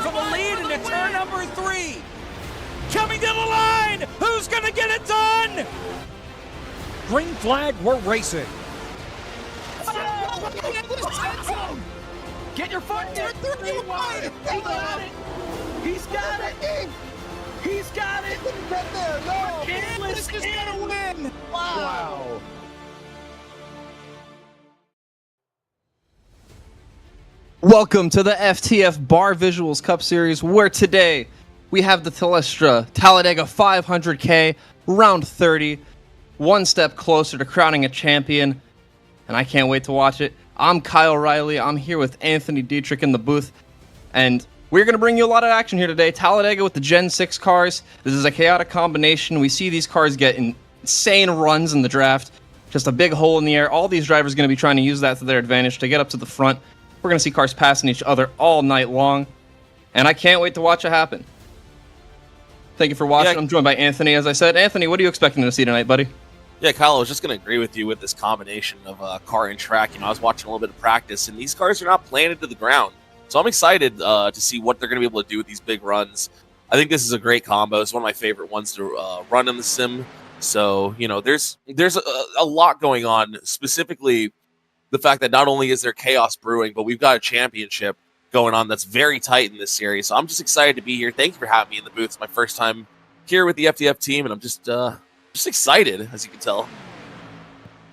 for the lead into turn number 3. Coming to the line, who's gonna get it done? Green flag, we're racing. Get your foot in. He got it. He's got it. He's got it. Get there. No. This is gonna win. Wow. Welcome to the FTF Barr Visuals Cup Series, where today we have the Talladega 500K, round 30, one step closer to crowning a champion, and I can't wait to watch it. I'm Kyle Riley, I'm here with Anthony Dietrich in the booth, and we're going to bring you a lot of action here today. Talladega with the Gen 6 cars. This is a chaotic combination. We see these cars get insane runs in the draft, just a big hole in the air. All these drivers are going to be trying to use that to their advantage to get up to the front. We're going to see cars passing each other all night long, and I can't wait to watch it happen. Thank you for watching. I'm joined by Anthony, as I said. Anthony, what are you expecting to see tonight, buddy? Yeah, Kyle, I was just going to agree with you with this combination of car and track. I was watching a little bit of practice, and these cars are not planted to the ground. So I'm excited to see what they're going to be able to do with these big runs. I think this is a great combo. It's one of my favorite ones to run in the sim. So, there's a lot going on, specifically the fact that not only is there chaos brewing, but we've got a championship going on that's very tight in this series. So I'm just excited to be here. Thank you for having me in the booth. It's my first time here with the FTF team, and I'm just excited, as you can tell.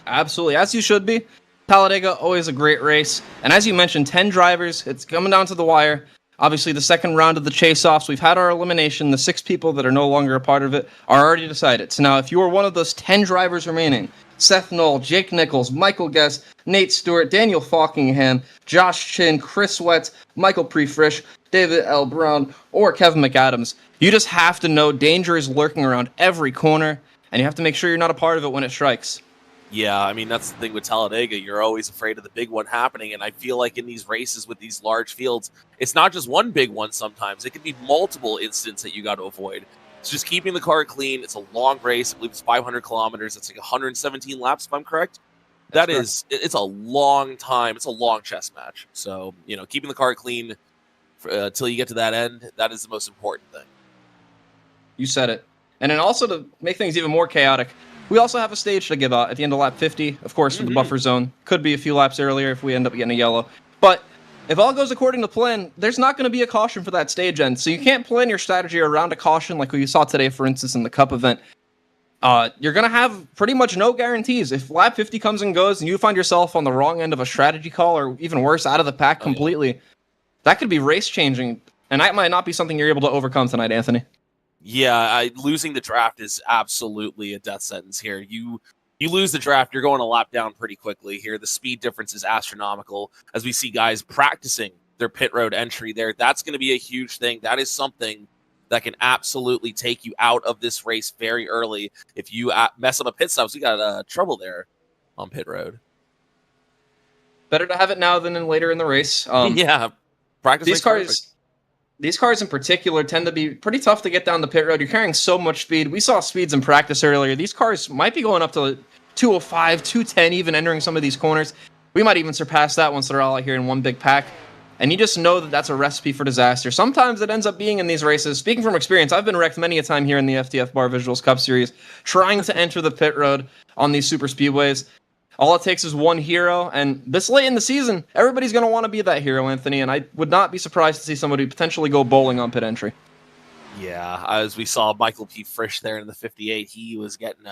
Absolutely, as you should be. Talladega, always a great race. And as you mentioned, 10 drivers. It's coming down to the wire. Obviously, the second round of the chase-offs, we've had our elimination. The 6 people that are no longer a part of it are already decided. So now, if you are one of those 10 drivers remaining, Seth Knoll, Jake Nichols, Michael Guest, Nate Stewart, Daniel Falkingham, Josh Chin, Chris Wetz, Michael Prefrish, David L. Brown, or Kevin McAdams, you just have to know danger is lurking around every corner, and you have to make sure you're not a part of it when it strikes. Yeah, that's the thing with Talladega. You're always afraid of the big one happening, and I feel like in these races with these large fields, it's not just one big one sometimes. It can be multiple incidents that you got to avoid. It's just keeping the car clean. It's a long race. I believe it's 500 kilometers. It's like 117 laps, if I'm correct. It's a long time. It's a long chess match. So, keeping the car clean till you get to that end, that is the most important thing. You said it. And then also to make things even more chaotic, we also have a stage to give out at the end of lap 50, of course, for the buffer zone. Could be a few laps earlier if we end up getting a yellow. But if all goes according to plan, there's not going to be a caution for that stage end. So you can't plan your strategy around a caution like we saw today, for instance, in the Cup event. You're going to have pretty much no guarantees. If lap 50 comes and goes and you find yourself on the wrong end of a strategy call, or even worse, out of the pack completely, that could be race-changing. And that might not be something you're able to overcome tonight, Anthony. Yeah, losing the draft is absolutely a death sentence here. You lose the draft, you're going a lap down pretty quickly here. The speed difference is astronomical as we see guys practicing their pit road entry there. That's going to be a huge thing. That is something that can absolutely take you out of this race very early. If you mess up a pit stop, so you got trouble there on pit road. Better to have it now than later in the race. Yeah, practice these cars. Perfect. These cars in particular tend to be pretty tough to get down the pit road. You're carrying so much speed. We saw speeds in practice earlier. These cars might be going up to 205, 210, even entering some of these corners. We might even surpass that once they're all out here in one big pack. And you just know that that's a recipe for disaster. Sometimes it ends up being in these races. Speaking from experience, I've been wrecked many a time here in the FTF Barr Visuals Cup Series, trying to enter the pit road on these super speedways. All it takes is one hero, and this late in the season, everybody's going to want to be that hero, Anthony, and I would not be surprised to see somebody potentially go bowling on pit entry. Yeah, as we saw Michael P. Frisch there in the 58, he was getting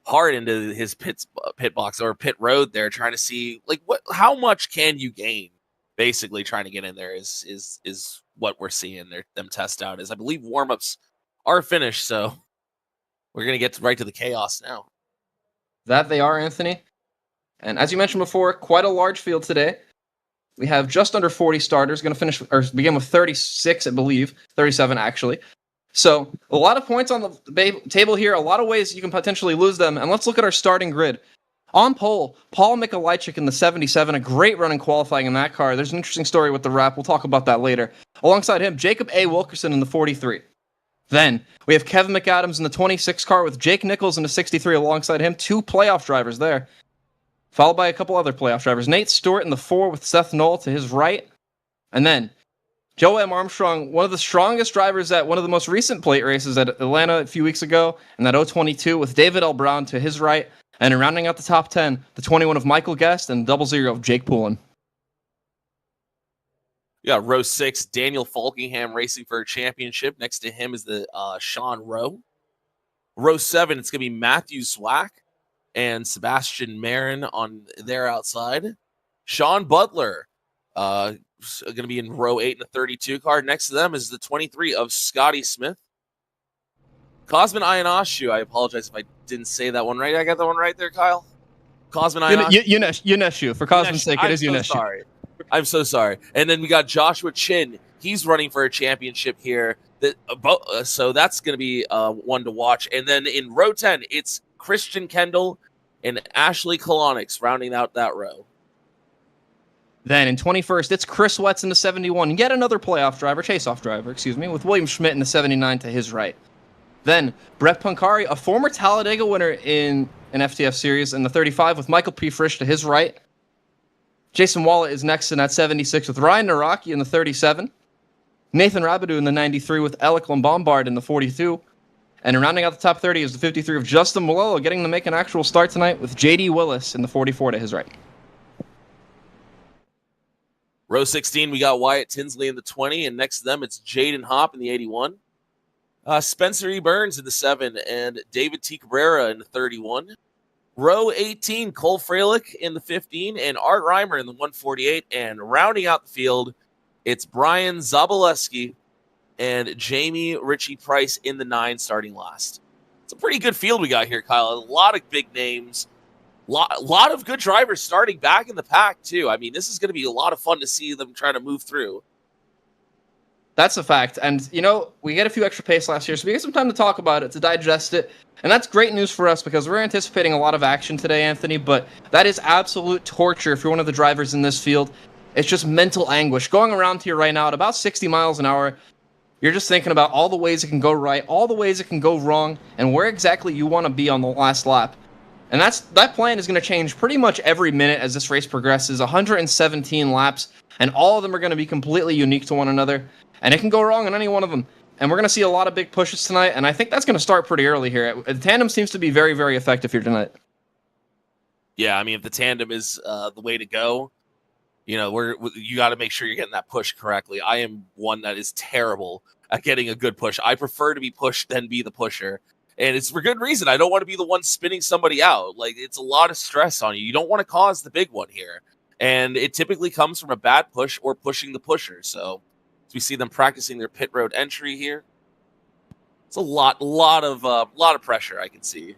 hard into his pit box or pit road there, trying to see how much can you gain. Basically, trying to get in there is what we're seeing them test out. As I believe warm-ups are finished, so we're going to get right to the chaos now. That they are, Anthony. And as you mentioned before, quite a large field today. We have just under 40 starters, going to begin with 36, I believe, 37 actually. So a lot of points on the table here, a lot of ways you can potentially lose them. And let's look at our starting grid. On pole, Paul Mikolajczyk in the 77, a great run in qualifying in that car. There's an interesting story with the wrap. We'll talk about that later. Alongside him, Jacob A. Wilkerson in the 43. Then we have Kevin McAdams in the 26 car with Jake Nichols in the 63 alongside him. 2 playoff drivers there. Followed by a couple other playoff drivers. Nate Stewart in the 4 with Seth Knoll to his right. And then Joe M. Armstrong, one of the strongest drivers at one of the most recent plate races at Atlanta a few weeks ago, in that 022 with David L. Brown to his right, and rounding out the top 10, the 21 of Michael Guest and 00 of Jake Poulin. Yeah, row 6, Daniel Falkingham racing for a championship. Next to him is the Sean Rowe. Row 7, it's going to be Matthew Swack and Sebastian Marin on their outside. Sean Butler going to be in row 8 in the 32 car. Next to them is the 23 of Scotty Smith. Cosmin Ionashu, I apologize if I didn't say that one right. I got that one right there, Kyle? Cosmin Ionashu. Yuneshu. For Cosmin's sake, it is Yuneshu. Sorry. I'm so sorry. And then we got Joshua Chin. He's running for a championship here. So that's going to be one to watch. And then in row 10, it's Christian Kendall and Ashley Kolonix rounding out that row. Then in 21st, it's Chris Wetz in the 71, yet another chase-off driver, with William Schmidt in the 79 to his right. Then Brett Pancari, a former Talladega winner in an FTF series, in the 35 with Michael P. Frisch to his right. Jason Wallet is next in that 76 with Ryan Naraki in the 37. Nathan Rabidou in the 93 with Alec Lombard in the 42. And rounding out the top 30 is the 53 of Justin Malolo, getting to make an actual start tonight with J.D. Willis in the 44 to his right. Row 16, we got Wyatt Tinsley in the 20, and next to them it's Jaden Hopp in the 81. Spencer E. Burns in the 7, and David T. Cabrera in the 31. Row 18, Cole Freilich in the 15, and Art Reimer in the 148. And rounding out the field, it's Brian Zaboleski and Jamie Ritchie Price in the 9, starting last. It's a pretty good field we got here, Kyle. A lot of big names. Lot of good drivers starting back in the pack, too. I mean, this is going to be a lot of fun to see them trying to move through. That's a fact. And, we had a few extra pace last year, so we get some time to talk about it, to digest it. And that's great news for us because we're anticipating a lot of action today, Anthony, but that is absolute torture if you're one of the drivers in this field. It's just mental anguish. Going around here right now at about 60 miles an hour, you're just thinking about all the ways it can go right, all the ways it can go wrong, and where exactly you want to be on the last lap. And that plan is going to change pretty much every minute as this race progresses. 117 laps, and all of them are going to be completely unique to one another. And it can go wrong on any one of them. And we're going to see a lot of big pushes tonight, and I think that's going to start pretty early here. The tandem seems to be very, very effective here tonight. Yeah, I mean, if the tandem is the way to go, you got to make sure you're getting that push correctly. I am one that is terrible at getting a good push. I prefer to be pushed than be the pusher. And it's for good reason. I don't want to be the one spinning somebody out. Like, it's a lot of stress on you. You don't want to cause the big one here. And it typically comes from a bad push or pushing the pusher. So we see them practicing their pit road entry here. It's a lot of pressure I can see.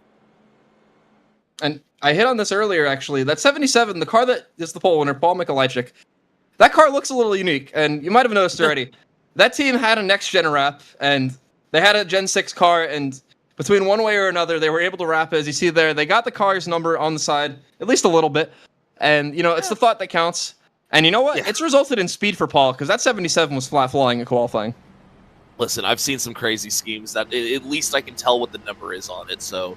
And I hit on this earlier, actually. That 77, the car that is the pole winner, Paul Mikolajczyk, that car looks a little unique. And you might have noticed already. That team had a next-gen wrap, and they had a Gen 6 car, and between one way or another, they were able to wrap it. As you see there, they got the car's number on the side, at least a little bit. And, it's the thought that counts. And you know what? Yeah. It's resulted in speed for Paul, because that 77 was flat-flying at qualifying. Listen, I've seen some crazy schemes that at least I can tell what the number is on it. So,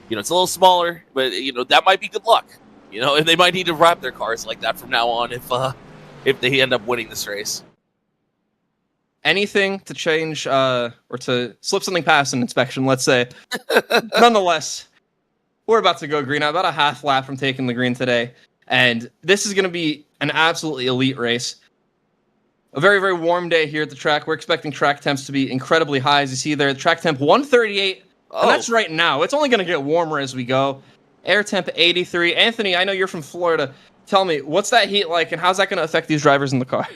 it's a little smaller, but, that might be good luck. And they might need to wrap their cars like that from now on if they end up winning this race. Anything to change or to slip something past an inspection, let's say. Nonetheless, we're about to go green. I'm about a half lap from taking the green today. And this is going to be an absolutely elite race. A very, very warm day here at the track. We're expecting track temps to be incredibly high. As you see there, the track temp 138. Oh. And that's right now. It's only going to get warmer as we go. Air temp 83. Anthony, I know you're from Florida. Tell me, what's that heat like, and how's that going to affect these drivers in the car?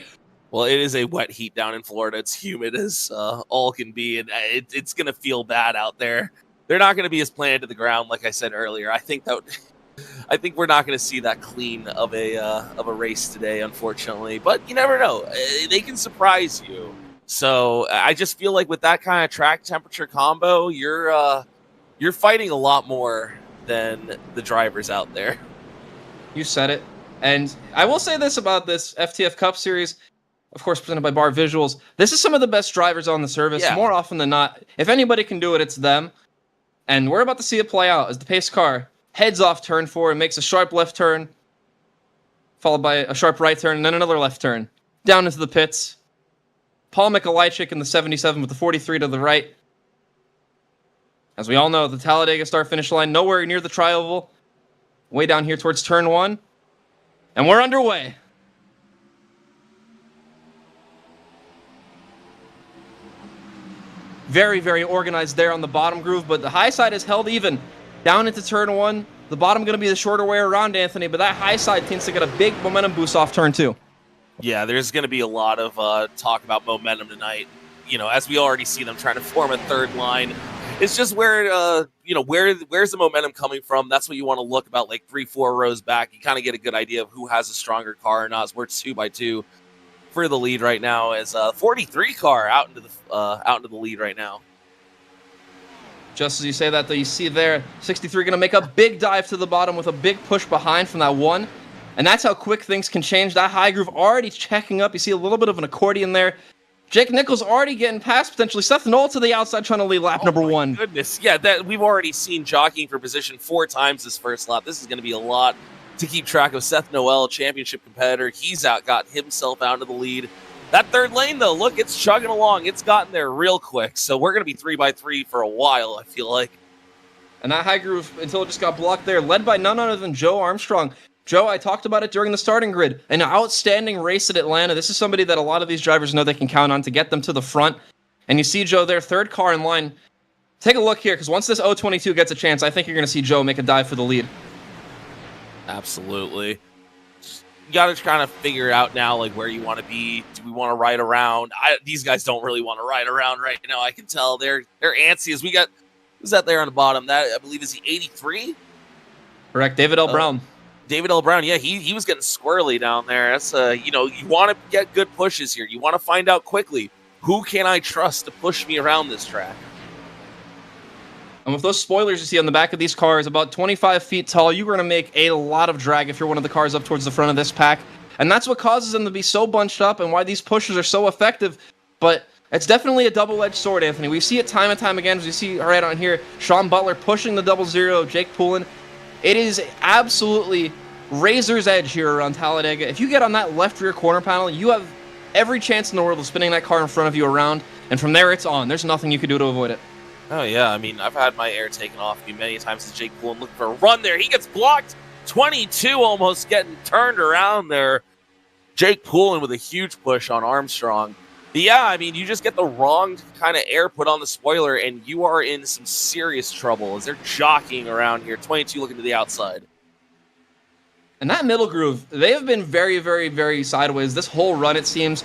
Well, it is a wet heat down in Florida. It's humid as all can be, and it's going to feel bad out there. They're not going to be as planted to the ground, like I said earlier. I think we're not going to see that clean of a race today, unfortunately. But you never know; they can surprise you. So I just feel like with that kind of track temperature combo, you're fighting a lot more than the drivers out there. You said it, and I will say this about this FTF Cup series. Of course, presented by Barr Visuals. This is some of the best drivers on the service. Yeah. More often than not, if anybody can do it, it's them. And we're about to see it play out as the pace car heads off turn 4 and makes a sharp left turn, followed by a sharp right turn, and then another left turn, down into the pits. Paul Mikolajczyk in the 77 with the 43 to the right. As we all know, the Talladega start-finish line nowhere near the tri-oval. Way down here towards turn 1. And we're underway. Very, very organized there on the bottom groove, but the high side is held even. Down into turn 1. The bottom going to be the shorter way around, Anthony, but that high side tends to get a big momentum boost off turn 2. Yeah, there's going to be a lot of talk about momentum tonight. You know, as we already see them trying to form a third line. It's just where, where's the momentum coming from? That's what you want to look about, like 3-4 rows back. You kind of get a good idea of who has a stronger car or not. As we're 2x2 for the lead right now, as 43 car out into the lead right now. Just as you say that, though, you see there, 63 going to make a big dive to the bottom with a big push behind from that 1. And that's how quick things can change. That high groove already checking up. You see a little bit of an accordion there. Jake Nichols already getting past, potentially. Seth Knoll to the outside trying to lead lap number 1. Goodness. Yeah, that we've already seen jockeying for position 4 times this first lap. This is going to be a lot to keep track of. Seth Noel, championship competitor. He's got himself out of the lead. That third lane, though, look, it's chugging along. It's gotten there real quick. So we're going to be 3x3 for a while, I feel like. And that high groove, until it just got blocked there, led by none other than Joe Armstrong. Joe, I talked about it during the starting grid. An outstanding race at Atlanta. This is somebody that a lot of these drivers know they can count on to get them to the front. And you see Joe there, third car in line. Take a look here, because once this 022 gets a chance, I think you're going to see Joe make a dive for the lead. Absolutely. You got to kind of figure out now, like, where you want to be. Do we want to ride around? These guys don't really want to ride around right now. I can tell they're antsy. As we got, who's that there on the bottom? That, I believe, is the 83? Correct, David L. Brown. David L. Brown, yeah, he was getting squirrely down there. That's you want to get good pushes here. You want to find out quickly, who can I trust to push me around this track? And with those spoilers you see on the back of these cars, about 25 feet tall, you're going to make a lot of drag if you're one of the cars up towards the front of this pack. And that's what causes them to be so bunched up and why these pushes are so effective. But it's definitely a double-edged sword, Anthony. We see it time and time again, as we see right on here, Sean Butler pushing the 00, Jake Poulin. It is absolutely razor's edge here around Talladega. If you get on that left rear corner panel, you have every chance in the world of spinning that car in front of you around, and from there it's on. There's nothing you can do to avoid it. Oh, yeah. I mean, I've had my air taken off me many times as Jake Poulin looking for a run there. He gets blocked. 22 almost getting turned around there. Jake Poulin with a huge push on Armstrong. But yeah, I mean, you just get the wrong kind of air put on the spoiler, and you are in some serious trouble as they're jockeying around here. 22 looking to the outside. And that middle groove, they have been very, very, very sideways this whole run, it seems.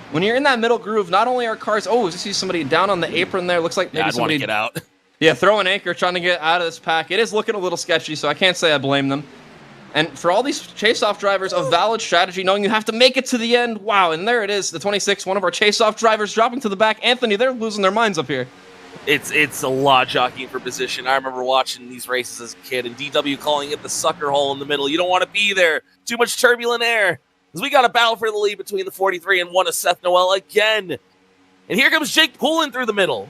When you're in that middle groove, not only are cars... Oh, you see somebody down on the apron there. Looks like maybe somebody... I'd want to get out. Yeah, throw an anchor, trying to get out of this pack. It is looking a little sketchy, so I can't say I blame them. And for all these chase-off drivers, a valid strategy, knowing you have to make it to the end. Wow, and there it is, the 26, one of our chase-off drivers dropping to the back. Anthony, they're losing their minds up here. It's a lot jockeying for position. I remember watching these races as a kid, and DW calling it the sucker hole in the middle. You don't want to be there. Too much turbulent air. As we got a battle for the lead between the 43 and one of Seth Noel again. And here comes Jake Poulin through the middle.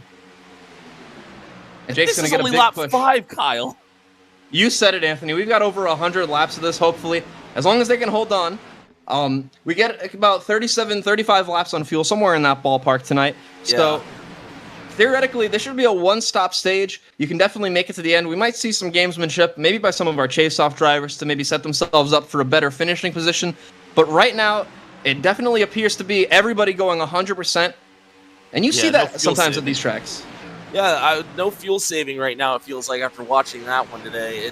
And Jake's this going is to get only a big lap push. 5, Kyle. You said it, Anthony. We've got over 100 laps of this, hopefully. As long as they can hold on. We get about 37, 35 laps on fuel, somewhere in that ballpark tonight. Yeah. So, theoretically, this should be a one-stop stage. You can definitely make it to the end. We might see some gamesmanship, maybe by some of our chase-off drivers to maybe set themselves up for a better finishing position. But right now, it definitely appears to be everybody going 100%. And you see that sometimes at these tracks. Yeah, no fuel saving right now, it feels like, after watching that one today.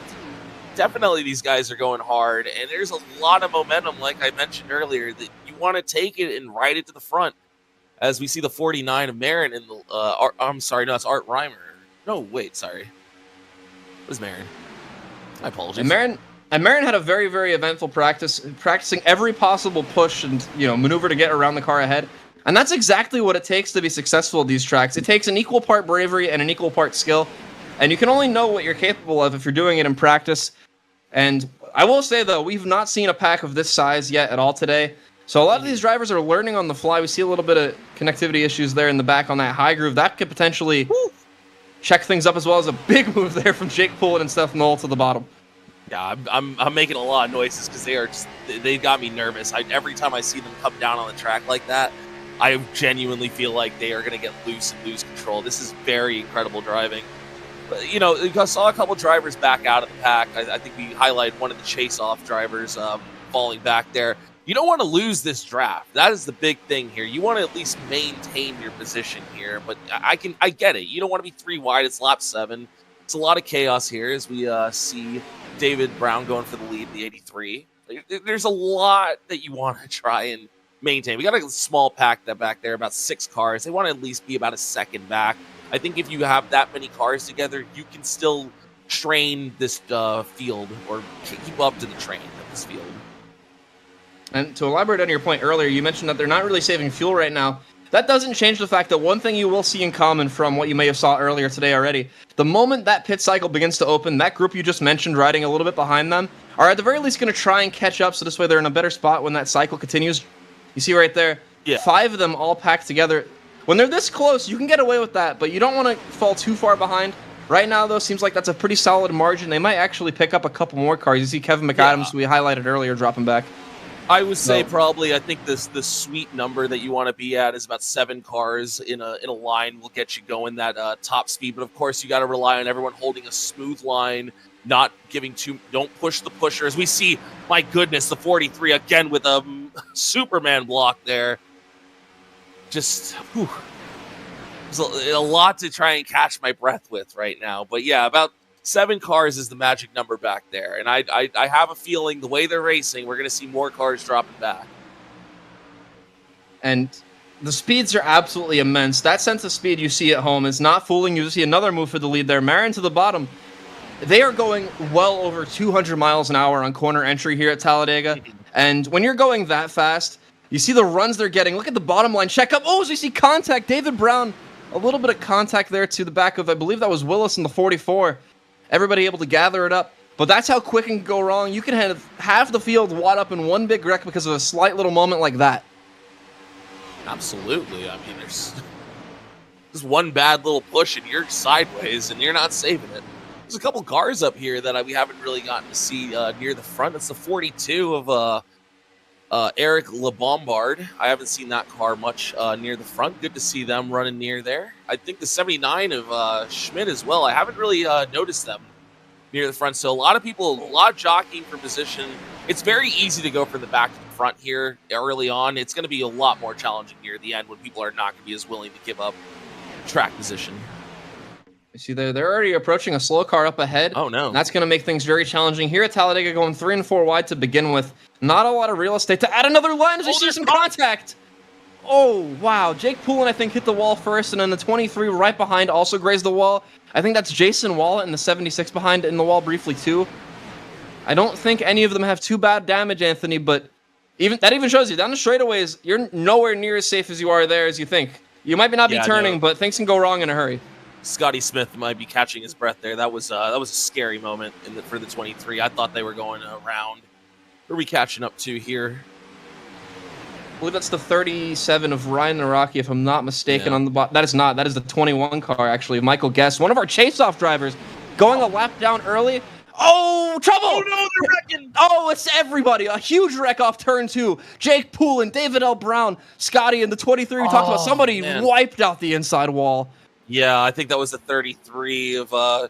Definitely these guys are going hard, and there's a lot of momentum, like I mentioned earlier, that you want to take it and ride it to the front. As we see the 49 of Marin in the... I'm sorry, no, it's Art Reimer. No, wait, sorry. It was Marin. I apologize. And Marin had a very, very eventful practice, practicing every possible push and maneuver to get around the car ahead. And that's exactly what it takes to be successful at these tracks. It takes an equal part bravery and an equal part skill. And you can only know what you're capable of if you're doing it in practice. And I will say, though, we've not seen a pack of this size yet at all today. So a lot of these drivers are learning on the fly. We see a little bit of connectivity issues there in the back on that high groove. That could potentially check things up, as well as a big move there from Jake Poulin and Seth Knoll to the bottom. Yeah, I'm making a lot of noises because they've got me nervous. Every time I see them come down on the track like that, I genuinely feel like they are going to get loose and lose control. This is very incredible driving. But, you know, I saw a couple drivers back out of the pack. I think we highlighted one of the chase-off drivers falling back there. You don't want to lose this draft. That is the big thing here. You want to at least maintain your position here. But I get it. You don't want to be 3 wide. It's lap 7. It's a lot of chaos here as we see David Brown going for the lead in the 83. There's a lot that you want to try and maintain. We got a small pack that back there, about 6 cars. They want to at least be about a second back. I think if you have that many cars together, you can still train this field or keep up to the train of this field. And to elaborate on your point earlier, you mentioned that they're not really saving fuel right now. That doesn't change the fact that one thing you will see in common from what you may have saw earlier today already, the moment that pit cycle begins to open, that group you just mentioned riding a little bit behind them are at the very least going to try and catch up, so this way they're in a better spot when that cycle continues. You see right there, 5 of them all packed together. When they're this close, you can get away with that, but you don't want to fall too far behind. Right now, though, seems like that's a pretty solid margin. They might actually pick up a couple more cars. You see Kevin McAdams, who we highlighted earlier, dropping back. I would say probably, I think the sweet number that you want to be at is about 7 cars in a line will get you going that top speed. But of course, you got to rely on everyone holding a smooth line, not giving don't push the pusher. As we see, my goodness, the 43 again with a Superman block there. Just, whew. There's a lot to try and catch my breath with right now. But yeah, about 7 cars is the magic number back there. And I have a feeling the way they're racing, we're going to see more cars dropping back. And the speeds are absolutely immense. That sense of speed you see at home is not fooling you. You see another move for the lead there. Marin to the bottom. They are going well over 200 miles an hour on corner entry here at Talladega. And when you're going that fast, you see the runs they're getting. Look at the bottom line. Check up. Oh, so you see contact. David Brown, a little bit of contact there to the back of, I believe that was Willis in the 44. Everybody able to gather it up. But that's how quick it can go wrong. You can have half the field wad up in one big wreck because of a slight little moment like that. Absolutely. I mean, there's just one bad little push and you're sideways and you're not saving it. There's a couple cars up here that we haven't really gotten to see near the front. It's the 42 of Eric LeBombard. I haven't seen that car much near the front. Good to see them running near there. I think the 79 of Schmidt as well. I haven't really noticed them near the front. So a lot of jockeying for position. It's very easy to go from the back to the front here early on. It's going to be a lot more challenging near the end when people are not going to be as willing to give up track position. You see, they're already approaching a slow car up ahead. Oh, no. That's going to make things very challenging. Here at Talladega, going 3 and 4 wide to begin with. Not a lot of real estate to add another line as we see some contact. Oh, wow. Jake Poulin, I think, hit the wall first, and then the 23 right behind also grazed the wall. I think that's Jason Wallet and the 76 behind in the wall briefly, too. I don't think any of them have too bad damage, Anthony, but that even shows you down the straightaways, you're nowhere near as safe as you are there as you think. You might not be turning, but things can go wrong in a hurry. Scotty Smith might be catching his breath there. That was a scary moment for the 23. I thought they were going around. Who are we catching up to here? I believe that's the 37 of Ryan Naraki, if I'm not mistaken. On the bottom. That is not. That is the 21 car, actually, of Michael Guest. One of our chase-off drivers going a lap down early. Oh, trouble! Oh, no, they're wrecking! Oh, it's everybody. A huge wreck off turn 2. Jake Poulin, David L. Brown, Scotty, and the 23 we talked about. Somebody wiped out the inside wall. Yeah, I think that was the 33 of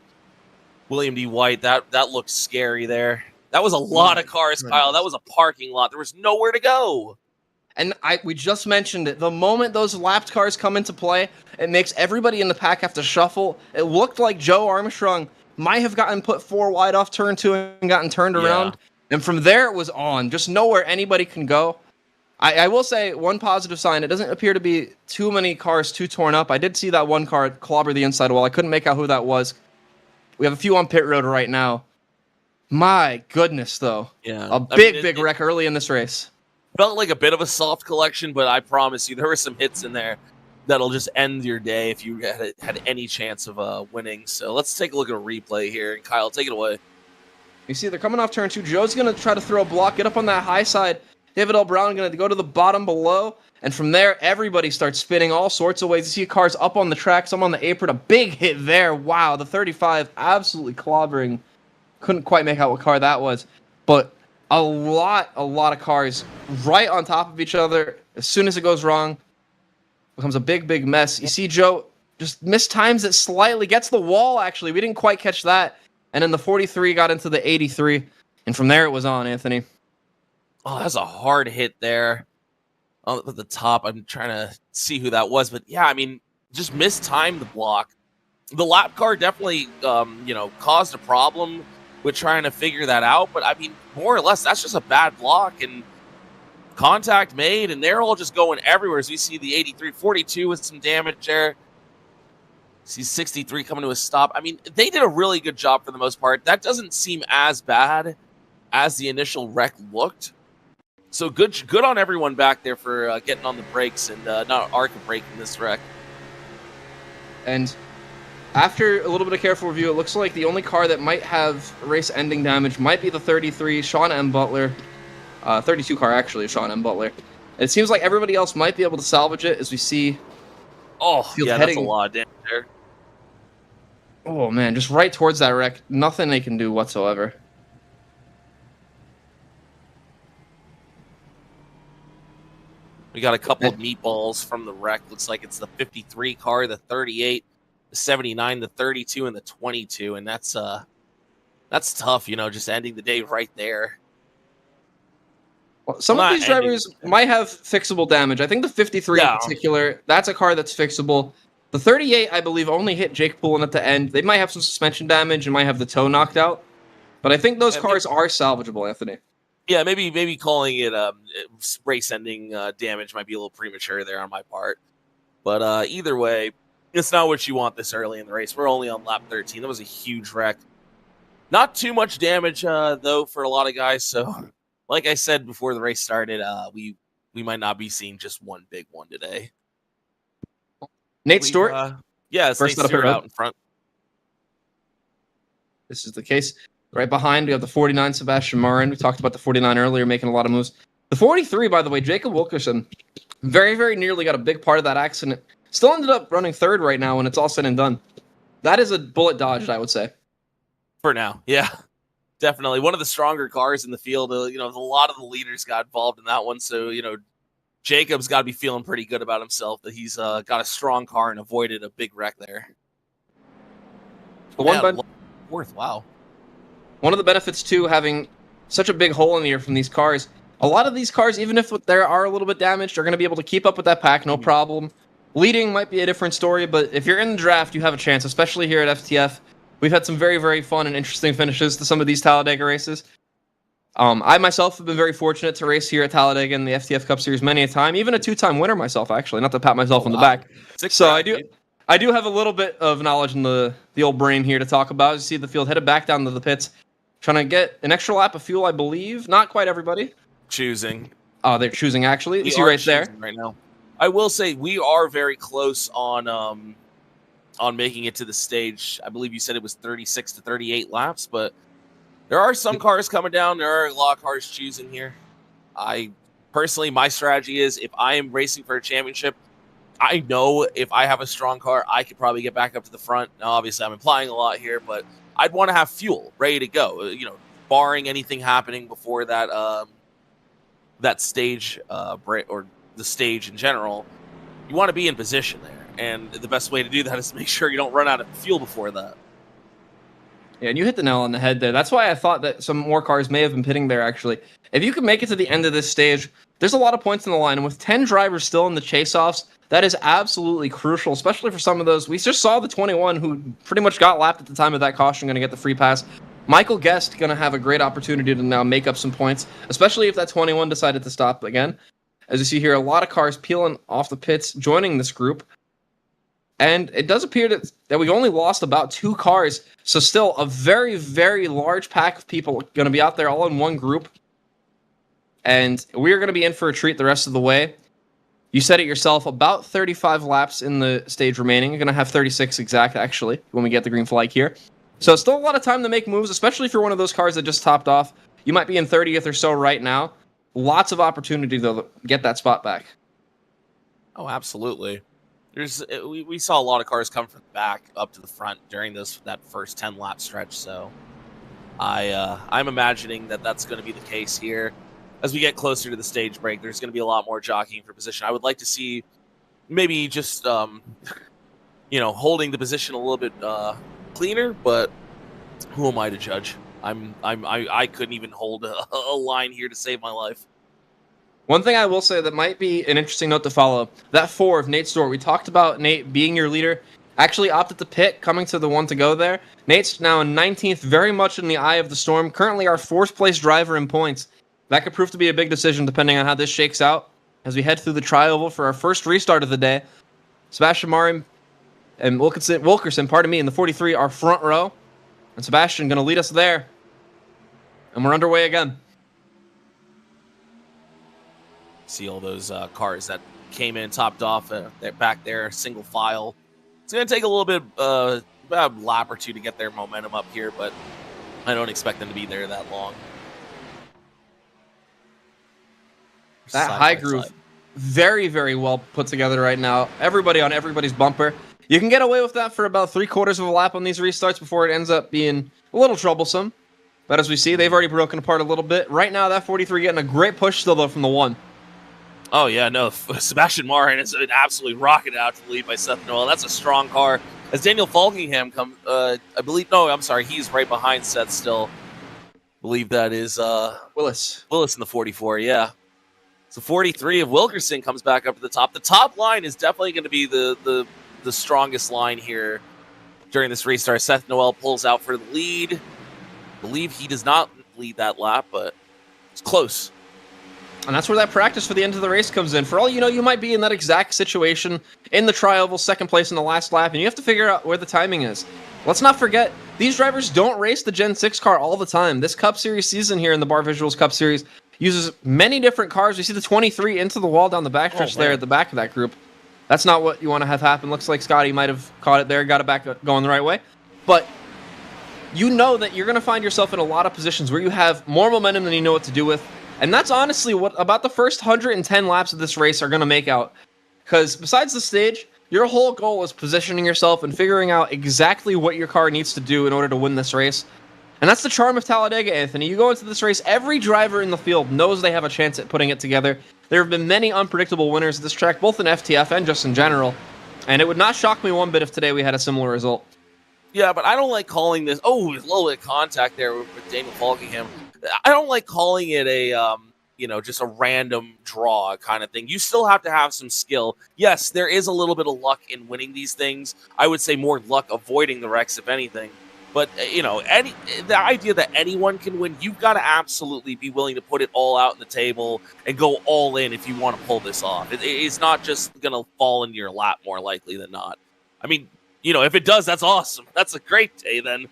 William D. White. That looked scary there. That was a lot of cars, Kyle. That was a parking lot. There was nowhere to go. And we just mentioned it. The moment those lapped cars come into play, it makes everybody in the pack have to shuffle. It looked like Joe Armstrong might have gotten put 4 wide off turn 2 and gotten turned around. And from there, it was on. Just nowhere anybody can go. I will say one positive sign. It doesn't appear to be too many cars too torn up. I did see that one car clobber the inside wall. I couldn't make out who that was. We have a few on pit road right now. My goodness, though. Yeah. A big wreck early in this race. Felt like a bit of a soft collection, but I promise you, there were some hits in there that'll just end your day if you had any chance of winning. So let's take a look at a replay here. And Kyle, take it away. You see, they're coming off turn 2. Joe's going to try to throw a block, get up on that high side. David L. Brown going to go to the bottom below. And from there, everybody starts spinning all sorts of ways. You see cars up on the track, some on the apron. A big hit there. Wow, the 35 absolutely clobbering. Couldn't quite make out what car that was. But a lot of cars right on top of each other. As soon as it goes wrong, becomes a big mess. You see Joe just mistimes it slightly, gets the wall, actually. We didn't quite catch that. And then the 43 got into the 83. And from there, it was on, Anthony. Oh, that's a hard hit there. At the top, I'm trying to see who that was. But yeah, I mean, just mistimed the block. The lap car definitely, caused a problem with trying to figure that out. But I mean, more or less, that's just a bad block. And contact made, and they're all just going everywhere. As we see the 83, 42 with some damage there. See 63 coming to a stop. I mean, they did a really good job for the most part. That doesn't seem as bad as the initial wreck looked. So good on everyone back there for getting on the brakes and not arc breaking this wreck. And after a little bit of careful review, it looks like the only car that might have race-ending damage might be the 33, Sean M. Butler. 32 car, actually, Sean M. Butler. It seems like everybody else might be able to salvage it as we see... Oh, yeah, that's a lot of damage there. Oh, man, just right towards that wreck. Nothing they can do whatsoever. We got a couple of meatballs from the wreck. Looks like it's the 53 car, the 38, the 79, the 32, and the 22. And that's tough, just ending the day right there. Well, some of these drivers might have fixable damage. I think the 53 in particular, that's a car that's fixable. The 38, I believe, only hit Jake Poulin at the end. They might have some suspension damage and might have the toe knocked out. But I think those cars are salvageable, Anthony. Yeah, maybe calling it race-ending damage might be a little premature there on my part. But either way, it's not what you want this early in the race. We're only on lap 13. That was a huge wreck. Not too much damage, though, for a lot of guys. So, like I said before the race started, we might not be seeing just one big one today. Nate Stewart? It's Nate Stewart out in front. This is the case. Right behind, we have the 49, Sebastian Marin. We talked about the 49 earlier, making a lot of moves. The 43, by the way, Jacob Wilkerson, very, very nearly got a big part of that accident. Still ended up running third right now when it's all said and done. That is a bullet dodged, I would say. For now, yeah. Definitely. One of the stronger cars in the field. A lot of the leaders got involved in that one. So, Jacob's got to be feeling pretty good about himself that he's got a strong car and avoided a big wreck there. Wow. One of the benefits, too, having such a big hole in the air from these cars, a lot of these cars, even if they are a little bit damaged, are going to be able to keep up with that pack, no problem. Leading might be a different story, but if you're in the draft, you have a chance, especially here at FTF. We've had some very, very fun and interesting finishes to some of these Talladega races. I myself have been very fortunate to race here at Talladega in the FTF Cup Series many a time, even a two-time winner myself, actually, not to pat myself on the back. I do have a little bit of knowledge in the old brain here to talk about. As you see the field headed back down to the pits, trying to get an extra lap of fuel, I believe. Not quite everybody. Choosing. Oh, they're choosing, actually. You see right there. Right now. I will say we are very close on making it to the stage. I believe you said it was 36 to 38 laps, but there are some cars coming down. There are a lot of cars choosing here. Personally, my strategy is if I am racing for a championship, I know if I have a strong car, I could probably get back up to the front. Now, obviously, I'm implying a lot here, but I'd want to have fuel ready to go. Barring anything happening before that that stage break or the stage in general, you want to be in position there. And the best way to do that is to make sure you don't run out of fuel before that. Yeah, and you hit the nail on the head there. That's why I thought that some more cars may have been pitting there, actually. If you can make it to the end of this stage, there's a lot of points in the line. And with 10 drivers still in the chase-offs, that is absolutely crucial, especially for some of those. We just saw the 21 who pretty much got lapped at the time of that caution going to get the free pass. Michael Guest going to have a great opportunity to now make up some points, especially if that 21 decided to stop again. As you see here, a lot of cars peeling off the pits, joining this group. And it does appear that we've only lost about 2 cars, so still a very, very large pack of people going to be out there all in one group. And we're going to be in for a treat the rest of the way. You said it yourself, about 35 laps in the stage remaining. You're going to have 36 exact, actually, when we get the green flag here. So still a lot of time to make moves, especially if you're one of those cars that just topped off. You might be in 30th or so right now. Lots of opportunity, though, to get that spot back. Oh, absolutely. We saw a lot of cars come from the back up to the front during that first 10-lap stretch, so I'm imagining that that's going to be the case here. As we get closer to the stage break, there's going to be a lot more jockeying for position. I would like to see maybe just holding the position a little bit cleaner, but who am I to judge? I couldn't even hold a line here to save my life. One thing I will say that might be an interesting note to follow, that 4 of Nate Stewart, we talked about Nate being your leader, actually opted to pit, coming to the one to go there. Nate's now in 19th, very much in the eye of the storm, currently our 4th place driver in points. That could prove to be a big decision depending on how this shakes out as we head through the tri-oval for our first restart of the day. Sebastian Marin and Wilkerson, in the 43 are front row, and Sebastian going to lead us there. And we're underway again. See all those cars that came in, topped off, they're back there, single file. It's going to take a little bit, about a lap or two to get their momentum up here, but I don't expect them to be there that long. That high groove, very, very well put together right now. Everybody on everybody's bumper. You can get away with that for about 3/4 of a lap on these restarts before it ends up being a little troublesome. But as we see, they've already broken apart a little bit. Right now, that 43 getting a great push still, though, from the 1. Oh, yeah, no. Sebastian Marin is absolutely rocketed out to the lead by Seth Noel. That's a strong car. As Daniel Falkingham comes, he's right behind Seth still. I believe that is Willis in the 44, yeah. So 43 of Wilkerson comes back up to the top. The top line is definitely going to be the strongest line here during this restart. Seth Noel pulls out for the lead. I believe he does not lead that lap, but it's close. And that's where that practice for the end of the race comes in. For all you know, you might be in that exact situation in the tri-oval, second place in the last lap, and you have to figure out where the timing is. Let's not forget, these drivers don't race the Gen 6 car all the time. This Cup Series season here in the Barr Visuals Cup Series uses many different cars. We see the 23 into the wall down the backstretch there at the back of that group. That's not what you want to have happen. Looks like Scotty might have caught it there, got it back going the right way. But you know that you're going to find yourself in a lot of positions where you have more momentum than you know what to do with. And that's honestly what about the first 110 laps of this race are going to make out. Because besides the stage, your whole goal is positioning yourself and figuring out exactly what your car needs to do in order to win this race. And that's the charm of Talladega, Anthony. You go into this race, every driver in the field knows they have a chance at putting it together. There have been many unpredictable winners at this track, both in FTF and just in general. And it would not shock me one bit if today we had a similar result. Yeah, but I don't like calling this... Oh, a little bit of contact there with Daniel Falkingham. I don't like calling it a, just a random draw kind of thing. You still have to have some skill. Yes, there is a little bit of luck in winning these things. I would say more luck avoiding the wrecks, if anything. But, the idea that anyone can win, you've got to absolutely be willing to put it all out on the table and go all in if you want to pull this off. It's not just going to fall into your lap more likely than not. I mean, if it does, that's awesome. That's a great day then.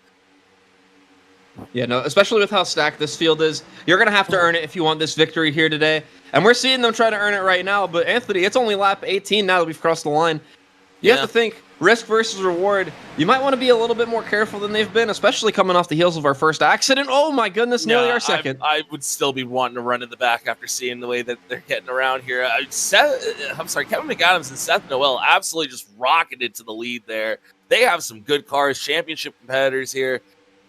Yeah, no, especially with how stacked this field is. You're going to have to earn it if you want this victory here today. And we're seeing them try to earn it right now. But, Anthony, it's only lap 18 now that we've crossed the line. You have to think, risk versus reward. You might want to be a little bit more careful than they've been, especially coming off the heels of our first accident. Oh, my goodness, nearly our second. I would still be wanting to run in the back after seeing the way that they're getting around here. Kevin McAdams and Seth Noel absolutely just rocketed to the lead there. They have some good cars, championship competitors here.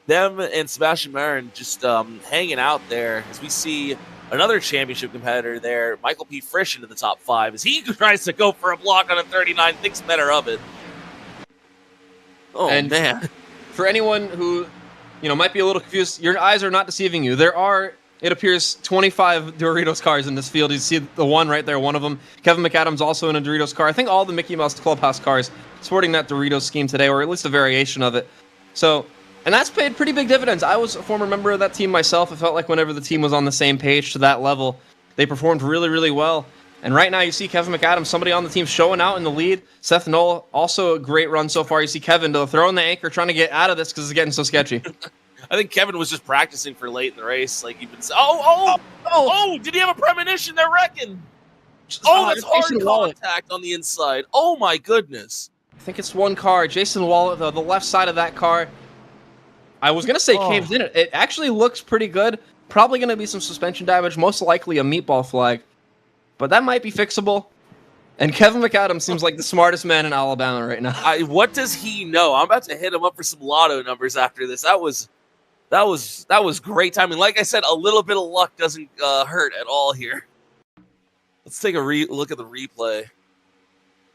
Them and Sebastian Marin just hanging out there as we see another championship competitor there, Michael P. Frisch, into the top 5 as he tries to go for a block on a 39, thinks better of it. Oh, and man. For anyone who, might be a little confused, your eyes are not deceiving you. There are, it appears, 25 Doritos cars in this field. You see the one right there, one of them. Kevin McAdams also in a Doritos car. I think all the Mickey Mouse Clubhouse cars sporting that Doritos scheme today, or at least a variation of it. So... And that's paid pretty big dividends. I was a former member of that team myself. I felt like whenever the team was on the same page to that level, they performed really, really well. And right now you see Kevin McAdams, somebody on the team showing out in the lead. Seth Noel, also a great run so far. You see Kevin throwing the anchor, trying to get out of this because it's getting so sketchy. I think Kevin was just practicing for late in the race. Like you've been oh, did he have a premonition? They're wrecking. Oh, that's hard contact on the inside. Oh, my goodness. I think it's one car. Jason Wallet, though, the left side of that car. I was going to say caved in. It actually looks pretty good. Probably going to be some suspension damage, most likely a meatball flag. But that might be fixable. And Kevin McAdams seems like the smartest man in Alabama right now. What does he know? I'm about to hit him up for some lotto numbers after this. That was great timing. Like I said, a little bit of luck doesn't hurt at all here. Let's take a look at the replay.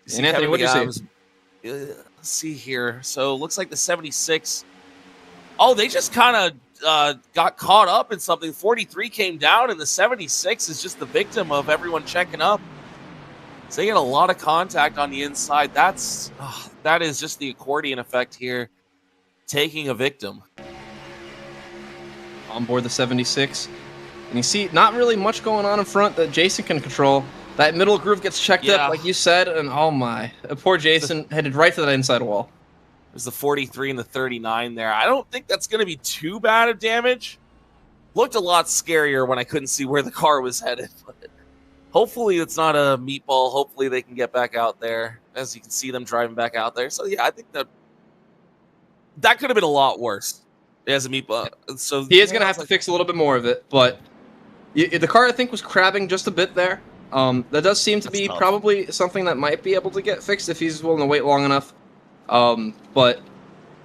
See, And Anthony, Kevin what do you McAdams. see? Let's see here. So it looks like the 76. Oh, they just kind of got caught up in something. 43 came down, and the 76 is just the victim of everyone checking up. So they get a lot of contact on the inside. That is just the accordion effect here, taking a victim. On board the 76. And you see, not really much going on in front that Jason can control. That middle groove gets checked up, like you said, and oh my. Poor Jason headed right to that inside wall. There's the 43 and the 39 there. I don't think that's going to be too bad of damage. Looked a lot scarier when I couldn't see where the car was headed. But hopefully it's not a meatball. Hopefully they can get back out there. As you can see them driving back out there. So yeah, I think that could have been a lot worse as a meatball. So he is going to have to fix a little bit more of it, but the car I think was crabbing just a bit there. That does seem to be probably something that might be able to get fixed if he's willing to wait long enough. But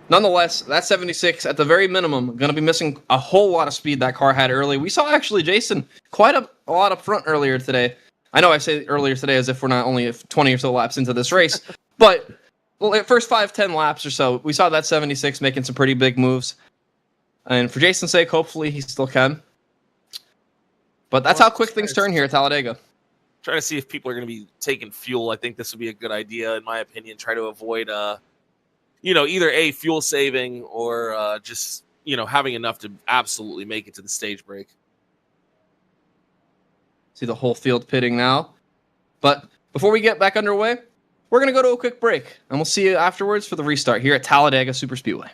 nonetheless, that 76 at the very minimum going to be missing a whole lot of speed that car had early. We saw actually Jason quite a lot up front earlier today. I know I say earlier today as if we're not only 20 or so laps into this race, but first 5-10 laps or so, we saw that 76 making some pretty big moves. And for Jason's sake, hopefully he still can. But that's how quick things turn here at Talladega. Trying to see if people are going to be taking fuel. I think this would be a good idea, in my opinion. Try to avoid, either fuel saving or just, having enough to absolutely make it to the stage break. See the whole field pitting now. But before we get back underway, we're going to go to a quick break, and we'll see you afterwards for the restart here at Talladega Superspeedway.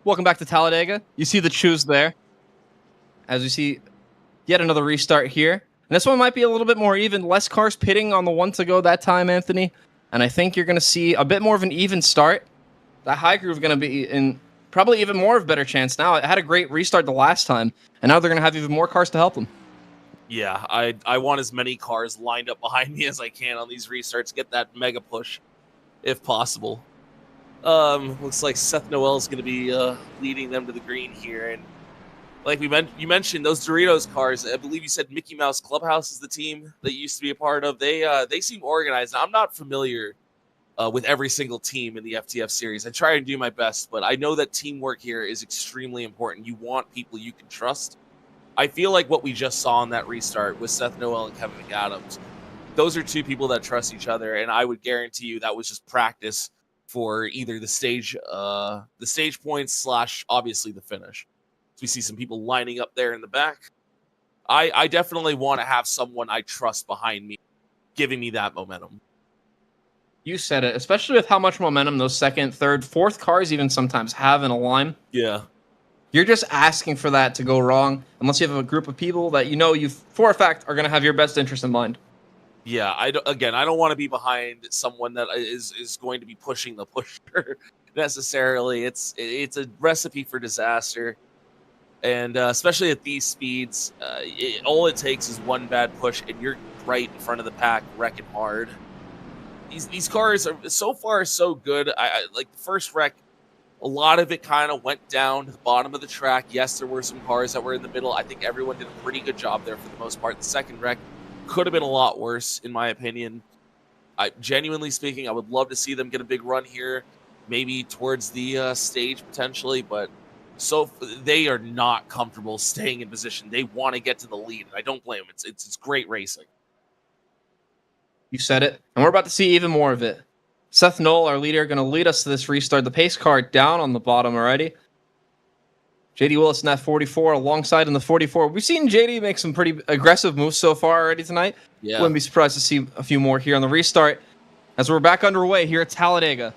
Welcome back to Talladega. You see the choose there. As you see, yet another restart here. And this one might be a little bit more even. Less cars pitting on the one to go that time, Anthony. And I think you're going to see a bit more of an even start. That high groove is going to be in probably even more of a better chance now. It had a great restart the last time. And now they're going to have even more cars to help them. Yeah, I want as many cars lined up behind me as I can on these restarts. Get that mega push, if possible. Looks like Seth Noel is going to be leading them to the green here, and like you mentioned, those Doritos cars. I believe you said Mickey Mouse Clubhouse is the team that you used to be a part of. They seem organized. Now, I'm not familiar with every single team in the FTF series. I try and do my best, but I know that teamwork here is extremely important. You want people you can trust. I feel like what we just saw in that restart with Seth Noel and Kevin McAdams, those are two people that trust each other, and I would guarantee you that was just practice for either the stage points / obviously the finish. So we see some people lining up there in the back. I definitely want to have someone I trust behind me, giving me that momentum. You said it, especially with how much momentum those second, third, fourth cars even sometimes have in a line. Yeah. You're just asking for that to go wrong, unless you have a group of people that you for a fact are going to have your best interest in mind. Yeah, I don't want to be behind someone that is going to be pushing the pusher necessarily. It's a recipe for disaster, and especially at these speeds, all it takes is one bad push, and you're right in front of the pack, wrecking hard. These cars are so far so good. I like the first wreck. A lot of it kind of went down to the bottom of the track. Yes, there were some cars that were in the middle. I think everyone did a pretty good job there for the most part. The second wreck could have been a lot worse, in my opinion. Genuinely speaking, I would love to see them get a big run here, maybe towards the stage potentially, but so they are not comfortable staying in position. They want to get to the lead, and I don't blame them. It's great racing. You said it, and we're about to see even more of it. Seth Knoll, our leader, going to lead us to this restart. The pace car down on the bottom already. JD Willis in that 44 alongside in the 44. We've seen JD make some pretty aggressive moves so far already tonight. Yeah. Wouldn't be surprised to see a few more here on the restart as we're back underway here at Talladega.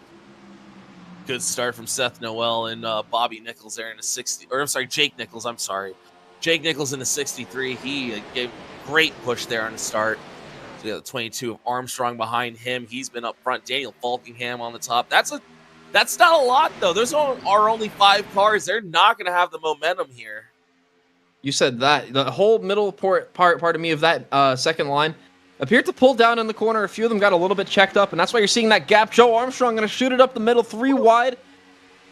Good start from Seth Noel and Bobby Nichols there in the 60. Or I'm sorry, Jake Nichols. I'm sorry. Jake Nichols in the 63. He gave a great push there on the start. So we got the 22 of Armstrong behind him. He's been up front. Daniel Falkingham on the top. That's not a lot, though. There's are only 5 cars. They're not going to have the momentum here. You said that. The whole middle part of me of that second line appeared to pull down in the corner. A few of them got a little bit checked up, and that's why you're seeing that gap. Joe Armstrong going to shoot it up the middle, 3 wide.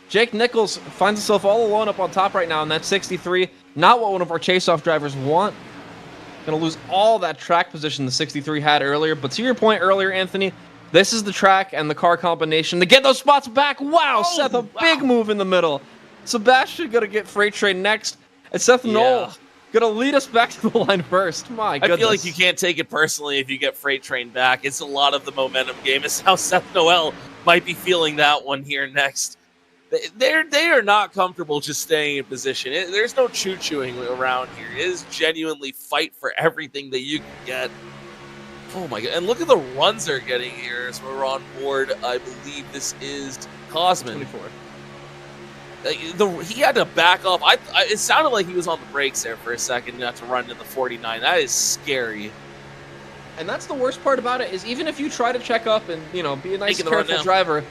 Jake Nichols finds himself all alone up on top right now in that 63. Not what one of our chase-off drivers want. Going to lose all that track position the 63 had earlier. But to your point earlier, Anthony, this is the track and the car combination to get those spots back. Wow, Seth, a big move in the middle. Sebastian going to get Freight Train next. And Seth Knoll going to lead us back to the line first. My goodness. I feel like you can't take it personally if you get Freight Train back. It's a lot of the momentum game. It's how Seth Noel might be feeling that one here next. They are not comfortable just staying in position. There's no choo-chooing around here. It is genuinely fight for everything that you can get. Oh my god. And look at the runs they're getting here as we're on board. I believe this is Cosman. 24. He had to back off. It sounded like he was on the brakes there for a second, not to run into the 49. That is scary. And that's the worst part about it, is even if you try to check up and, be a nice, careful driver,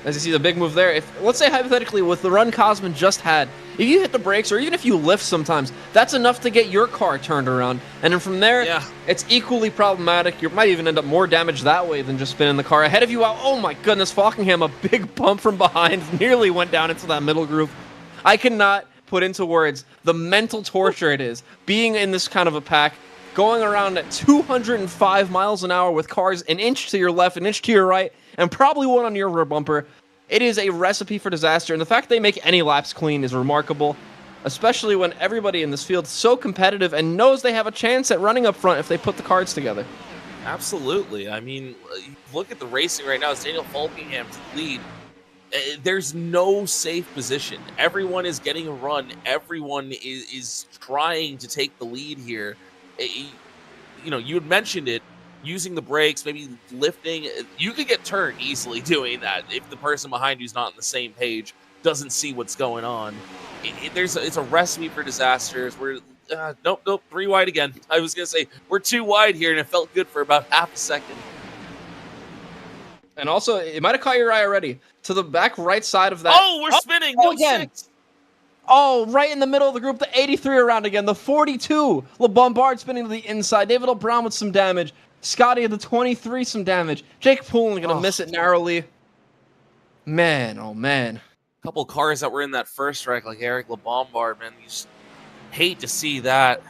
as you see the big move there, if let's say hypothetically with the run Cosman just had, if you hit the brakes or even if you lift sometimes, that's enough to get your car turned around. And then from there, it's equally problematic. You might even end up more damaged that way than just spinning the car ahead of you out. Oh my goodness, Falkingham, a big bump from behind, nearly went down into that middle groove. I cannot put into words the mental torture it is being in this kind of a pack, going around at 205 miles an hour with cars an inch to your left, an inch to your right, and probably one on your rear bumper. It is a recipe for disaster, and the fact they make any laps clean is remarkable, especially when everybody in this field is so competitive and knows they have a chance at running up front if they put the cards together. Absolutely. I mean, look at the racing right now. It's Daniel Falkingham to lead. There's no safe position. Everyone is getting a run. Everyone is trying to take the lead here. You had mentioned it. Using the brakes, maybe lifting. You could get turned easily doing that if the person behind you's not on the same page, doesn't see what's going on. It's a recipe for disasters. We're nope, 3 wide again. I was gonna say we're 2 wide here, and it felt good for about half a second. And also, it might have caught your eye already. To the back right side of that. Oh, we're spinning. No again. 6. Oh, right in the middle of the group, the 83 around again. The 42. LeBombard spinning to the inside. David O'Brown with some damage. Scotty at the 23, some damage. Jake Poulin going to miss it narrowly. Man, oh man. A couple cars that were in that first wreck, like Eric LeBombard, man. You just hate to see that.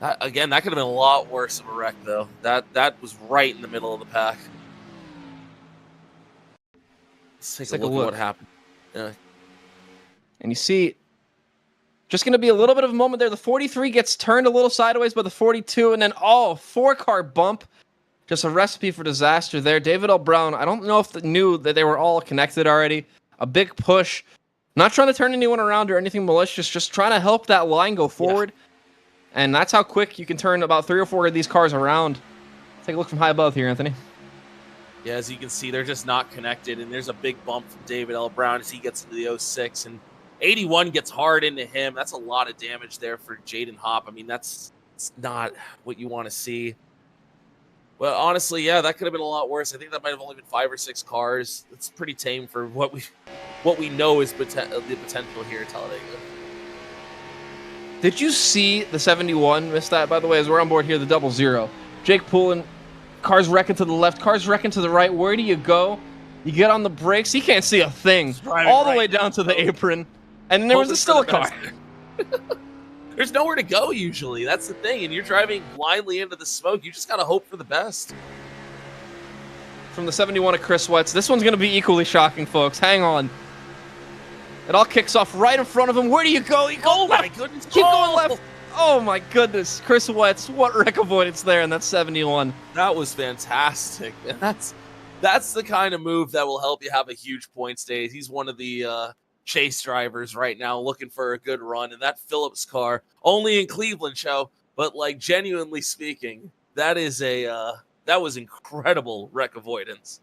Again, that could have been a lot worse of a wreck, though. That was right in the middle of the pack. Let's take a look at what happened. Yeah. And you see, just going to be a little bit of a moment there. The 43 gets turned a little sideways by the 42, and then 4-car bump. Just a recipe for disaster there. David L. Brown, I don't know if they knew that they were all connected already. A big push. Not trying to turn anyone around or anything malicious, just trying to help that line go forward. And that's how quick you can turn about 3 or 4 of these cars around. Take a look from high above here, Anthony. Yeah, as you can see, they're just not connected, and there's a big bump from David L. Brown as he gets into the 06, and 81 gets hard into him. That's a lot of damage there for Jaden Hopp. I mean, it's not what you want to see. Well, honestly, yeah, that could have been a lot worse. I think that might have only been 5 or 6 cars. It's pretty tame for what we know is the potential here at Talladega. Did you see the 71 miss that, by the way, as we're on board here, the 00? Jake Poulin, cars wrecking to the left, cars wrecking to the right. Where do you go? You get on the brakes. He can't see a thing. All the way down to the apron. And then there was still a car. There's nowhere to go usually. That's the thing. And you're driving blindly into the smoke. You just got to hope for the best. From the 71 of Chris Wetz. This one's going to be equally shocking, folks. Hang on. It all kicks off right in front of him. Where do you go? You go left. My goodness. Keep going left. Oh, my goodness. Chris Wetz, what wreck avoidance there in that 71. That was fantastic. And that's the kind of move that will help you have a huge points day. He's one of the chase drivers right now looking for a good run. And that Phillips car, only in Cleveland show, but like genuinely speaking, that was incredible wreck avoidance.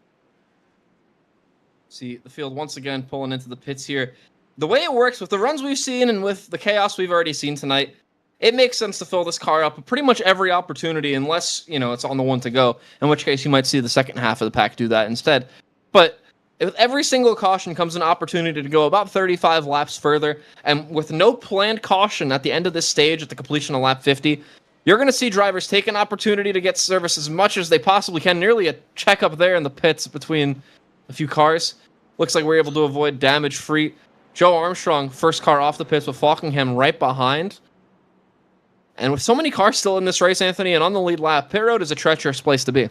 See the field once again pulling into the pits here. The way it works with the runs we've seen and with the chaos we've already seen tonight, it makes sense to fill this car up at pretty much every opportunity unless, it's on the one to go, in which case you might see the second half of the pack do that instead. But with every single caution comes an opportunity to go about 35 laps further, and with no planned caution at the end of this stage at the completion of lap 50, you're going to see drivers take an opportunity to get service as much as they possibly can, nearly a checkup there in the pits between a few cars. Looks like we're able to avoid damage-free. Joe Armstrong, first car off the pits with Falkingham right behind. And with so many cars still in this race, Anthony, and on the lead lap, pit road is a treacherous place to be.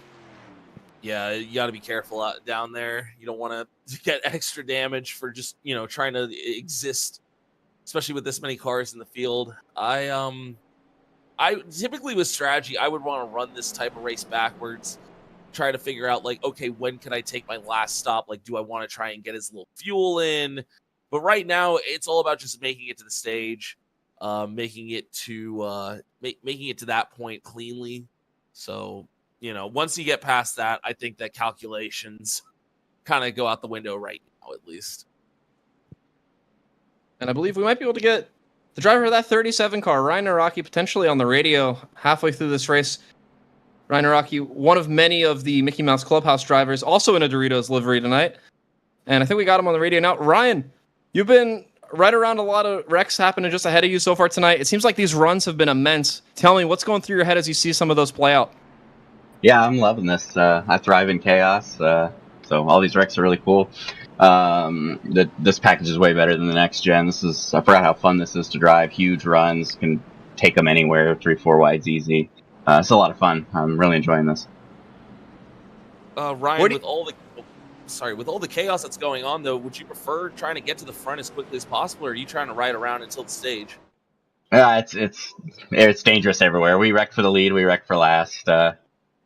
Yeah, you got to be careful out down there. You don't want to get extra damage for just, trying to exist, especially with this many cars in the field. I typically with strategy, I would want to run this type of race backwards, try to figure out like, okay, when can I take my last stop? Like, do I want to try and get as little fuel in? But right now, it's all about just making it to the stage, making it to that point cleanly. So, once you get past that, I think that calculations kind of go out the window right now, at least. And I believe we might be able to get the driver of that 37 car, Ryan Naraki, potentially on the radio halfway through this race. Ryan Naraki, one of many of the Mickey Mouse Clubhouse drivers, also in a Doritos livery tonight. And I think we got him on the radio now. Ryan, you've been right around a lot of wrecks happening just ahead of you so far tonight. It seems like these runs have been immense. Tell me, what's going through your head as you see some of those play out? Yeah, I'm loving this. I thrive in chaos, so all these wrecks are really cool. This package is way better than the next gen. I forgot how fun this is to drive. Huge runs, can take them anywhere, 3-4 wides easy. It's a lot of fun. I'm really enjoying this. Ryan, with all the chaos that's going on, though, would you prefer trying to get to the front as quickly as possible, or are you trying to ride around until the stage? It's dangerous everywhere. We wrecked for the lead. We wrecked for last.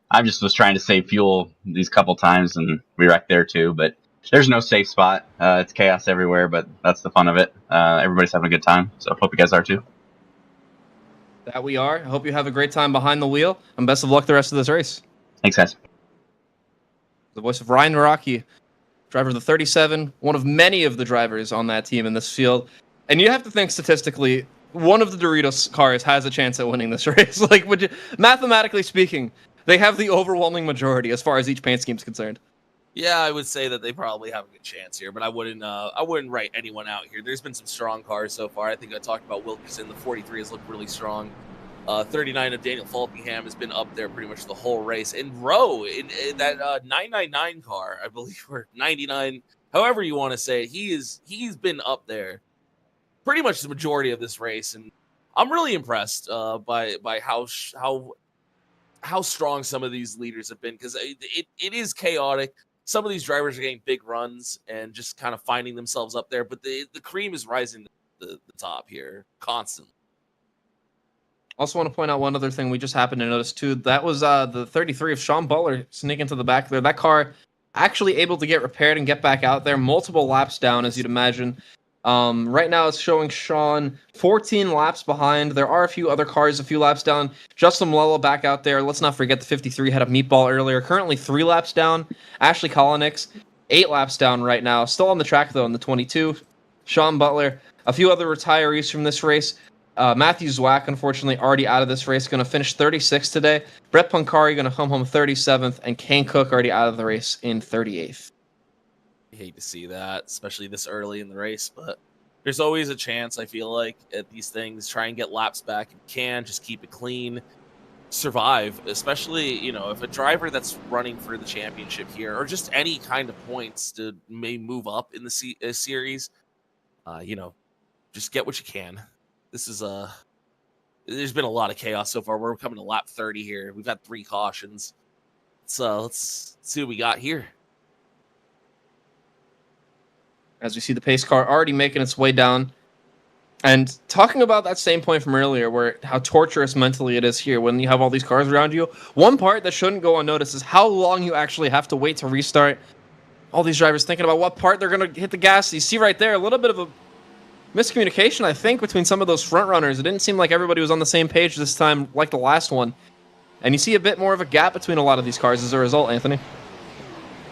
I just was trying to save fuel these couple times, and we wrecked there too. But there's no safe spot. It's chaos everywhere, but that's the fun of it. Everybody's having a good time, so hope you guys are too. That we are. I hope you have a great time behind the wheel, and best of luck the rest of this race. Thanks, guys. The voice of Ryan Naraki, driver of the 37, one of many of the drivers on that team in this field. And you have to think statistically, one of the Doritos cars has a chance at winning this race. Mathematically speaking, they have the overwhelming majority as far as each paint scheme is concerned. Yeah, I would say that they probably have a good chance here, but I wouldn't write anyone out here. There's been some strong cars so far. I think I talked about Wilkerson. The 43 has looked really strong. 39 of Daniel Falkingham has been up there pretty much the whole race. And Rowe, in that 999 car, I believe, or 99, however you want to say it, he's been up there pretty much the majority of this race. And I'm really impressed by how strong some of these leaders have been, because it is chaotic. Some of these drivers are getting big runs and just kind of finding themselves up there, but the cream is rising to the top here constantly. Also want to point out one other thing we just happened to notice too. That was the 33 of Sean Butler sneaking to the back there. That car actually able to get repaired and get back out there multiple laps down, as you'd imagine. Right now it's showing Sean 14 laps behind. There are a few other cars a few laps down. Justin Malella back out there. Let's not forget the 53 had a meatball earlier. Currently 3 laps down. Ashley Kolonix, 8 laps down right now. Still on the track, though, in the 22. Sean Butler, a few other retirees from this race. Matthew Zwack, unfortunately, already out of this race. Going to finish 36th today. Brett Punkari going to come home 37th. And Kane Cook already out of the race in 38th. I hate to see that, especially this early in the race, but there's always a chance, I feel like, at these things. Try and get laps back if you can. Just keep it clean. Survive, especially, if a driver that's running for the championship here, or just any kind of points may move up in the series, just get what you can. This is there's been a lot of chaos so far. We're coming to lap 30 here. We've had 3 cautions. So let's see what we got here. As we see the pace car already making its way down. And talking about that same point from earlier, where how torturous mentally it is here when you have all these cars around you, one part that shouldn't go unnoticed is how long you actually have to wait to restart. All these drivers thinking about what part they're going to hit the gas. You see right there a little bit of a miscommunication, I think, between some of those front runners. It didn't seem like everybody was on the same page this time like the last one. And you see a bit more of a gap between a lot of these cars as a result, Anthony.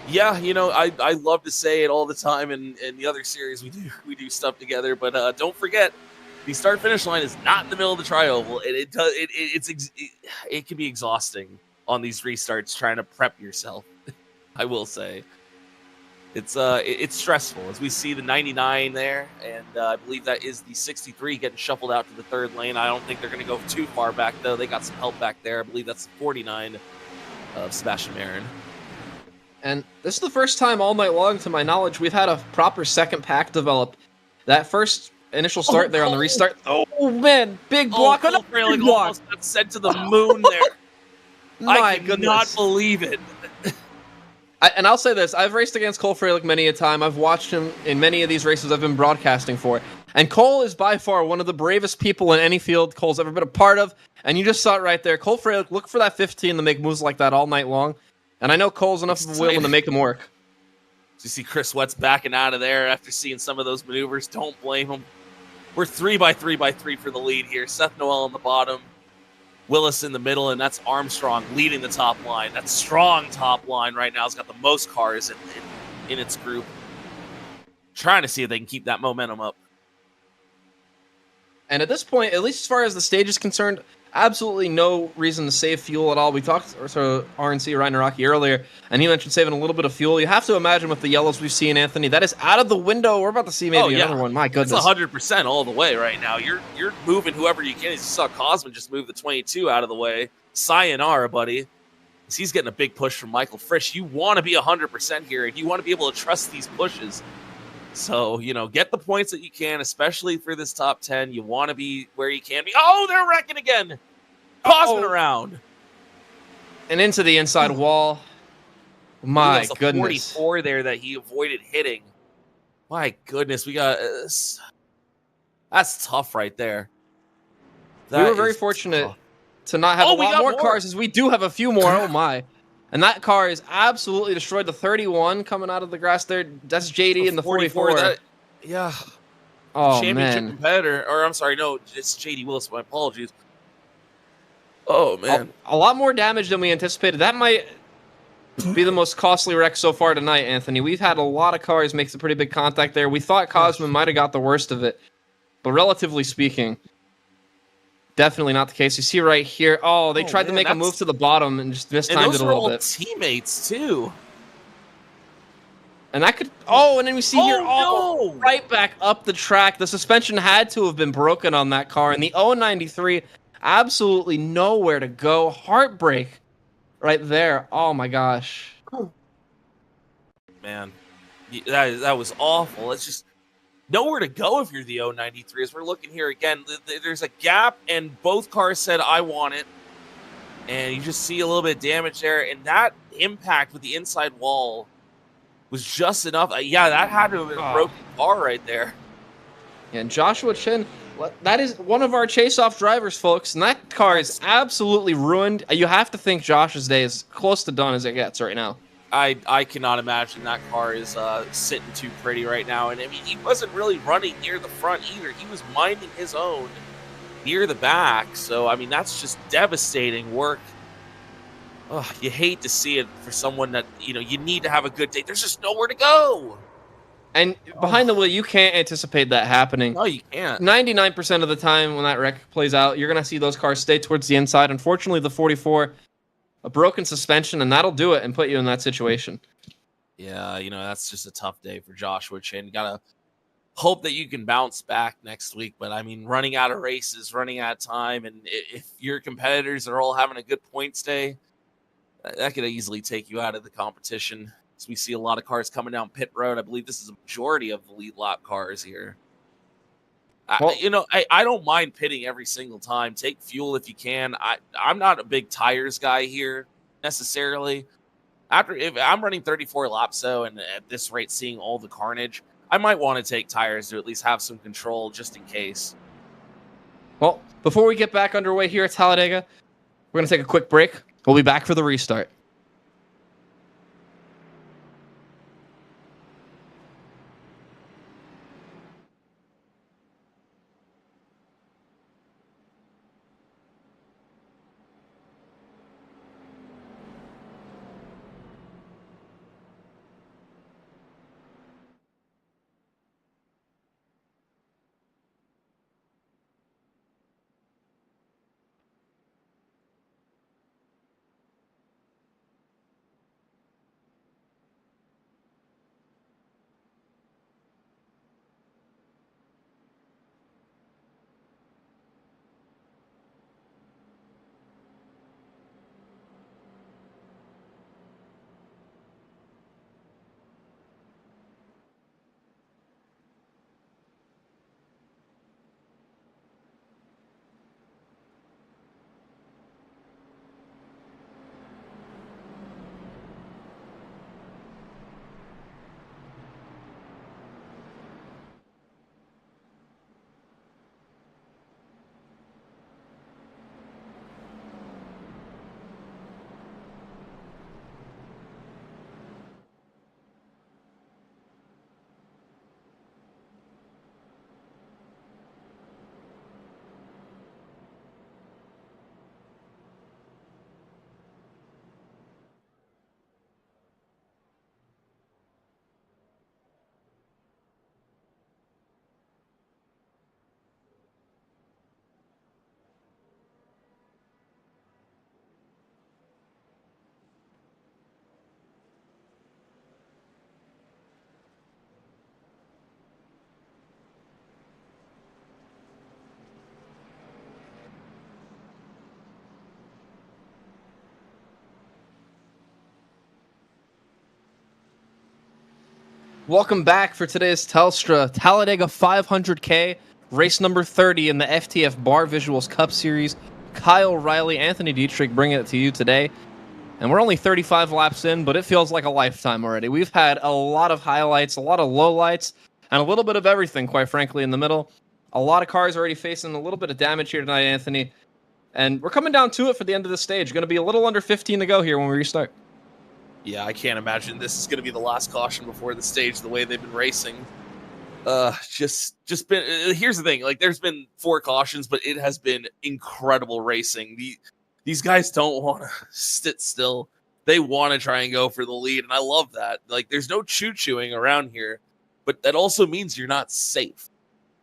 Yeah, I love to say it all the time in the other series we do stuff together, but don't forget the start finish line is not in the middle of the tri-oval. It can be exhausting on these restarts trying to prep yourself. I will say it's stressful as we see the 99 there, and I believe that is the 63 getting shuffled out to the third lane. I don't think they're going to go too far back though. They got some help back there. I believe that's the 49 of Sebastian Marin. And this is the first time all night long, to my knowledge, we've had a proper second pack develop. That first initial start there on the restart. Oh, man. Big block. Cole Frelick almost got sent to the moon there. My goodness. I cannot believe it. And I'll say this. I've raced against Cole Frelick many a time. I've watched him in many of these races I've been broadcasting for. And Cole is by far one of the bravest people in any field Cole's ever been a part of. And you just saw it right there. Cole Frelick, look for that 15 to make moves like that all night long. And I know Cole's enough of a willing to make them work. You see Chris Wett's backing out of there after seeing some of those maneuvers. Don't blame him. We're 3x3x3 for the lead here. Seth Noel on the bottom. Willis in the middle, and that's Armstrong leading the top line. That strong top line right now has got the most cars in its group. Trying to see if they can keep that momentum up. And at this point, at least as far as the stage is concerned, absolutely no reason to save fuel at all. We talked to RNC Ryan Naraki earlier, and he mentioned saving a little bit of fuel. You have to imagine with the yellows we've seen, Anthony, that is out of the window. We're about to see maybe another one. My goodness. It's 100% all the way right now. You're moving whoever you can. You saw Cosman just move the 22 out of the way. Sayonara, buddy. He's getting a big push from Michael Frisch. You want to be 100% here, and you want to be able to trust these pushes. So, get the points that you can, especially for this top 10. You want to be where you can be. Oh, they're wrecking again. Cosman around. And into the inside wall. My goodness. goodness. 44 there that he avoided hitting. My goodness. We got... that's tough right there. We were very fortunate to not have a lot more cars, as we do have a few more. Oh, my. And that car is absolutely destroyed. The 31 coming out of the grass there, that's JD in the 44. Yeah. Oh, championship man. competitor. Or, I'm sorry, no, it's JD Willis. My apologies. Oh, man. A lot more damage than we anticipated. That might be the most costly wreck so far tonight, Anthony. We've had a lot of cars make some pretty big contact there. We thought Cosman might have got the worst of it. But relatively speaking, definitely not the case. You see right here. Oh, they tried to make a move to the bottom and just mistimed it a little bit. Teammates too. And that could. Oh, and then we see here. Oh, no. Right back up the track. The suspension had to have been broken on that car. And the 093, absolutely nowhere to go. Heartbreak, right there. Oh my gosh. Man, that was awful. It's just nowhere to go if you're the 093. As we're looking here again, there's a gap, and both cars said, I want it. And you just see a little bit of damage there. And that impact with the inside wall was just enough. Yeah, that had to have been a broken car right there. And Joshua Chin, that is one of our chase-off drivers, folks. And that car is absolutely ruined. You have to think Josh's day is close to done as it gets right now. I cannot imagine that car is sitting too pretty right now. And I mean, he wasn't really running near the front either. He was minding his own near the back. So I mean, that's just devastating work. Oh, you hate to see it for someone that, you need to have a good day. There's just nowhere to go. And behind the wheel, you can't anticipate that happening. No, you can't. 99% of the time when that wreck plays out, you're going to see those cars stay towards the inside. Unfortunately, the 44, a broken suspension, and that'll do it and put you in that situation. Yeah, that's just a tough day for Joshua Chin. You got to hope that you can bounce back next week. But, I mean, running out of races, running out of time, and if your competitors are all having a good points day, that could easily take you out of the competition. So we see a lot of cars coming down pit road. I believe this is a majority of the lead lap cars here. Well, I don't mind pitting every single time. Take fuel if you can. I'm not a big tires guy here necessarily. If I'm running 34 laps though, and at this rate seeing all the carnage, I might want to take tires to at least have some control just in case. Well, before we get back underway here at Talladega, we're going to take a quick break. We'll be back for the restart. Welcome back for today's Telstra Talladega 500K, race number 30 in the FTF Barr Visuals Cup Series. Kyle Riley, Anthony Dietrich bringing it to you today. And we're only 35 laps in, but it feels like a lifetime already. We've had a lot of highlights, a lot of lowlights, and a little bit of everything, quite frankly, in the middle. A lot of cars already facing a little bit of damage here tonight, Anthony. And we're coming down to it for the end of the stage. Going to be a little under 15 to go here when we restart. Yeah, I can't imagine this is going to be the last caution before the stage, the way they've been racing. Just been. Here's the thing: like, there's been 4 cautions, but it has been incredible racing. These guys don't want to sit still; they want to try and go for the lead, and I love that. Like, there's no choo-chooing around here, but that also means you're not safe.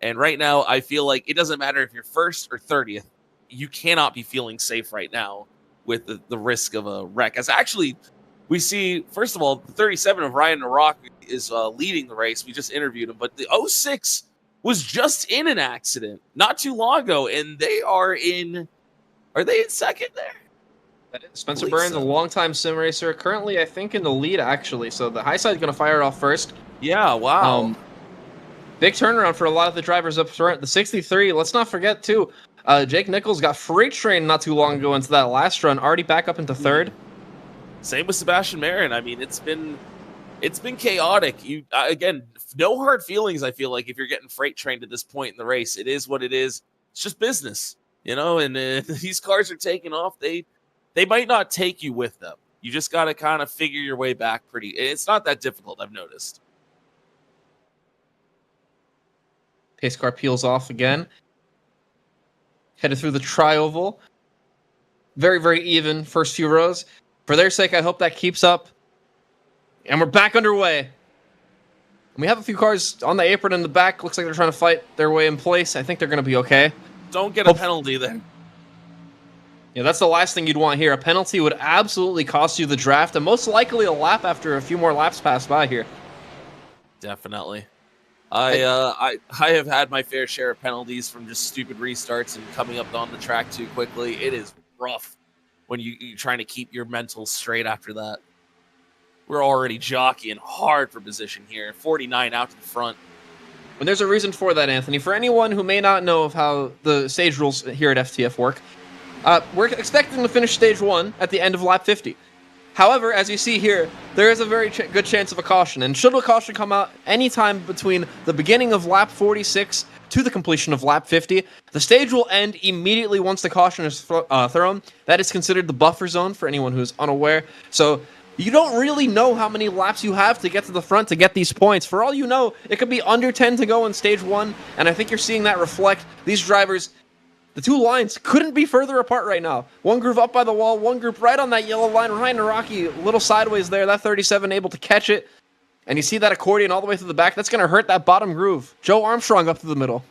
And right now, I feel like it doesn't matter if you're first or 30th; you cannot be feeling safe right now with the risk of a wreck. As actually, we see, first of all, the 37 of Ryan Narak is leading the race. We just interviewed him, but the 06 was just in an accident not too long ago, and are they in second there? Spencer Burns, a longtime sim racer, currently I think in the lead actually. So the high side's going to fire it off first. Yeah, wow. Big turnaround for a lot of the drivers up front. The 63, let's not forget too, Jake Nichols got freight trained not too long ago into that last run, already back up into third. Same with Sebastian Marin. I mean, it's been chaotic. You again, no hard feelings. I feel like if you're getting freight trained at this point in the race, it is what it is. It's just business, And if these cars are taking off, they might not take you with them. You just got to kind of figure your way back it's not that difficult, I've noticed. Pace car peels off again. Headed through the tri-oval. Very, very even first few rows. For their sake, I hope that keeps up. And we're back underway. We have a few cars on the apron in the back. Looks like they're trying to fight their way in place. I think they're going to be okay. Don't get a penalty then. Yeah, that's the last thing you'd want here. A penalty would absolutely cost you the draft, and most likely a lap after a few more laps pass by here. Definitely. I have had my fair share of penalties from just stupid restarts and coming up on the track too quickly. It is rough when you're trying to keep your mental straight after that. We're already jockeying hard for position here. 49 out to the front. And there's a reason for that, Anthony. For anyone who may not know of how the stage rules here at FTF work, we're expecting to finish stage 1 at the end of lap 50. However, as you see here, there is a very good chance of a caution, and should a caution come out anytime between the beginning of lap 46 to the completion of lap 50, the stage will end immediately once the caution is thrown. That is considered the buffer zone for anyone who's unaware. So you don't really know how many laps you have to get to the front to get these points. For all you know, it could be under 10 to go in stage 1, and I think you're seeing that reflect. These drivers, the two lines couldn't be further apart right now. One group up by the wall, one group right on that yellow line. Ryan Naraki a little sideways there. That 37 able to catch it. And you see that accordion all the way through the back. That's going to hurt that bottom groove. Joe Armstrong up to the middle.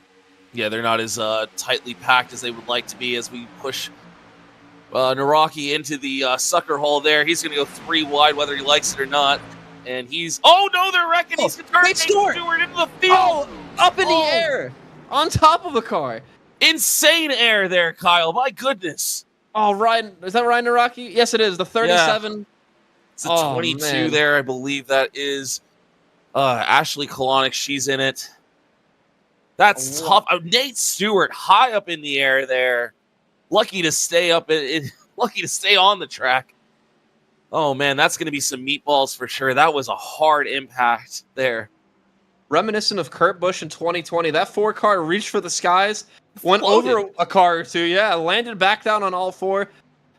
Yeah, they're not as tightly packed as they would like to be as we push Naraki into the sucker hole there. He's going to go 3 wide whether he likes it or not. And he's... Oh, no, they're wrecking. He's going to turn Nate Stewart into the field. Oh, up in the air. On top of the car. Insane air there, Kyle. My goodness. Oh, Ryan. Is that Ryan Naraki? Yes, it is. The 37. Yeah. It's the 22 there. I believe that is Ashley Kolonic. She's in it. That's tough. Nate Stewart high up in the air there. Lucky to stay up. Lucky to stay on the track. Oh, man, that's going to be some meatballs for sure. That was a hard impact there. Reminiscent of Kurt Busch in 2020. That 4-car reached for the skies. Went over a car or two, landed back down on all 4.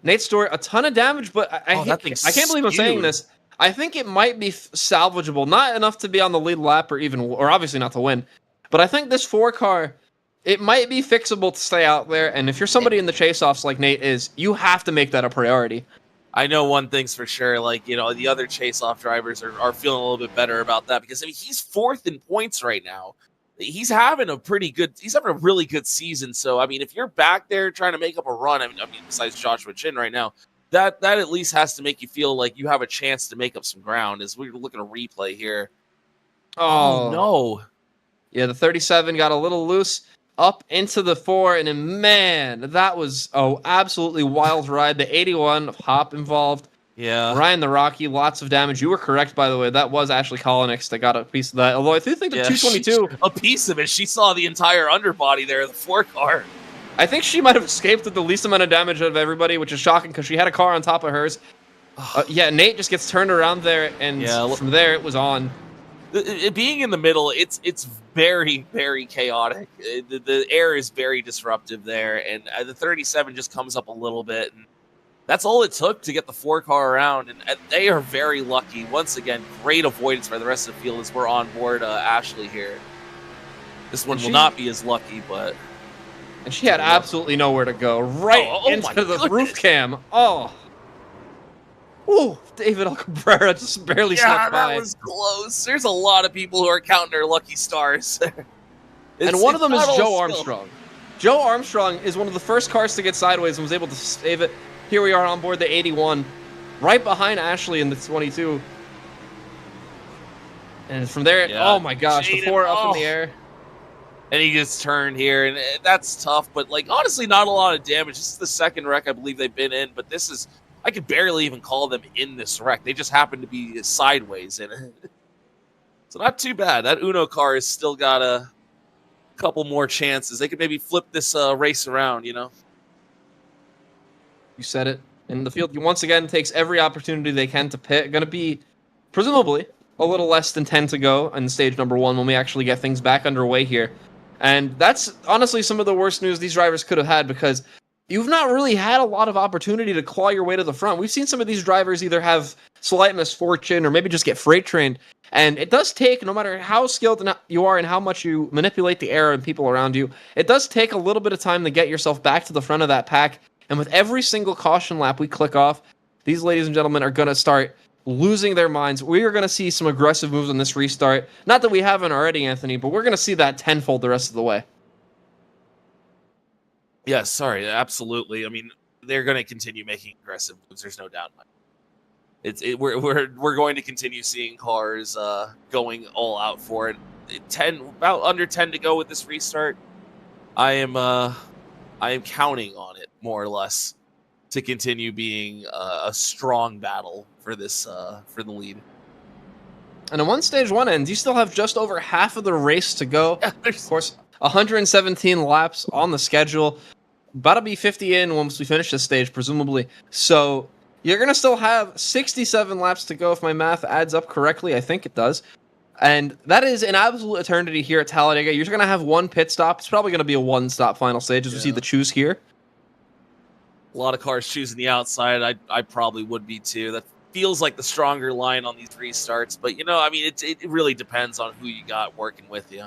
Nate Stewart, a ton of damage, but I can't believe I'm saying this. I think it might be salvageable. Not enough to be on the lead lap or obviously not to win. But I think this 4-car, it might be fixable to stay out there. And if you're somebody in the chase-offs like Nate is, you have to make that a priority. I know one thing's for sure, the other chase-off drivers are feeling a little bit better about that because, he's 4th in points right now. He's having a really good season. So, if you're back there trying to make up a run, besides Joshua Chin right now, that at least has to make you feel like you have a chance to make up some ground as we're looking at a replay here. Oh no. Yeah, the 37 got a little loose up into the 4, and then, man, that was absolutely wild ride. The 81 hop involved. Yeah. Ryan Naraki, lots of damage. You were correct, by the way. That was Ashley Kolonics that got a piece of that. Although I do think the 222... A piece of it. She saw the entire underbody there, the 4-car. I think she might have escaped with the least amount of damage of everybody, which is shocking because she had a car on top of hers. Nate just gets turned around there, and from there it was on. Being in the middle, it's very, very chaotic. The air is very disruptive there, and the 37 just comes up a little bit, and that's all it took to get the 4-car around, and they are very lucky. Once again, great avoidance by the rest of the field as we're on board Ashley here. This one will not be as lucky, but... And she had absolutely nowhere to go. Into the roof cam. Oh. Ooh, David Alcabrera just barely snuck by. That was close. There's a lot of people who are counting their lucky stars. And one of them is Joe Armstrong. Joe Armstrong is one of the first cars to get sideways and was able to save it. Here we are on board the 81, right behind Ashley in the 22. And from there, oh my gosh, the 4 up in the air. And he gets turned here, and that's tough. But, honestly, not a lot of damage. This is the second wreck I believe they've been in, but this is... I could barely even call them in this wreck. They just happen to be sideways in it. So not too bad. That Uno car has still got a couple more chances. They could maybe flip this race around, You said it. And the field, once again, takes every opportunity they can to pit. Going to be, presumably, a little less than 10 to go in stage number 1 when we actually get things back underway here. And that's honestly some of the worst news these drivers could have had because you've not really had a lot of opportunity to claw your way to the front. We've seen some of these drivers either have slight misfortune or maybe just get freight trained. And it does take, no matter how skilled you are and how much you manipulate the air and people around you, it does take a little bit of time to get yourself back to the front of that pack. And with every single caution lap we click off, these ladies and gentlemen are going to start losing their minds. We are going to see some aggressive moves on this restart. Not that we haven't already, Anthony, but we're going to see that tenfold the rest of the way. Yes, sorry, absolutely. I mean, they're going to continue making aggressive moves. There's no doubt about it. We're going to continue seeing cars going all out for it. About under 10 to go with this restart. I am counting on it more or less to continue being a strong battle for this for the lead. And on stage one ends, you still have just over half of the race to go. Of course, 117 laps on the schedule. About to be 50 in once we finish this stage, presumably. So you're going to still have 67 laps to go if my math adds up correctly. I think it does. And that is an absolute eternity here at Talladega. You're going to have one pit stop. It's probably going to be a one-stop final stage as we see the choose here. A lot of cars choosing the outside. I probably would be too. That feels like the stronger line on these restarts. But, I mean, it really depends on who you got working with you.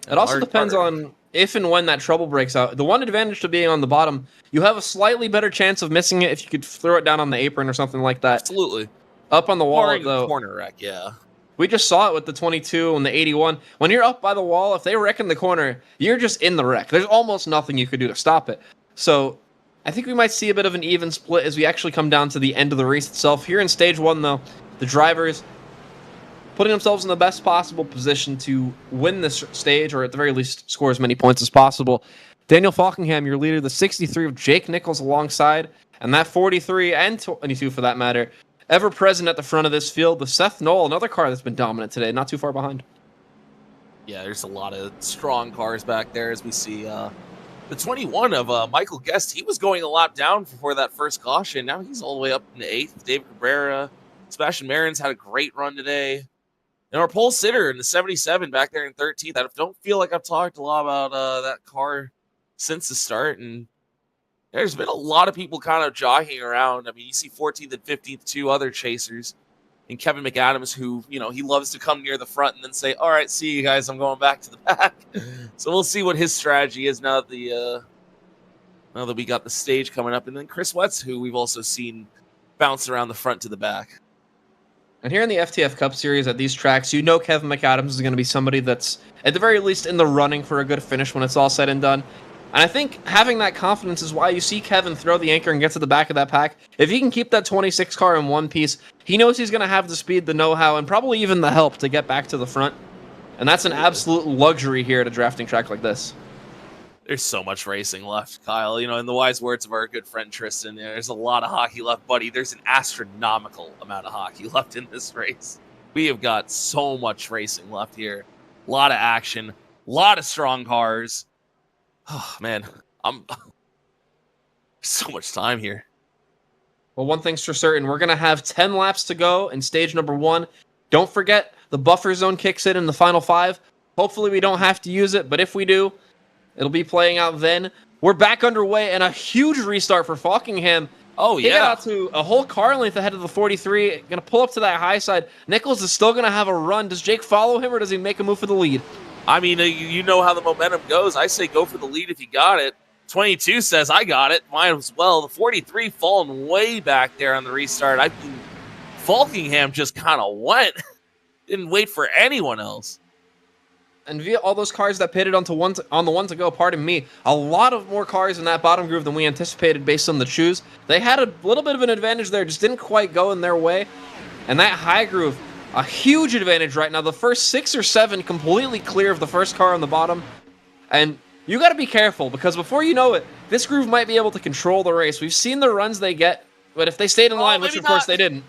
It also depends on if and when that trouble breaks out. The one advantage to being on the bottom, you have a slightly better chance of missing it if you could throw it down on the apron or something like that. Absolutely. Up on the wall, though. Corner wreck, yeah. We just saw it with the 22 and the 81. When you're up by the wall, if they wreck in the corner, you're just in the wreck. There's almost nothing you could do to stop it. So I think we might see a bit of an even split as we actually come down to the end of the race itself. Here in stage one, though, the drivers putting themselves in the best possible position to win this stage, or at the very least score as many points as possible. Daniel Falkingham, your leader, the 63 of Jake Nichols alongside, and that 43 and 22 for that matter, ever present at the front of this field. The Seth Knoll, another car that's been dominant today, not too far behind. Yeah, there's a lot of strong cars back there as we see the 21 of Michael Guest. He was going a lap down before that first caution. Now he's all the way up into 8th. David Cabrera, Sebastian Marin's had a great run today. And our pole sitter in the 77 back there in 13th. I don't feel like I've talked a lot about that car since the start. And there's been a lot of people kind of jogging around. I mean, you see 14th and 15th, two other chasers. And Kevin McAdams, who, he loves to come near the front and then say, all right, see you guys, I'm going back to the back. So we'll see what his strategy is now that we got the stage coming up. And then Chris Wetz, who we've also seen bounce around the front to the back. And here in the FTF Cup Series at these tracks, Kevin McAdams is going to be somebody that's, at the very least, in the running for a good finish when it's all said and done. And I think having that confidence is why you see Kevin throw the anchor and get to the back of that pack. If he can keep that 26 car in one piece, he knows he's going to have the speed, the know-how, and probably even the help to get back to the front. And that's an absolute luxury here at a drafting track like this. There's so much racing left, Kyle. In the wise words of our good friend Tristan, there's a lot of hockey left, buddy. There's an astronomical amount of hockey left in this race. We have got so much racing left here. A lot of action, a lot of strong cars. Oh, man, so much time here. Well, one thing's for certain. We're going to have 10 laps to go in stage number 1. Don't forget, the buffer zone kicks in the final 5. Hopefully we don't have to use it, but if we do, it'll be playing out then. We're back underway, and a huge restart for Falkingham. Oh, yeah. He got out to a whole car length ahead of the 43. Going to pull up to that high side. Nichols is still going to have a run. Does Jake follow him, or does he make a move for the lead? I mean, you know how the momentum goes. I say go for the lead if you got it. 22 says, I got it. Might as well. The 43 falling way back there on the restart. I mean, Falkingham just kind of went. Didn't wait for anyone else. And via all those cars that pitted on the one to go, pardon me, a lot of more cars in that bottom groove than we anticipated based on the choose. They had a little bit of an advantage there, just didn't quite go in their way. And that high groove, a huge advantage right now. The first 6 or 7 completely clear of the first car on the bottom. And you got to be careful, because before you know it, this groove might be able to control the race. We've seen the runs they get, but if they stayed in line, which of course they didn't,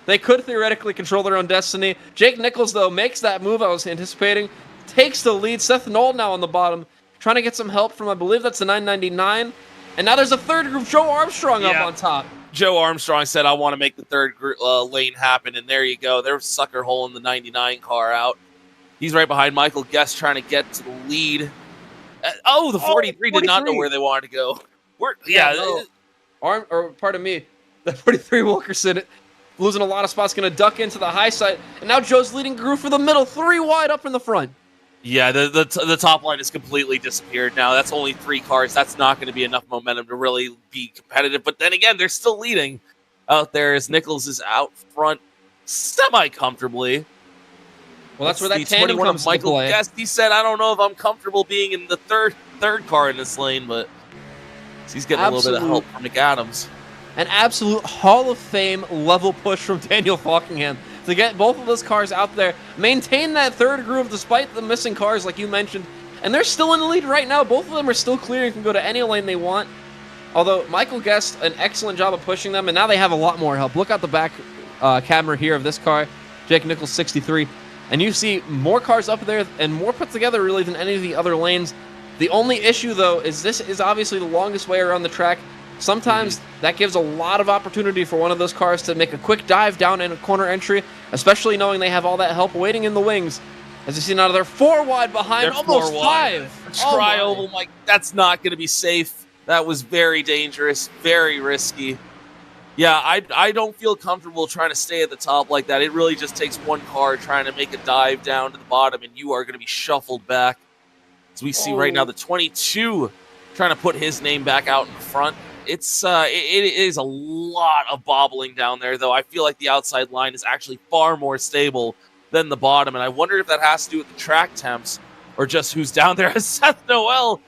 they could theoretically control their own destiny. Jake Nichols, though, makes that move I was anticipating, takes the lead. Seth Knoll now on the bottom, trying to get some help from, I believe that's the 999. And now there's a third group, Joe Armstrong up on top. Joe Armstrong said, I want to make the third lane happen, and there you go. There's sucker holing the 99 car out. He's right behind Michael Guest trying to get to the lead. The 43 did not know where they wanted to go. No. Or pardon me, the 43 Wilkerson losing a lot of spots, going to duck into the high side, and now Joe's leading Groove for the middle, 3 wide up in the front. Yeah, the top line has completely disappeared now. That's only 3 cars. That's not going to be enough momentum to really be competitive. But then again, they're still leading out there as Nichols is out front semi-comfortably. Well, that's where that tandem comes into play. Michael Guest, he said, I don't know if I'm comfortable being in the third car in this lane, but he's getting a little bit of help from McAdams. An absolute Hall of Fame level push from Daniel Falkingham to get both of those cars out there, maintain that third groove despite the missing cars like you mentioned, and they're still in the lead right now. Both of them are still clear and can go to any lane they want. Although Michael Guest, an excellent job of pushing them, and now they have a lot more help. Look at the back camera here of this car, Jake Nichols 63, and you see more cars up there and more put together really than any of the other lanes. The only issue though is this is obviously the longest way around the track. Sometimes that gives a lot of opportunity for one of those cars to make a quick dive down in a corner entry, especially knowing they have all that help waiting in the wings. As you see now, they're 4 wide behind, they're almost 5. Tri-oval, Mike, that's not going to be safe. That was very dangerous, very risky. Yeah, I don't feel comfortable trying to stay at the top like that. It really just takes one car trying to make a dive down to the bottom, and you are going to be shuffled back. As we see right now, the 22 trying to put his name back out in the front. It is a lot of bobbling down there, though. I feel like the outside line is actually far more stable than the bottom, and I wonder if that has to do with the track temps or just who's down there. As Seth Noel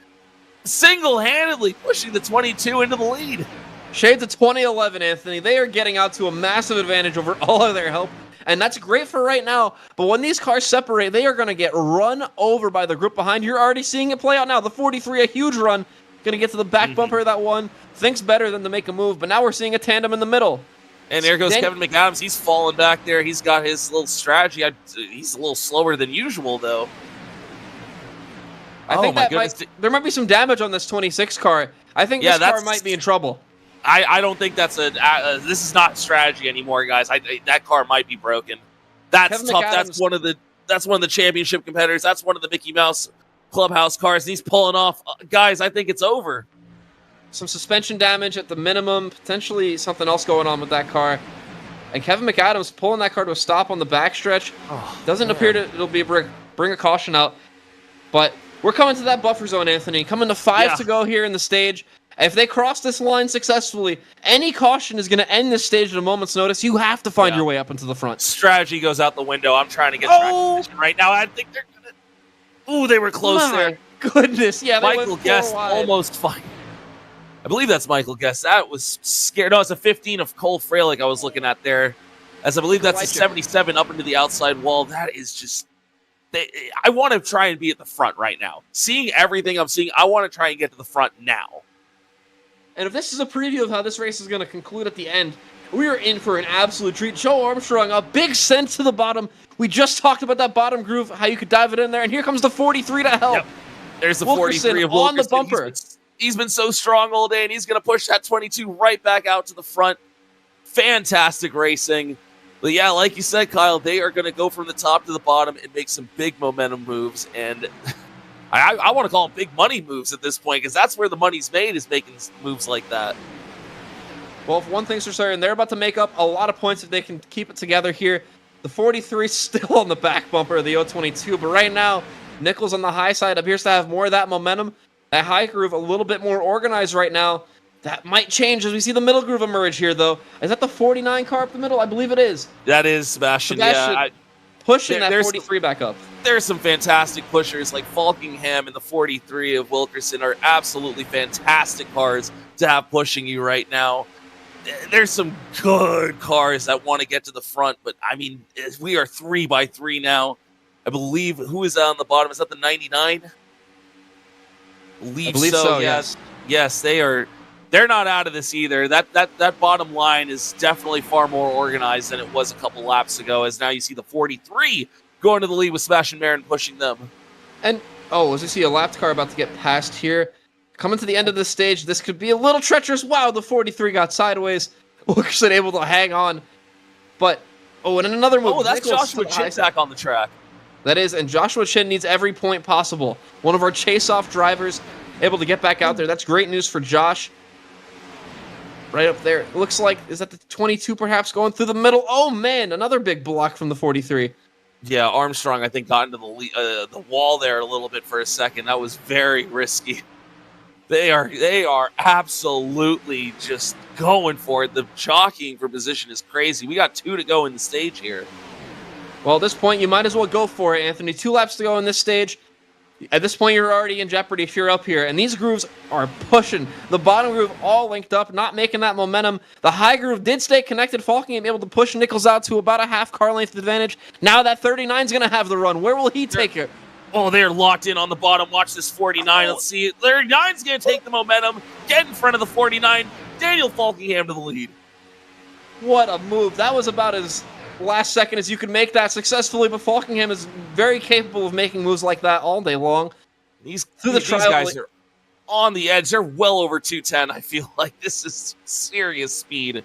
single-handedly pushing the 22 into the lead. Shades of 2011, Anthony. They are getting out to a massive advantage over all of their help, and that's great for right now. But when these cars separate, they are going to get run over by the group behind. You're already seeing it play out now. The 43, a huge run. Going to get to the back bumper of that one. Thinks better than to make a move, but now we're seeing a tandem in the middle. And there goes Kevin McAdams. He's falling back there. He's got his little strategy. He's a little slower than usual, though. I think there might be some damage on this 26 car. I think this car might be in trouble. I don't think that's this is not strategy anymore, guys. That car might be broken. That's Kevin tough. McAdams, That's one of the championship competitors. That's one of the Mickey Mouse Clubhouse cars. He's pulling off. Guys, I think it's over. Some suspension damage at the minimum. Potentially something else going on with that car. And Kevin McAdams pulling that car to a stop on the backstretch. Doesn't appear it'll be bring a caution out. But we're coming to that buffer zone, Anthony. Coming to 5 to go here in the stage. If they cross this line successfully, any caution is going to end this stage at a moment's notice. You have to find your way up into the front. Strategy goes out the window. I'm trying to get track position right now. I think they're going to... Ooh, they were close there. Goodness, yeah. Michael Guest almost fine. I believe that's Michael Guest. That was scared. No, it's a 15 of Cole Fralick I was looking at there. As I believe that's a 77 up into the outside wall. That is just... I want to try and be at the front right now. Seeing everything I'm seeing, I want to try and get to the front now. And if this is a preview of how this race is going to conclude at the end, we are in for an absolute treat. Joe Armstrong, a big send to the bottom. We just talked about that bottom groove, how you could dive it in there, and here comes the 43 to help. Yep. There's the 43 of Wilkerson. On the bumper. He's been so strong all day, and he's going to push that 22 right back out to the front. Fantastic racing. But yeah, like you said, Kyle, they are going to go from the top to the bottom and make some big momentum moves, and... I want to call them big money moves at this point, because that's where the money's made, is making moves like that. Well, if one thing's for certain, they're about to make up a lot of points if they can keep it together here. The 43 still on the back bumper of the 022, but right now, Nichols on the high side appears to have more of that momentum. That high groove a little bit more organized right now. That might change as we see the middle groove emerge here, though. Is that the 49 car up the middle? I believe it is. That is Sebastian. Yeah, pushing that 43 back up. There's some fantastic pushers like Falkingham and the 43 of Wilkerson are absolutely fantastic cars to have pushing you right now. There's some good cars that want to get to the front, but I mean, we are 3x3 now. I believe, who is on the bottom? Is that the 99? I believe so, yes. Yes, they are. They're not out of this either. That bottom line is definitely far more organized than it was a couple laps ago, as now you see the 43 going to the lead with Sebastian Marin pushing them. And, as you see a lapped car about to get past here. Coming to the end of this stage, this could be a little treacherous. Wow, the 43 got sideways. Wilkerson able to hang on. But, and another move. Oh, that's Joshua Chin back on the track. That is, and Joshua Chin needs every point possible. One of our chase-off drivers able to get back out there. That's great news for Josh. right up there. It looks like, is that the 22 perhaps going through the middle? Oh man, another big block from the 43. Yeah, Armstrong, I think, got into the wall there a little bit for a second. That was very risky. They are absolutely just going for it. The jockeying for position is crazy. We got 2 to go in the stage here. Well, at this point, you might as well go for it, Anthony. 2 laps to go in this stage. At this point, you're already in jeopardy if you're up here. And these grooves are pushing. The bottom groove all linked up, not making that momentum. The high groove did stay connected. Falkingham able to push Nichols out to about a half car length advantage. Now that 39 is going to have the run. Where will he take it? Oh, they're locked in on the bottom. Watch this 49. Let's see it. 39's going to take the momentum. Get in front of the 49. Daniel Falkingham to the lead. What a move. That was about as last second as you could make that successfully, but Falkingham is very capable of making moves like that all day long. These guys are on the edge. They're well over 210. I feel like this is serious speed.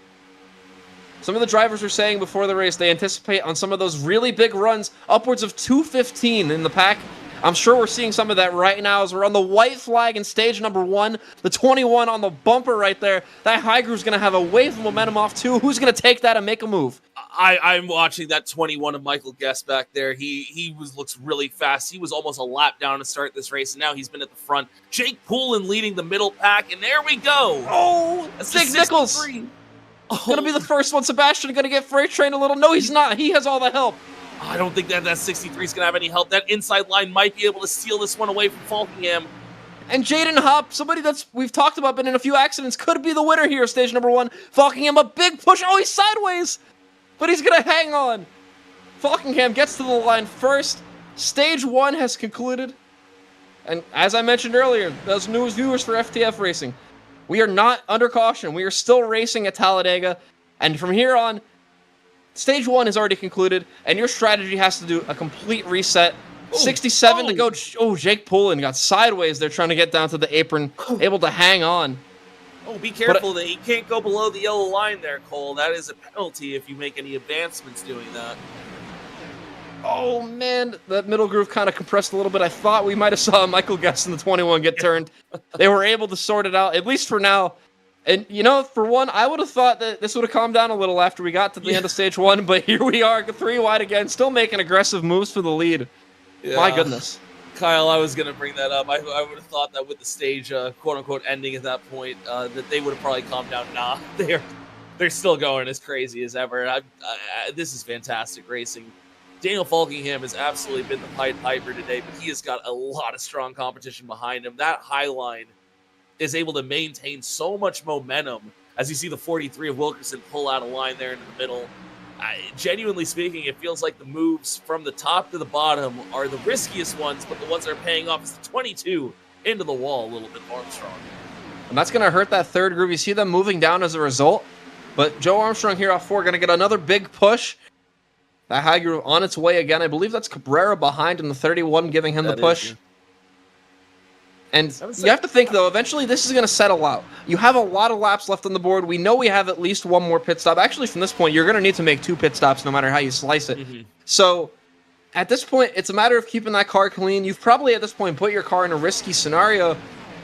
Some of the drivers were saying before the race they anticipate on some of those really big runs upwards of 215 in the pack. I'm sure we're seeing some of that right now as we're on the white flag in stage number 1. The 21 on the bumper right there. That high groove's going to have a wave of momentum off too. Who's going to take that and make a move? I'm watching that 21 of Michael Guest back there. He looks really fast. He was almost a lap down to start this race, and now he's been at the front. Jake Poulin leading the middle pack, and there we go. Oh, Sig Nichols. Going to be the first one. Sebastian going to get freight trained a little. No, he's not. He has all the help. I don't think that 63 is going to have any help. That inside line might be able to steal this one away from Falkingham. And Jaden Hopp, somebody that's we've talked about, been in a few accidents, could be the winner here, stage number 1. Falkingham, a big push. Oh, he's sideways, but he's going to hang on. Falkingham gets to the line first. Stage 1 has concluded. And as I mentioned earlier, those new viewers for FTF Racing, we are not under caution. We are still racing at Talladega. And from here on, Stage 1 is already concluded, and your strategy has to do a complete reset. 67 to go. Oh, Jake Poulin got sideways. They're trying to get down to the apron, able to hang on. Oh, be careful that you can't go below the yellow line there, Cole. That is a penalty if you make any advancements doing that. Oh, man, that middle groove kind of compressed a little bit. I thought we might have saw Michael Guest in the 21 get turned. They were able to sort it out, at least for now. And, you know, for one, I would have thought that this would have calmed down a little after we got to the end of stage 1, but here we are, 3 wide again, still making aggressive moves for the lead. Yeah. My goodness. Kyle, I was going to bring that up. I would have thought that with the stage, quote-unquote, ending at that point, that they would have probably calmed down. Nah, they're still going as crazy as ever. This is fantastic racing. Daniel Falkingham has absolutely been the Pied Piper today, but he has got a lot of strong competition behind him. That high line is able to maintain so much momentum as you see the 43 of Wilkerson pull out a line there into the middle. Genuinely speaking, it feels like the moves from the top to the bottom are the riskiest ones, but the ones that are paying off is the 22 into the wall a little bit Armstrong. And that's going to hurt that third groove. You see them moving down as a result, but Joe Armstrong here off 4 going to get another big push. That high groove on its way again. I believe that's Cabrera behind in the 31 giving him the push. And you have to think, though, eventually this is going to settle out. You have a lot of laps left on the board. We know we have at least one more pit stop. Actually, from this point, you're going to need to make 2 pit stops no matter how you slice it. Mm-hmm. So at this point, it's a matter of keeping that car clean. You've probably, at this point, put your car in a risky scenario.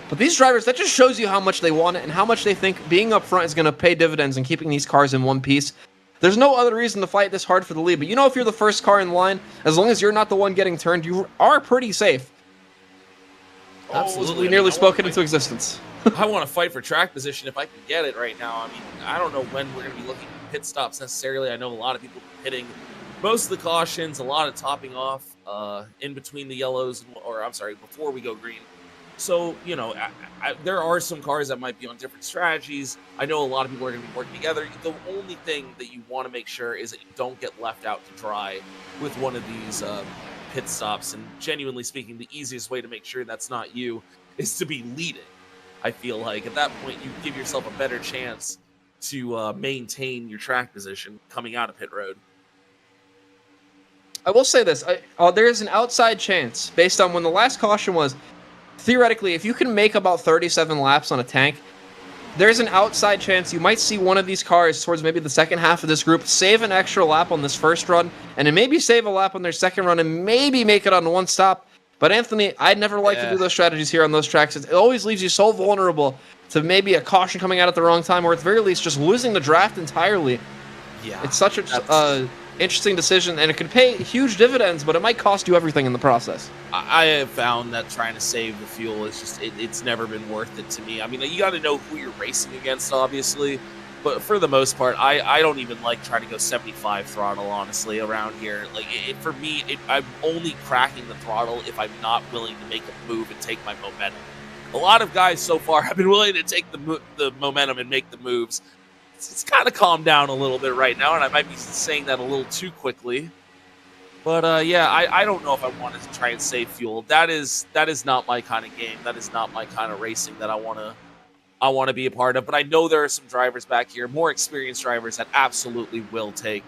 But these drivers, that just shows you how much they want it and how much they think being up front is going to pay dividends in keeping these cars in one piece. There's no other reason to fight this hard for the lead. But you know if you're the first car in line, as long as you're not the one getting turned, you are pretty safe. Absolutely, nearly spoken into existence. I want to fight for track position if I can get it right now. I mean, I don't know when we're going to be looking at pit stops necessarily. I know a lot of people are hitting most of the cautions, a lot of topping off in between the yellows, or I'm sorry, before we go green. So, you know, there are some cars that might be on different strategies. I know a lot of people are going to be working together. The only thing that you want to make sure is that you don't get left out to dry with one of these pit stops. And genuinely speaking, the easiest way to make sure that's not you is to be leading. I feel like at that point, you give yourself a better chance to maintain your track position coming out of pit road. I will say this. There is an outside chance, based on when the last caution was, theoretically, if you can make about 37 laps on a tank, there's an outside chance you might see one of these cars towards maybe the second half of this group save an extra lap on this first run, and then maybe save a lap on their second run, and maybe make it on one stop. But Anthony, I'd never like to do those strategies here on those tracks. It always leaves you so vulnerable to maybe a caution coming out at the wrong time, or at the very least just losing the draft entirely. Yeah, it's such a interesting decision, and it could pay huge dividends, but it might cost you everything in the process. I have found that trying to save the fuel is just it's never been worth it to me. I mean, you got to know who you're racing against, obviously, but for the most part, I don't even like trying to go 75 throttle, honestly, around here. Like, for me, I'm only cracking the throttle if I'm not willing to make a move and take my momentum. A lot of guys so far have been willing to take the momentum and make the moves. It's kind of calmed down a little bit right now, and I might be saying that a little too quickly. But yeah, I don't know if I wanted to try and save fuel. That is not my kind of game. That is not my kind of racing that I want to be a part of. But I know there are some drivers back here, more experienced drivers, that absolutely will take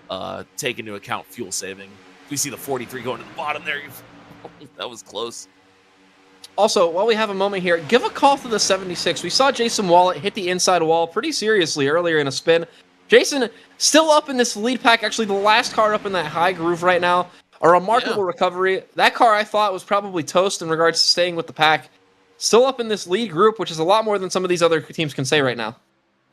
into account fuel saving. We see the 43 going to the bottom there. That was close. Also, while we have a moment here, give a call to the 76. We saw Jason Wallet hit the inside wall pretty seriously earlier in a spin. Jason still up in this lead pack, actually the last car up in that high groove right now. A remarkable recovery. That car, I thought, was probably toast in regards to staying with the pack. Still up in this lead group, which is a lot more than some of these other teams can say right now.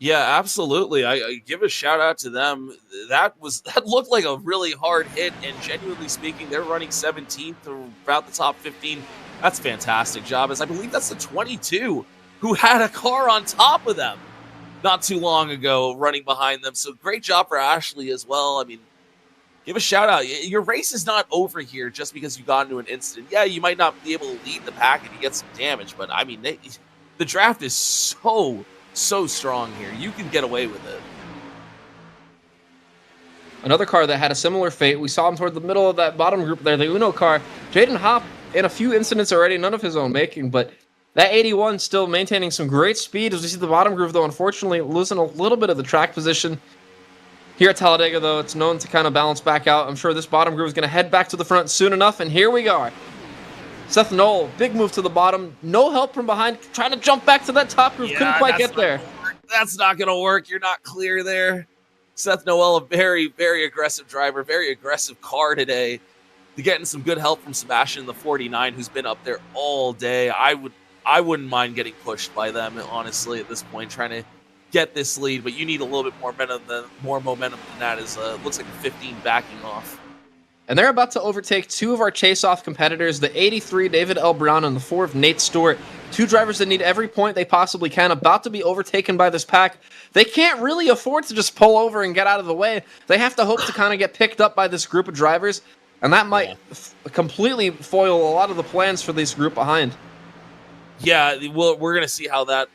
Yeah, absolutely. I give a shout out to them. That looked like a really hard hit, and genuinely speaking, they're running 17th or about the top 15. That's a fantastic job, as I believe that's the 22 who had a car on top of them not too long ago running behind them. So great job for Ashley as well. I mean, give a shout out. Your race is not over here just because you got into an incident. Yeah, you might not be able to lead the pack and you get some damage, but I mean, the draft is so strong here. You can get away with it. Another car that had a similar fate. We saw him toward the middle of that bottom group there, the Uno car. Jaden Hopp in a few incidents already, none of his own making, but that 81 still maintaining some great speed. As we see the bottom groove, though, unfortunately losing a little bit of the track position. Here at Talladega, though, it's known to kind of balance back out. I'm sure this bottom groove is going to head back to the front soon enough, and here we go. Seth Knoll, big move to the bottom. No help from behind, trying to jump back to that top groove. Couldn't quite get there. That's not going to work. You're not clear there. Seth Noel, a very, very aggressive driver, very aggressive car today. Getting some good help from Sebastian, the 49, who's been up there all day. I wouldn't mind getting pushed by them, honestly, at this point, trying to get this lead, but you need a little bit more momentum than that. Is looks like a 15 backing off. And they're about to overtake two of our chase-off competitors, the 83 David L. Brown and the 4 of Nate Stewart. Two drivers that need every point they possibly can, about to be overtaken by this pack. They can't really afford to just pull over and get out of the way. They have to hope to kind of get picked up by this group of drivers, and that might completely foil a lot of the plans for this group behind. Yeah, we're going to see how that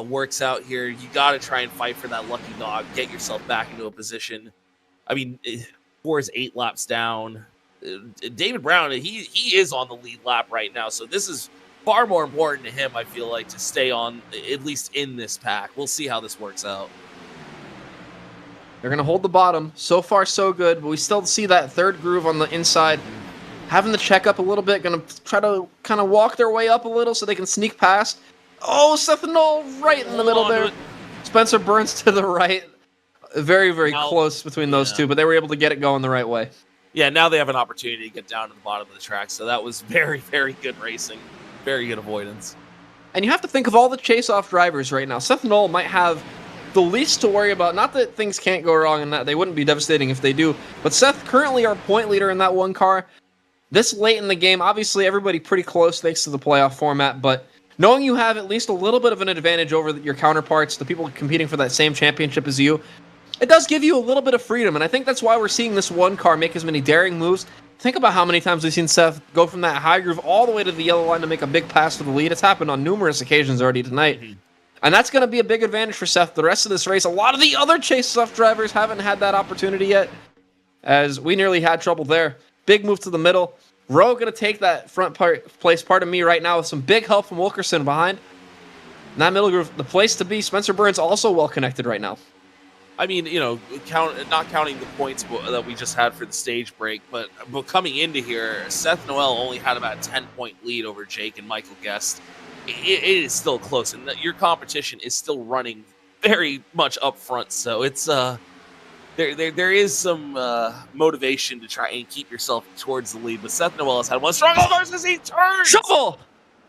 works out here. You got to try and fight for that lucky dog, get yourself back into a position. I mean, 4 is 8 laps down. David Brown, he is on the lead lap right now, so this is far more important to him, I feel like, to stay on, at least in this pack. We'll see how this works out. They're going to hold the bottom. So far, so good, but we still see that third groove on the inside. Having the check up a little bit, going to try to kind of walk their way up a little so they can sneak past. Oh, Seth Knoll right in the middle there. Spencer Burns to the right. Very, very close between those two, but they were able to get it going the right way. Yeah, now they have an opportunity to get down to the bottom of the track, so that was very, very good racing. Very good avoidance. And you have to think of all the chase-off drivers right now. Seth Knoll might have the least to worry about. Not that things can't go wrong and that they wouldn't be devastating if they do, but Seth currently our point leader in that one car. This late in the game, obviously everybody pretty close thanks to the playoff format, but knowing you have at least a little bit of an advantage over your counterparts, the people competing for that same championship as you, it does give you a little bit of freedom, and I think that's why we're seeing this one car make as many daring moves. Think about how many times we've seen Seth go from that high groove all the way to the yellow line to make a big pass for the lead. It's happened on numerous occasions already tonight. And that's going to be a big advantage for Seth the rest of this race. A lot of the other chase-off drivers haven't had that opportunity yet, as we nearly had trouble there. Big move to the middle. Rowe going to take that front place part of me right now with some big help from Wilkerson behind. In that middle groove, the place to be. Spencer Burns also well connected right now. I mean, you know, not counting the points that we just had for the stage break, but coming into here, Seth Noel only had about a 10-point lead over Jake and Michael Guest. It is still close, and your competition is still running very much up front. So it's there is some motivation to try and keep yourself towards the lead. But Seth Noel has had one strong course as he turns. Shuffle!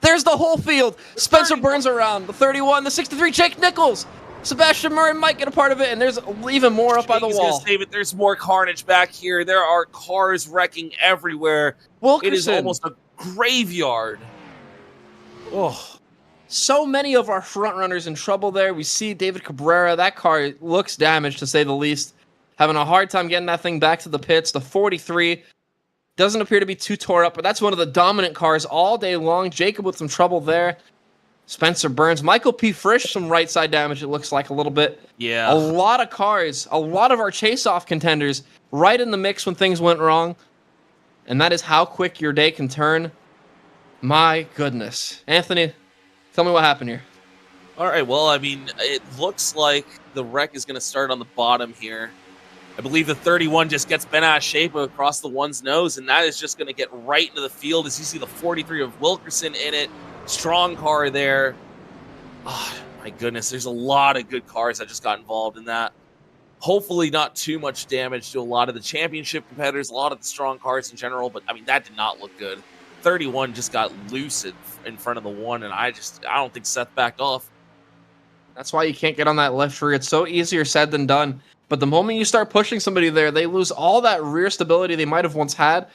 There's the whole field. Spencer Burns around. The 31, the 63, Jake Nichols. Sebastian Murray might get a part of it, and there's even more up by the wall. Gonna save it. There's more carnage back here. There are cars wrecking everywhere. Wilkerson. It is almost a graveyard. Oh. So many of our front runners in trouble there. We see David Cabrera. That car looks damaged, to say the least. Having a hard time getting that thing back to the pits. The 43 doesn't appear to be too tore up, but that's one of the dominant cars all day long. Jacob with some trouble there. Spencer Burns. Michael P. Frisch, some right side damage, it looks like a little bit. Yeah. A lot of cars, a lot of our chase-off contenders right in the mix when things went wrong. And that is how quick your day can turn. My goodness. Anthony, tell me what happened here. All right, well, I mean, it looks like the wreck is going to start on the bottom here. I believe the 31 just gets bent out of shape across the one's nose, and that is just going to get right into the field as you see the 43 of Wilkerson in it. Strong car there. Oh, my goodness, there's a lot of good cars that just got involved in that. Hopefully not too much damage to a lot of the championship competitors, a lot of the strong cars in general, but, I mean, that did not look good. 31 just got loose in front of the one, and I don't think Seth backed off. That's why you can't get on that left rear. It's so easier said than done. But the moment you start pushing somebody there, they lose all that rear stability they might have once had.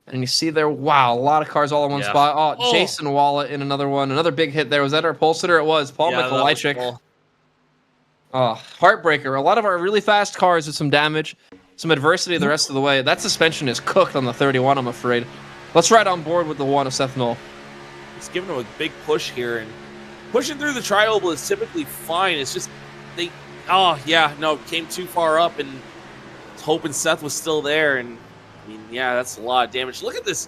And you see there, wow, a lot of cars all in one spot. Oh, Jason Wallet in another one. Another big hit there. Was that our upholsterer? It was. Paul Mikolajczyk. Oh, heartbreaker. A lot of our really fast cars with some damage, some adversity the rest of the way. That suspension is cooked on the 31, I'm afraid. Let's ride on board with the one of Seth Knoll. He's giving him a big push here, and pushing through the tri-oval is typically fine. It's just came too far up, and hoping Seth was still there. And I mean, yeah, that's a lot of damage. Look at this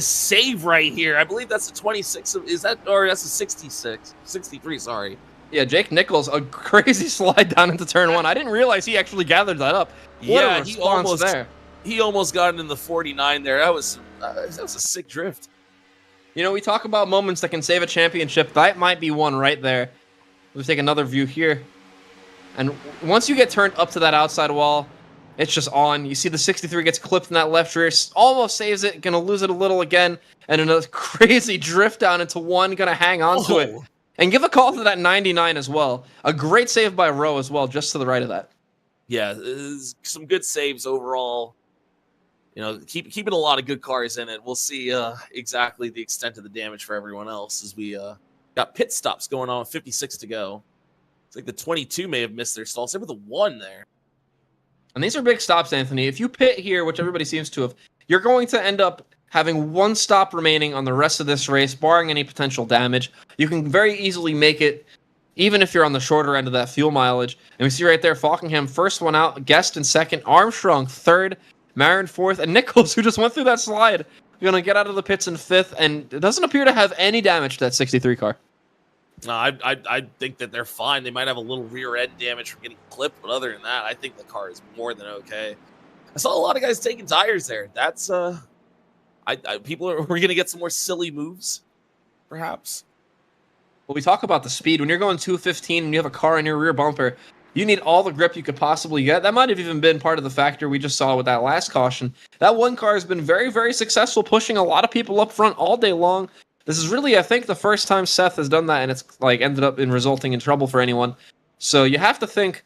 save right here. I believe that's a 26. That's a 66, 63. Sorry. Yeah, Jake Nichols, a crazy slide down into turn one. I didn't realize he actually gathered that up. What a response there. He almost got in the 49 there. That was a sick drift. You know, we talk about moments that can save a championship. That might be one right there. Let's take another view here. And once you get turned up to that outside wall, it's just on. You see the 63 gets clipped in that left rear. Almost saves it. Going to lose it a little again. And another crazy drift down into one. Going to hang on to it. And give a call to that 99 as well. A great save by Rowe as well, just to the right of that. Yeah, some good saves overall. You know, keeping a lot of good cars in it. We'll see exactly the extent of the damage for everyone else as we got pit stops going on with 56 to go. It's like the 22 may have missed their stall. Same with the 1 there. And these are big stops, Anthony. If you pit here, which everybody seems to have, you're going to end up having one stop remaining on the rest of this race, barring any potential damage. You can very easily make it, even if you're on the shorter end of that fuel mileage. And we see right there, Falkingham, first one out, Guest in second, Armstrong third, Marin fourth, and Nichols, who just went through that slide, going to get out of the pits in fifth, and it doesn't appear to have any damage to that 63 car. No, I think that they're fine. They might have a little rear end damage from getting clipped, but other than that, I think the car is more than okay. I saw a lot of guys taking tires there. That's we're going to get some more silly moves, perhaps. Well, we talk about the speed. When you're going 215 and you have a car in your rear bumper, you need all the grip you could possibly get. That might have even been part of the factor we just saw with that last caution. That one car has been very, very successful, pushing a lot of people up front all day long. This is really, I think, the first time Seth has done that, and it's like ended up in resulting in trouble for anyone. So you have to think,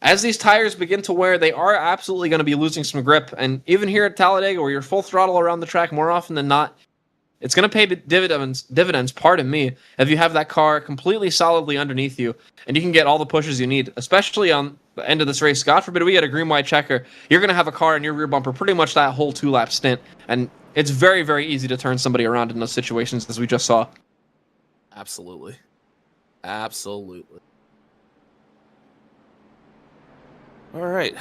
as these tires begin to wear, they are absolutely going to be losing some grip. And even here at Talladega, where you're full throttle around the track more often than not, it's going to pay dividends, pardon me, if you have that car completely solidly underneath you, and you can get all the pushes you need, especially on the end of this race. God forbid we get a green-white checker, you're going to have a car in your rear bumper pretty much that whole 2-lap stint, and it's very, very easy to turn somebody around in those situations, as we just saw. Absolutely. Absolutely. All right.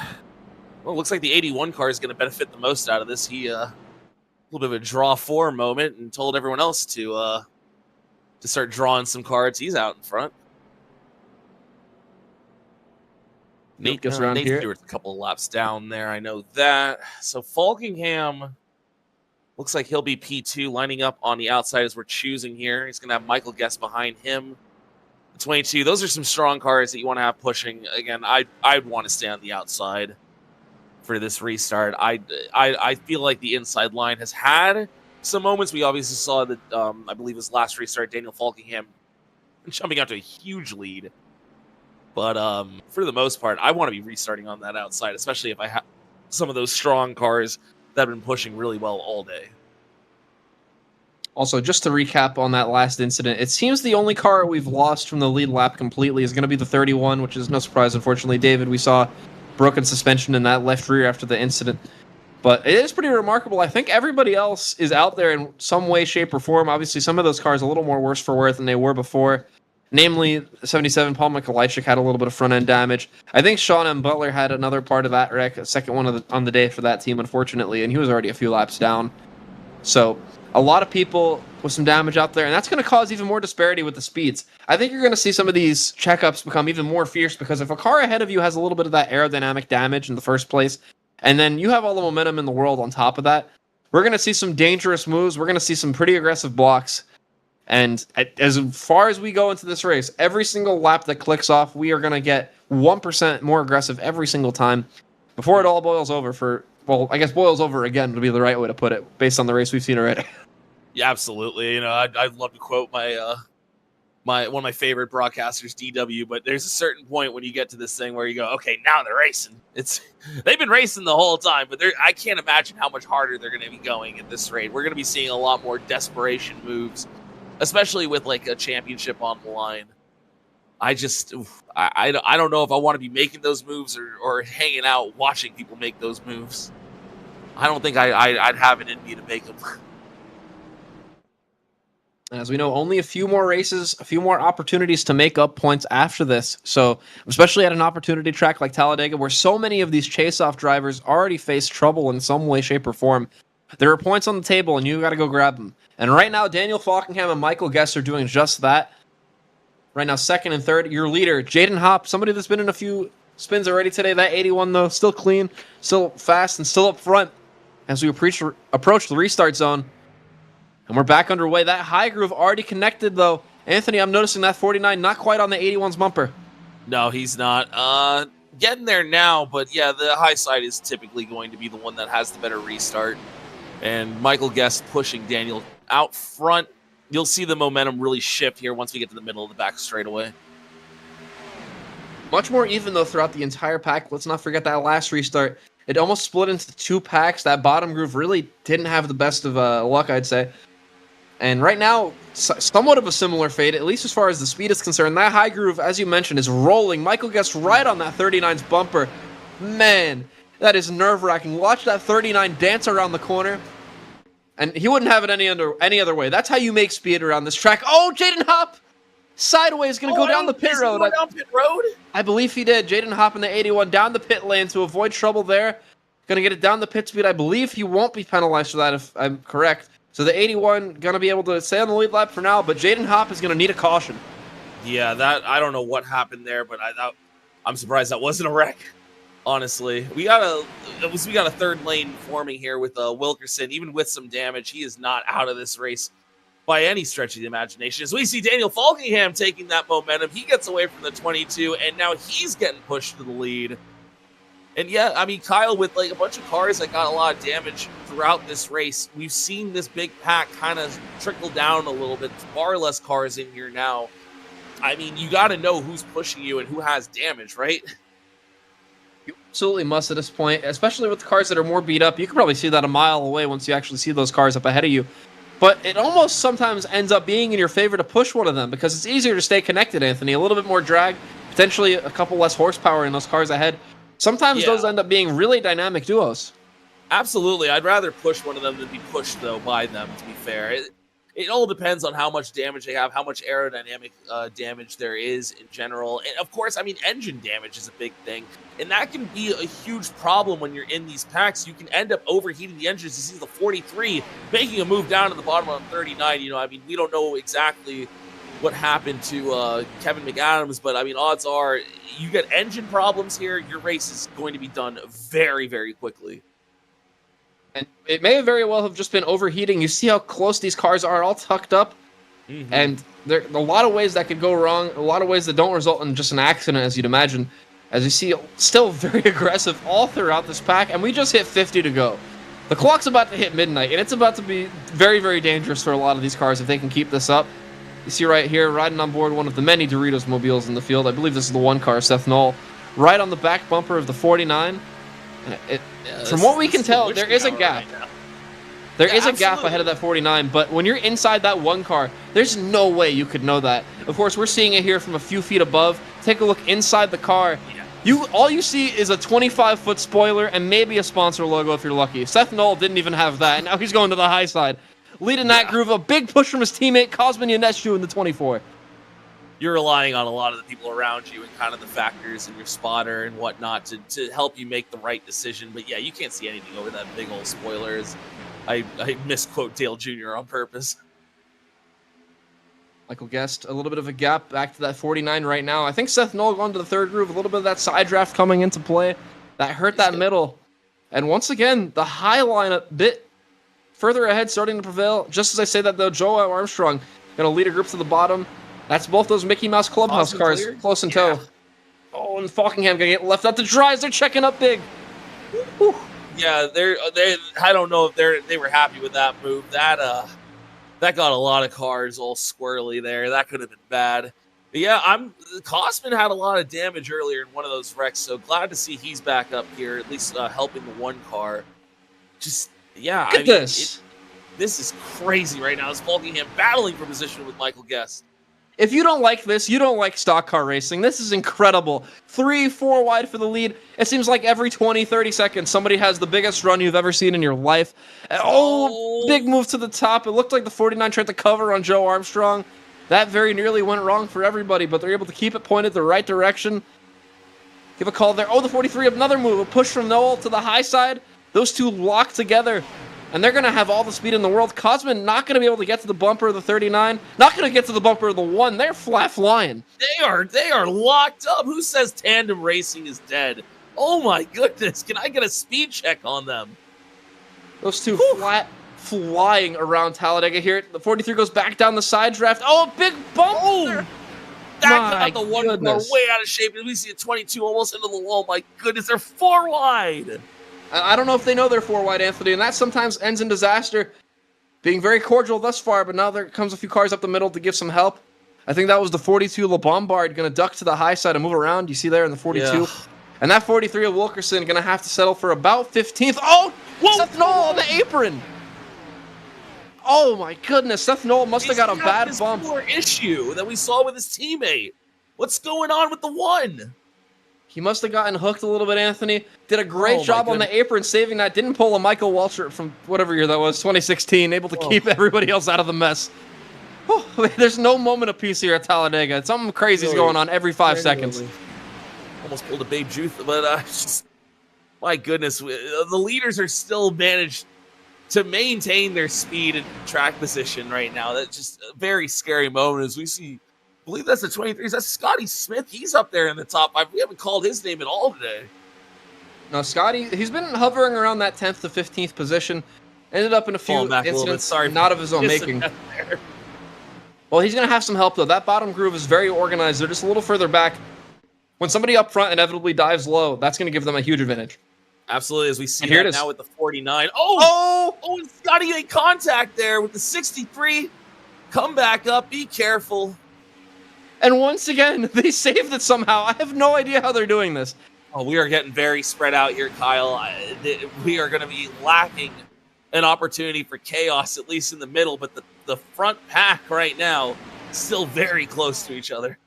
Well, it looks like the 81 car is going to benefit the most out of this. He, a little bit of a draw 4 moment and told everyone else to start drawing some cards. He's out in front. Nate gets around here. Stewart's a couple of laps down there. I know that. So Falkingham looks like he'll be P2, lining up on the outside as we're choosing here. He's going to have Michael Guest behind him. 22. Those are some strong cars that you want to have pushing. Again, I'd want to stay on the outside for this restart. I feel like the inside line has had some moments. We obviously saw that, I believe his last restart, Daniel Falkingham jumping out to a huge lead. But for the most part, I want to be restarting on that outside, especially if I have some of those strong cars that have been pushing really well all day. Also, just to recap on that last incident, it seems the only car we've lost from the lead lap completely is going to be the 31, which is no surprise, unfortunately. David, we saw broken suspension in that left rear after the incident. But it is pretty remarkable. I think everybody else is out there in some way, shape, or form. Obviously, some of those cars are a little more worse for wear than they were before. Namely, 77, Paul Mikulajczyk had a little bit of front-end damage. I think Sean M. Butler had another part of that wreck, a second one on the day for that team, unfortunately, and he was already a few laps down. So a lot of people with some damage out there, and that's going to cause even more disparity with the speeds. I think you're going to see some of these checkups become even more fierce, because if a car ahead of you has a little bit of that aerodynamic damage in the first place, and then you have all the momentum in the world on top of that, we're going to see some dangerous moves. We're going to see some pretty aggressive blocks. And as far as we go into this race, every single lap that clicks off, we are going to get 1% more aggressive every single time before it all boils over well, I guess boils over again would be the right way to put it, based on the race we've seen already. Yeah, absolutely. You know, I'd love to quote my one of my favorite broadcasters, DW, but there's a certain point when you get to this thing where you go, okay, now they're racing. They've been racing the whole time, but I can't imagine how much harder they're going to be going at this rate. We're going to be seeing a lot more desperation moves, especially with like a championship on the line. I don't know if I want to be making those moves or hanging out watching people make those moves. I don't think I'd have it in me to make them. As we know, only a few more races, a few more opportunities to make up points after this. So, especially at an opportunity track like Talladega, where so many of these chase-off drivers already face trouble in some way, shape, or form, there are points on the table, and you got to go grab them. And right now, Daniel Falkingham and Michael Guest are doing just that. Right now, second and third. Your leader, Jaden Hopp, somebody that's been in a few spins already today. That 81, though, still clean, still fast, and still up front as we approach the restart zone. And we're back underway. That high groove already connected, though. Anthony, I'm noticing that 49 not quite on the 81's bumper. No, he's not. Getting there now, but yeah, the high side is typically going to be the one that has the better restart. And Michael Guest pushing Daniel out front. You'll see the momentum really shift here once we get to the middle of the back straightaway. Much more even, though, throughout the entire pack. Let's not forget that last restart. It almost split into two packs. That bottom groove really didn't have the best of luck, I'd say. And right now, somewhat of a similar fate, at least as far as the speed is concerned. That high groove, as you mentioned, is rolling. Michael Guest right on that 39's bumper. Man, that is nerve-wracking. Watch that 39 dance around the corner. And he wouldn't have it any other way. That's how you make speed around this track. Oh, Jaden Hopp! Sideways, going to go down the pit road. Down pit road? I believe he did. Jaden Hopp in the 81 down the pit lane to avoid trouble there. Going to get it down the pit speed. I believe he won't be penalized for that if I'm correct. So the 81 going to be able to stay on the lead lap for now, but Jaden Hopp is going to need a caution. Yeah, I don't know what happened there, but I'm surprised that wasn't a wreck. Honestly, we got a third lane forming here with Wilkerson. Even with some damage, he is not out of this race by any stretch of the imagination. As we see Daniel Falkingham taking that momentum, he gets away from the 22, and now he's getting pushed to the lead. And yeah, I mean, Kyle, with like a bunch of cars that got a lot of damage throughout this race, we've seen this big pack kind of trickle down a little bit. Far less cars in here now. I mean, you got to know who's pushing you and who has damage, right? You absolutely must at this point, especially with the cars that are more beat up. You can probably see that a mile away once you actually see those cars up ahead of you. But it almost sometimes ends up being in your favor to push one of them because it's easier to stay connected, Anthony. A little bit more drag, potentially a couple less horsepower in those cars ahead. Sometimes those end up being really dynamic duos. Absolutely. I'd rather push one of them than be pushed, though, by them, to be fair. It all depends on how much damage they have, how much aerodynamic damage there is in general. And, of course, I mean, engine damage is a big thing. And that can be a huge problem when you're in these packs. You can end up overheating the engines. You see the 43 making a move down to the bottom of 39. You know, I mean, we don't know exactly what happened to Kevin McAdams, but I mean, odds are you get engine problems here, your race is going to be done very, very quickly. And it may very well have just been overheating. You see how close these cars are, all tucked up, and there are a lot of ways that could go wrong, a lot of ways that don't result in just an accident, as you'd imagine. As you see, still very aggressive all throughout this pack, and we just hit 50 to go. The clock's about to hit midnight, and it's about to be very, very dangerous for a lot of these cars if they can keep this up. You see right here, riding on board one of the many Doritos mobiles in the field. I believe this is the one car, Seth Knoll, right on the back bumper of the 49. From what we can tell, there is a gap. There is a gap ahead of that 49, but when you're inside that one car, there's no way you could know that. Of course, we're seeing it here from a few feet above. Take a look inside the car. All you see is a 25-foot spoiler and maybe a sponsor logo if you're lucky. Seth Knoll didn't even have that, and now he's going to the high side. Leading that groove, a big push from his teammate, Cosmin Ionescu in the 24. You're relying on a lot of the people around you and kind of the factors and your spotter and whatnot to help you make the right decision. But yeah, you can't see anything over that big old spoilers. I misquote Dale Jr. on purpose. Michael Guest, a little bit of a gap back to that 49 right now. I think Seth Knoll going to the third groove, a little bit of that side draft coming into play. That hurt that middle. And once again, the high line a bit further ahead starting to prevail. Just as I say that, though, Joe Armstrong going to lead a group to the bottom. That's both those Mickey Mouse Clubhouse cars close in tow. Oh, and Falkingham going to get left out to dry as they're checking up big. Whew. Yeah, I don't know if they were happy with that move. That got a lot of cars all squirrely there. That could have been bad. But yeah, Cosmin had a lot of damage earlier in one of those wrecks, so glad to see he's back up here, at least helping the one car. Just, yeah. Look at this. This is crazy right now. It's Falkingham battling for position with Michael Guest. If you don't like this, you don't like stock car racing. This is incredible. 3-4 wide for the lead. It seems like every 20, 30 seconds, somebody has the biggest run you've ever seen in your life. Oh, big move to the top. It looked like the 49 tried to cover on Joe Armstrong. That very nearly went wrong for everybody, but they're able to keep it pointed the right direction. Give a call there. Oh, the 43, another move. A push from Noel to the high side. Those two lock together. And they're going to have all the speed in the world. Cosmin not going to be able to get to the bumper of the 39. Not going to get to the bumper of the 1. They're flat flying. They are locked up. Who says tandem racing is dead? Oh my goodness. Can I get a speed check on them? Those two flat flying around Talladega here. The 43 goes back down the side draft. Oh, big bump. Oh, that got the one car way out of shape. We see a 22 almost into the wall. My goodness, they're 4 wide. I don't know if they know they're 4 wide, Anthony, and that sometimes ends in disaster. Being very cordial thus far, but now there comes a few cars up the middle to give some help. I think that was the 42 LeBombard going to duck to the high side and move around. You see there in the 42. Yeah. And that 43 of Wilkerson going to have to settle for about 15th. Oh, Seth Knoll on the apron. Oh, my goodness. Seth Knoll must have got a bad bump. Issue that we saw with his teammate. What's going on with the 1? He must have gotten hooked a little bit, Anthony. Did a great job on the apron, saving that. Didn't pull a Michael Waltrip from whatever year that was, 2016. Able to keep everybody else out of the mess. Oh, there's no moment of peace here at Talladega. Something crazy is going on every 5 seconds. Almost pulled a Babe Juth, but just, my goodness. The leaders are still managed to maintain their speed and track position right now. That's just a very scary moment as we see. I believe that's the 23s. That's Scotty Smith. He's up there in the top 5. We haven't called his name at all today. No, Scotty, he's been hovering around that 10th to 15th position. Ended up in a few incidents, not of his own making. Well, he's going to have some help, though. That bottom groove is very organized. They're just a little further back. When somebody up front inevitably dives low, that's going to give them a huge advantage. Absolutely, as we see that now with the 49. Oh, and Scotty made contact there with the 63. Come back up. Be careful. And once again, they saved it somehow. I have no idea how they're doing this. Oh, we are getting very spread out here, Kyle. We are going to be lacking an opportunity for chaos, at least in the middle. But the front pack right now is still very close to each other.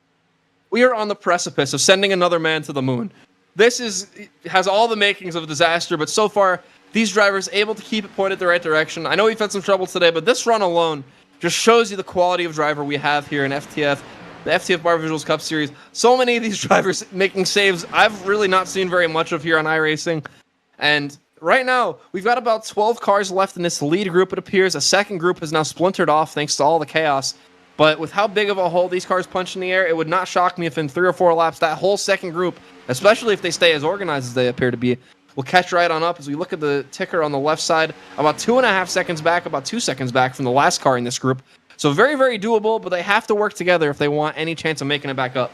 We are on the precipice of sending another man to the moon. This has all the makings of a disaster, but so far, these drivers able to keep it pointed the right direction. I know we've had some trouble today, but this run alone just shows you the quality of driver we have here in FTF. The FTF Barr Visuals Cup Series. So many of these drivers making saves I've really not seen very much of here on iRacing. And right now, we've got about 12 cars left in this lead group, it appears. A second group has now splintered off thanks to all the chaos. But with how big of a hole these cars punch in the air, it would not shock me if in 3 or 4 laps, that whole second group, especially if they stay as organized as they appear to be, will catch right on up. As we look at the ticker on the left side, about 2.5 seconds back, about 2 seconds back from the last car in this group. So very, very doable, but they have to work together if they want any chance of making it back up.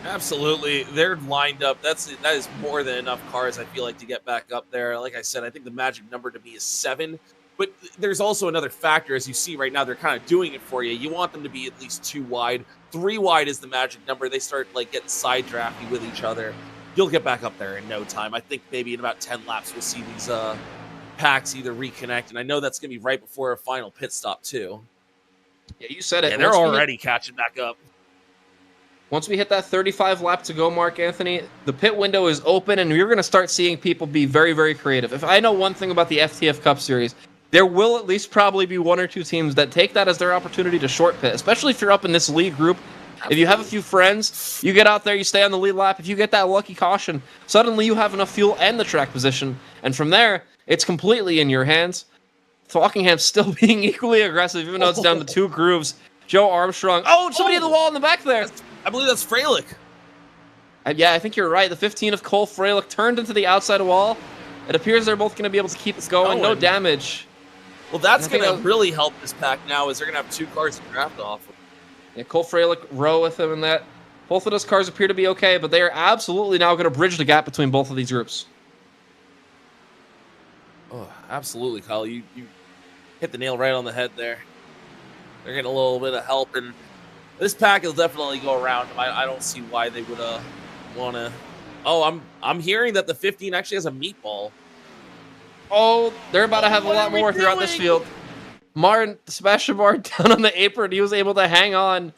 Absolutely, they're lined up. That is more than enough cars. I feel like to get back up there. Like I said, I think the magic number to me is 7. But there's also another factor, as you see right now. They're kind of doing it for you. You want them to be at least 2 wide. 3 wide is the magic number. They start like getting side drafty with each other. You'll get back up there in no time. I think maybe in about 10 laps we'll see these packs either reconnect, and I know that's gonna be right before a final pit stop too. Yeah, you said it. Yeah, they're already catching back up. Once we hit that 35 lap to go mark, Anthony, the pit window is open, and you're going to start seeing people be very, very creative. If I know one thing about the FTF Cup Series, there will at least probably be 1 or 2 teams that take that as their opportunity to short pit, especially if you're up in this lead group. If you have a few friends, you get out there, you stay on the lead lap. If you get that lucky caution, suddenly you have enough fuel and the track position. And from there, it's completely in your hands. Falkingham's still being equally aggressive, even though it's down to 2 grooves. Joe Armstrong. Oh, somebody hit the wall in the back there. I believe that's Freilich. Yeah, I think you're right. The 15 of Cole Freilich turned into the outside wall. It appears they're both going to be able to keep it going. No damage. Well, that's going to really help this pack now, is they're going to have 2 cars to draft off. Yeah, Cole Freilich row with him in that. Both of those cars appear to be okay, but they are absolutely now going to bridge the gap between both of these groups. Oh, absolutely, Kyle. You hit the nail right on the head there. They're getting a little bit of help, and this pack will definitely go around them. I don't see why they would want to. Oh, I'm hearing that the 15 actually has a meatball. Oh, they're about to have a lot more throughout this field. Martin, Sebastian Martin down on the apron. He was able to hang on.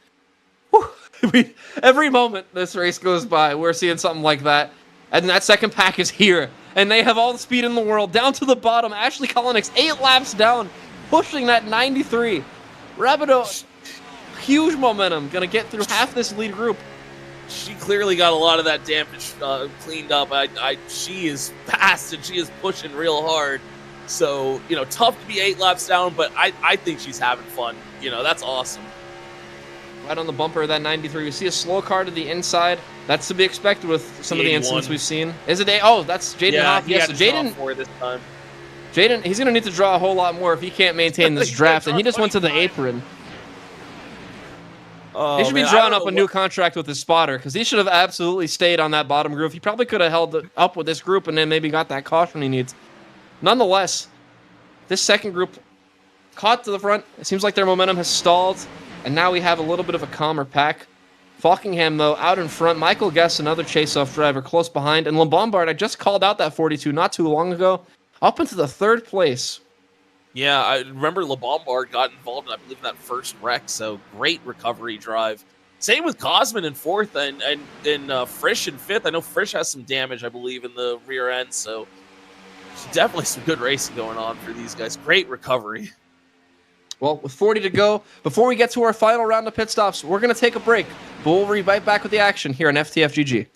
Every moment this race goes by, we're seeing something like that. And that second pack is here. And they have all the speed in the world. Down to the bottom. Ashley Collins, 8 laps down. Pushing that 93. Rabideau, huge momentum. Going to get through half this lead group. She clearly got a lot of that damage cleaned up. She is fast and she is pushing real hard. So, tough to be 8 laps down, but I think she's having fun. That's awesome. Right on the bumper of that 93. We see a slow car to the inside. That's to be expected with some of the incidents we've seen. Is it oh, that's Jaden Hoff. Yeah, so Jaden this time. Jaden, he's going to need to draw a whole lot more if he can't maintain this draft, and he just went to the apron. He should be drawing up a new contract with his spotter, because he should have absolutely stayed on that bottom groove. He probably could have held it up with this group and then maybe got that caution he needs. Nonetheless, this second group caught to the front. It seems like their momentum has stalled, and now we have a little bit of a calmer pack. Falkingham, though, out in front. Michael Guest, another chase-off driver, close behind. And Lombard, I just called out that 42 not too long ago, up into the 3rd place. Yeah, I remember LeBombard got involved, I believe, in that first wreck, so great recovery drive. Same with Cosman in 4th and Frisch in 5th. I know Frisch has some damage, I believe, in the rear end, so definitely some good racing going on for these guys. Great recovery. Well, with 40 to go, before we get to our final round of pit stops, we're going to take a break, but we'll be right back with the action here on FTFGG.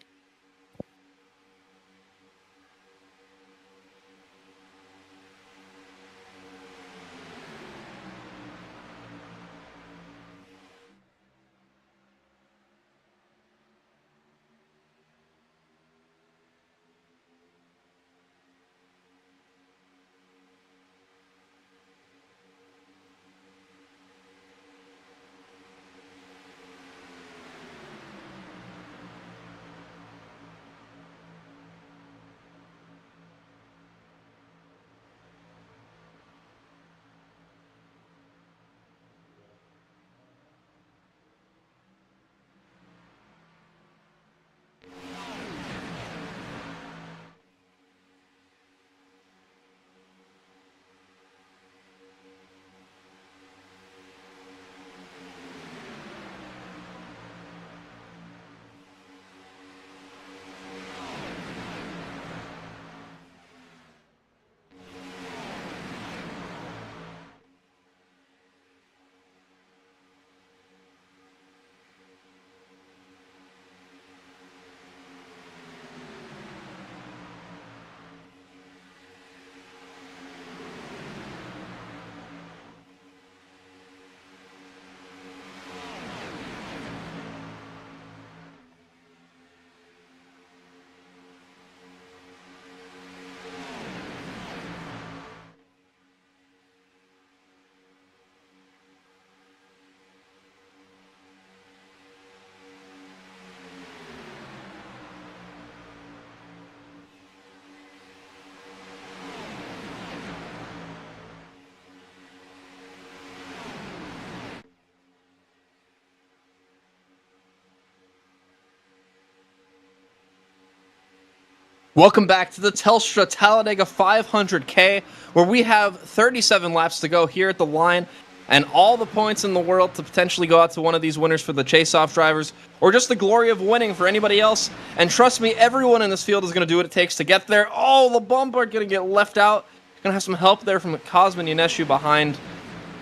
Welcome back to the Telstra Talladega 500K, where we have 37 laps to go here at the line, and all the points in the world to potentially go out to one of these winners for the chase-off drivers, or just the glory of winning for anybody else. And trust me, everyone in this field is going to do what it takes to get there. Oh, the bumper going to get left out. Going to have some help there from Cosmin Yaneshu behind.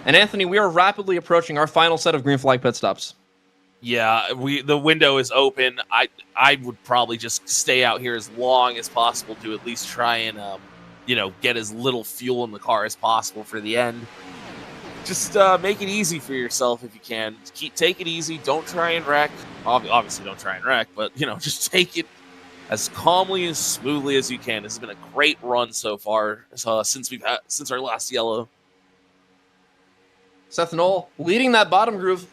And Anthony, we are rapidly approaching our final set of green flag pit stops. Yeah, the window is open. I would probably just stay out here as long as possible to at least try and get as little fuel in the car as possible for the end. Just make it easy for yourself if you can. Take it easy. Don't try and wreck. Obviously, don't try and wreck, but just take it as calmly and smoothly as you can. This has been a great run so far since our last yellow. Seth Knoll leading that bottom groove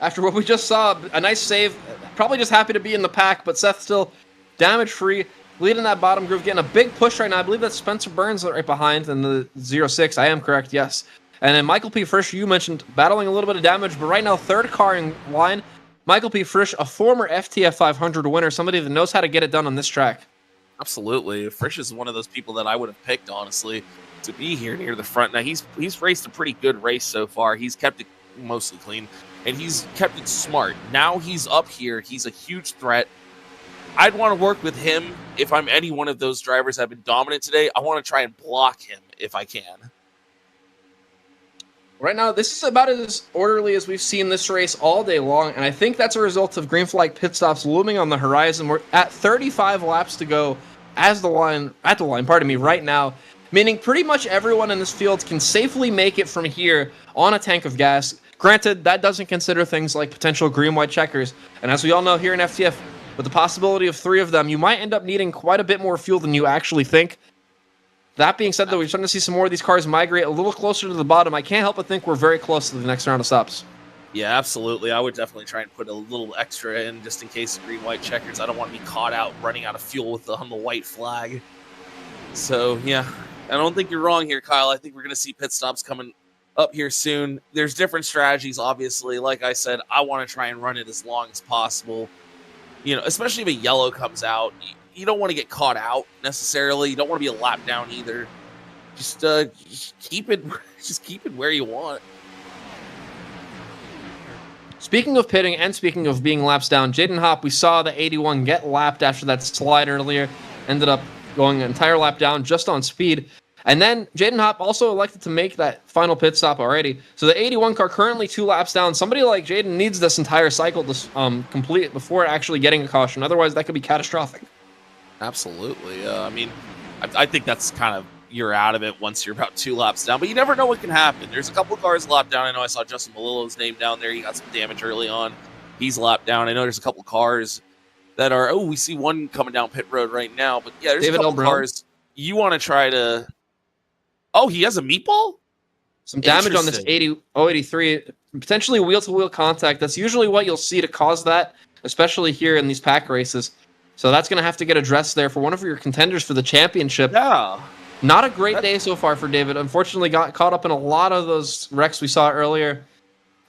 after what we just saw. A nice save. Probably just happy to be in the pack, but Seth still damage-free, leading that bottom groove, getting a big push right now. I believe that's Spencer Burns right behind in the 06. I am correct, yes. And then Michael P. Frisch, you mentioned, battling a little bit of damage, but right now, third car in line. Michael P. Frisch, a former FTF 500 winner, somebody that knows how to get it done on this track. Absolutely. Frisch is one of those people that I would have picked, honestly, to be here near the front. Now, he's raced a pretty good race so far. He's kept it mostly clean, and he's kept it smart. Now he's up here. He's a huge threat. I'd want to work with him if I'm any one of those drivers that have been dominant today. I want to try and block him if I can. Right now, this is about as orderly as we've seen this race all day long, and I think that's a result of green flag pit stops looming on the horizon. We're at 35 laps to go at the line, right now, meaning pretty much everyone in this field can safely make it from here on a tank of gas. Granted, that doesn't consider things like potential green-white checkers, and as we all know here in FTF, with the possibility of 3 of them, you might end up needing quite a bit more fuel than you actually think. That being said, though, we're starting to see some more of these cars migrate a little closer to the bottom. I can't help but think we're very close to the next round of stops. Yeah, absolutely. I would definitely try and put a little extra in just in case of green-white checkers. I don't want to be caught out running out of fuel on the white flag. So, yeah, I don't think you're wrong here, Kyle. I think we're going to see pit stops coming up here soon. There's different strategies, obviously. Like I said, I want to try and run it as long as possible. Especially if a yellow comes out. You don't want to get caught out necessarily. You don't want to be a lap down either. Just keep it where you want. Speaking of pitting and speaking of being laps down, Jaden Hopp, we saw the 81 get lapped after that slide earlier. Ended up going an entire lap down just on speed. And then Jaden Hopp also elected to make that final pit stop already. So the 81 car currently 2 laps down. Somebody like Jaden needs this entire cycle to complete before actually getting a caution. Otherwise, that could be catastrophic. Absolutely. I think that's kind of, you're out of it once you're about 2 laps down, but you never know what can happen. There's a couple of cars lapped down. I know I saw Justin Malillo's name down there. He got some damage early on. He's lapped down. I know there's a couple of cars that are, we see one coming down pit road right now, but yeah, there's a couple of cars you want to try to, he has a meatball? Some damage on this 83, potentially wheel-to-wheel contact. That's usually what you'll see to cause that, especially here in these pack races. So that's going to have to get addressed there for one of your contenders for the championship. Yeah. Not a great day so far for David. Unfortunately, got caught up in a lot of those wrecks we saw earlier.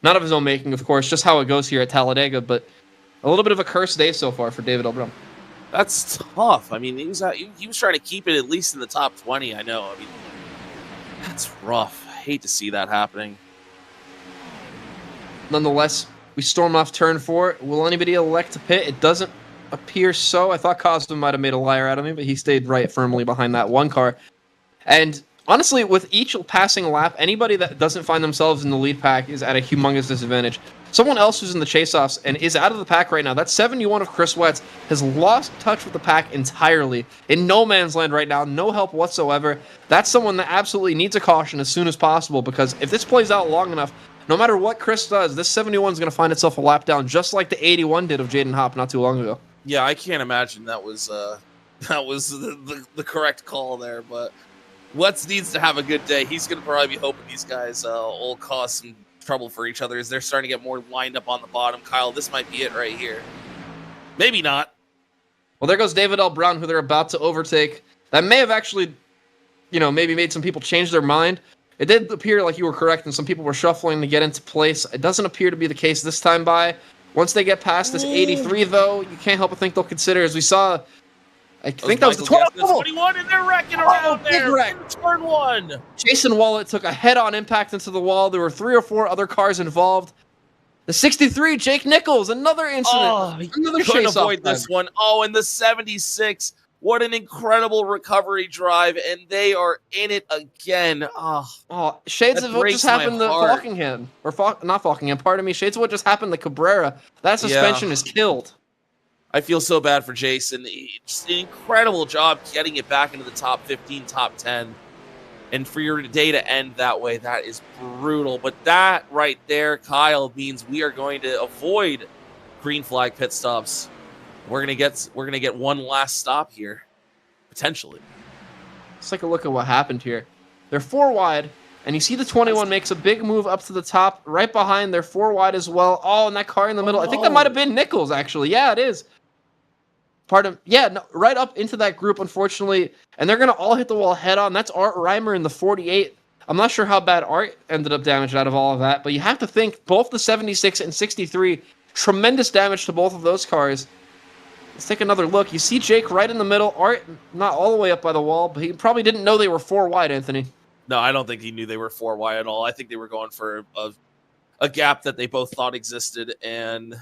Not of his own making, of course, just how it goes here at Talladega, but a little bit of a cursed day so far for David Elbrum. That's tough. I mean, he was trying to keep it at least in the top 20, I know. I mean, that's rough. I hate to see that happening. Nonetheless, we storm off turn 4. Will anybody elect to pit? It doesn't appear so. I thought Cosmo might have made a liar out of me, but he stayed right firmly behind that one car. And honestly, with each passing lap, anybody that doesn't find themselves in the lead pack is at a humongous disadvantage. Someone else who's in the chase-offs and is out of the pack right now, that's 71 of Chris Wetz, has lost touch with the pack entirely. In no man's land right now, no help whatsoever. That's someone that absolutely needs a caution as soon as possible, because if this plays out long enough, no matter what Chris does, this 71 is going to find itself a lap down, just like the 81 did of Jaden Hopp not too long ago. Yeah, I can't imagine that was the correct call there, but Wetz needs to have a good day. He's going to probably be hoping these guys will cause some trouble for each other as they're starting to get more lined up on the bottom. Kyle, this might be it right here. Maybe not. Well, there goes David L. Brown, who they're about to overtake. That may have actually, maybe made some people change their mind. It did appear like you were correct, and some people were shuffling to get into place. It doesn't appear to be the case this time by. Once they get past this 83, though, you can't help but think they'll consider, as we saw I think that was the 21, and they're wrecking around big there. wreck. In turn 1. Jason Wallet took a head-on impact into the wall. There were 3 or 4 other cars involved. The 63, Jake Nichols, another incident. Another Couldn't chase avoid off this one. Oh, and the 76. What an incredible recovery drive, and they are in it again. Oh, shades that of what breaks just my happened to heart. Falkingham. Not Falkingham, pardon me. Shades of what just happened to Cabrera. That suspension is killed. I feel so bad for Jason. Just an incredible job getting it back into the top 15, top 10. And for your day to end that way, that is brutal. But that right there, Kyle, means we are going to avoid green flag pit stops. We're gonna get one last stop here, potentially. Let's take a look at what happened here. They're 4 wide, and you see the 21 makes a big move up to the top, right behind. They're 4 wide as well. Oh, and that car in the middle. I think that might have been Nichols, actually. Yeah, it is. Right up into that group, unfortunately. And they're going to all hit the wall head on. That's Art Reimer in the 48. I'm not sure how bad Art ended up damaged out of all of that, but you have to think both the 76 and 63, tremendous damage to both of those cars. Let's take another look. You see Jake right in the middle. Art not all the way up by the wall, but he probably didn't know they were 4 wide, Anthony. No, I don't think he knew they were 4 wide at all. I think they were going for a gap that they both thought existed, and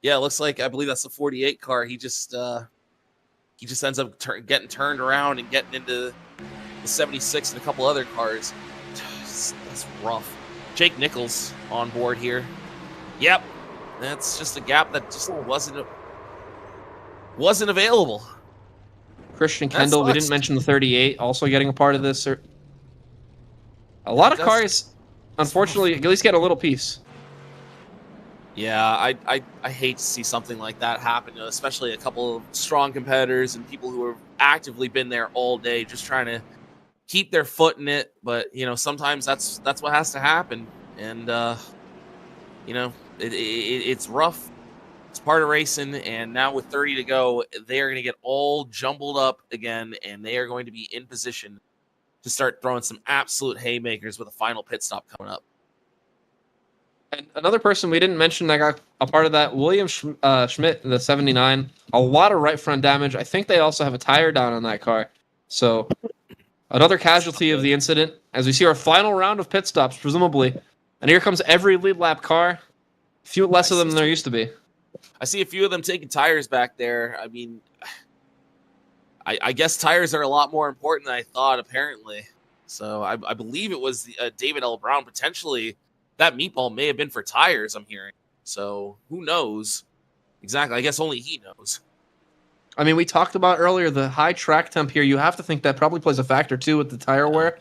yeah, it looks like, I believe that's the 48 car. He just ends up getting turned around and getting into the 76 and a couple other cars. That's rough. Jake Nichols on board here. Yep, that's just a gap that just wasn't available. Christian Kendall, we didn't mention the 38, also getting a part of this. A lot of cars, unfortunately, at least get a little piece. Yeah, I hate to see something like that happen, especially a couple of strong competitors and people who have actively been there all day just trying to keep their foot in it. But, sometimes that's what has to happen. And, it's rough. It's part of racing. And now with 30 to go, they are going to get all jumbled up again, and they are going to be in position to start throwing some absolute haymakers with a final pit stop coming up. And another person we didn't mention that got a part of that, William Schmidt, the 79. A lot of right front damage. I think they also have a tire down on that car. So another casualty of the incident as we see our final round of pit stops, presumably. And here comes every lead lap car. A few less of them than there used to be. I see a few of them taking tires back there. I mean, I guess tires are a lot more important than I thought, apparently. So I believe it was David L. Brown potentially. That meatball may have been for tires, I'm hearing. So who knows? Exactly. I guess only he knows. I mean, we talked about earlier the high track temp here. You have to think that probably plays a factor, too, with the tire wear.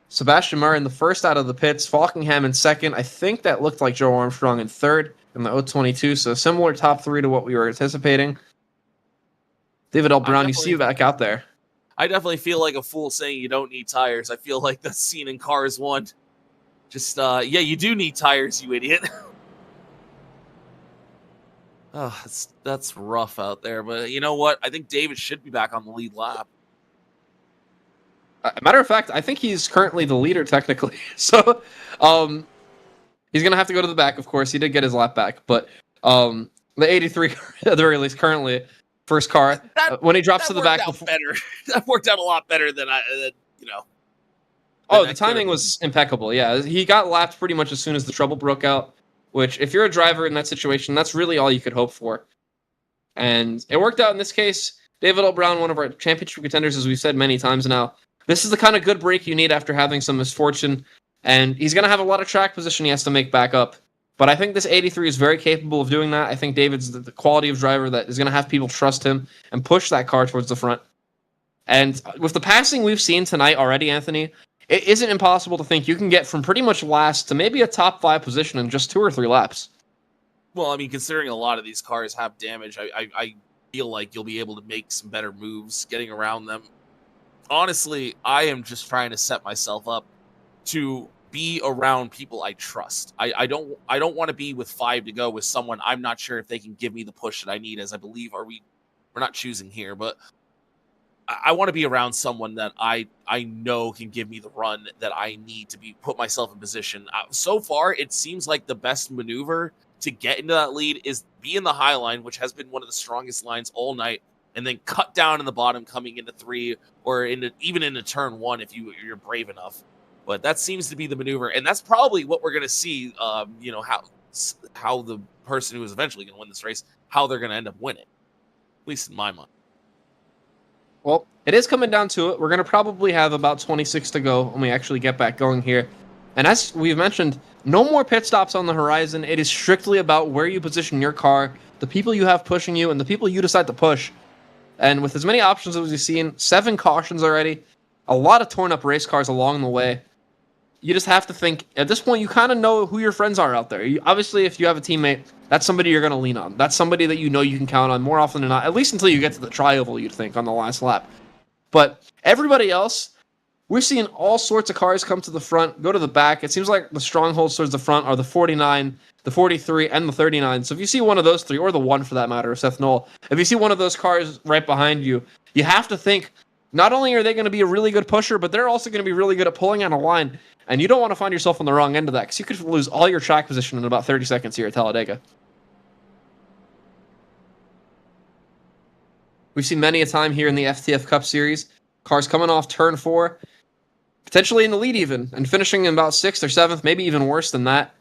Sebastian Murray in the first out of the pits. Falkingham in second. I think that looked like Joe Armstrong in third in the 022. So similar top 3 to what we were anticipating. David L. Brown, you see you back out there. I definitely feel like a fool saying you don't need tires. I feel like that's seen in Cars 1. Just, yeah, you do need tires, you idiot. Oh, that's rough out there. But you know what? I think David should be back on the lead lap. Matter of fact, I think he's currently the leader, technically. So, he's going to have to go to the back, of course. He did get his lap back. But the 83, at the very least, currently, first car, when he drops to the back. That worked out a lot better than Oh, the timing was impeccable. Yeah, he got lapped pretty much as soon as the trouble broke out, which if you're a driver in that situation, that's really all you could hope for. And it worked out in this case. David L. Brown, one of our championship contenders, as we've said many times now. This is the kind of good break you need after having some misfortune. And he's going to have a lot of track position he has to make back up. But I think this 83 is very capable of doing that. I think David's the quality of driver that is going to have people trust him and push that car towards the front. And with the passing we've seen tonight already, Anthony, it isn't impossible to think you can get from pretty much last to maybe a top 5 position in just 2 or 3 laps. Well, I mean, considering a lot of these cars have damage, I feel like you'll be able to make some better moves getting around them. Honestly, I am just trying to set myself up to be around people I trust. I don't want to be with 5 to go with someone I'm not sure if they can give me the push that I need, as I believe we're not choosing here, but I want to be around someone that I know can give me the run that I need to put myself in position. So far, it seems like the best maneuver to get into that lead is be in the high line, which has been one of the strongest lines all night, and then cut down in the bottom coming into 3 or even into turn 1 if you're brave enough. But that seems to be the maneuver, and that's probably what we're going to see. How the person who is eventually going to win this race, how they're going to end up winning, at least in my mind. Well, it is coming down to it. We're going to probably have about 26 to go when we actually get back going here. And as we've mentioned, no more pit stops on the horizon. It is strictly about where you position your car, the people you have pushing you, and the people you decide to push. And with as many options as we've seen, 7 cautions already, a lot of torn up race cars along the way. You just have to think, at this point, you kind of know who your friends are out there. Obviously, if you have a teammate, that's somebody you're going to lean on. That's somebody that you know you can count on more often than not, at least until you get to the tri-oval, you'd think, on the last lap. But everybody else, we're seeing all sorts of cars come to the front, go to the back. It seems like the strongholds towards the front are the 49, the 43, and the 39. So if you see one of those 3, or the 1 for that matter, Seth Knoll, if you see one of those cars right behind you, you have to think, not only are they going to be a really good pusher, but they're also going to be really good at pulling on a line. And you don't want to find yourself on the wrong end of that, because you could lose all your track position in about 30 seconds here at Talladega. We've seen many a time here in the FTF Cup Series, cars coming off turn 4, potentially in the lead even, and finishing in about 6th or 7th, maybe even worse than that.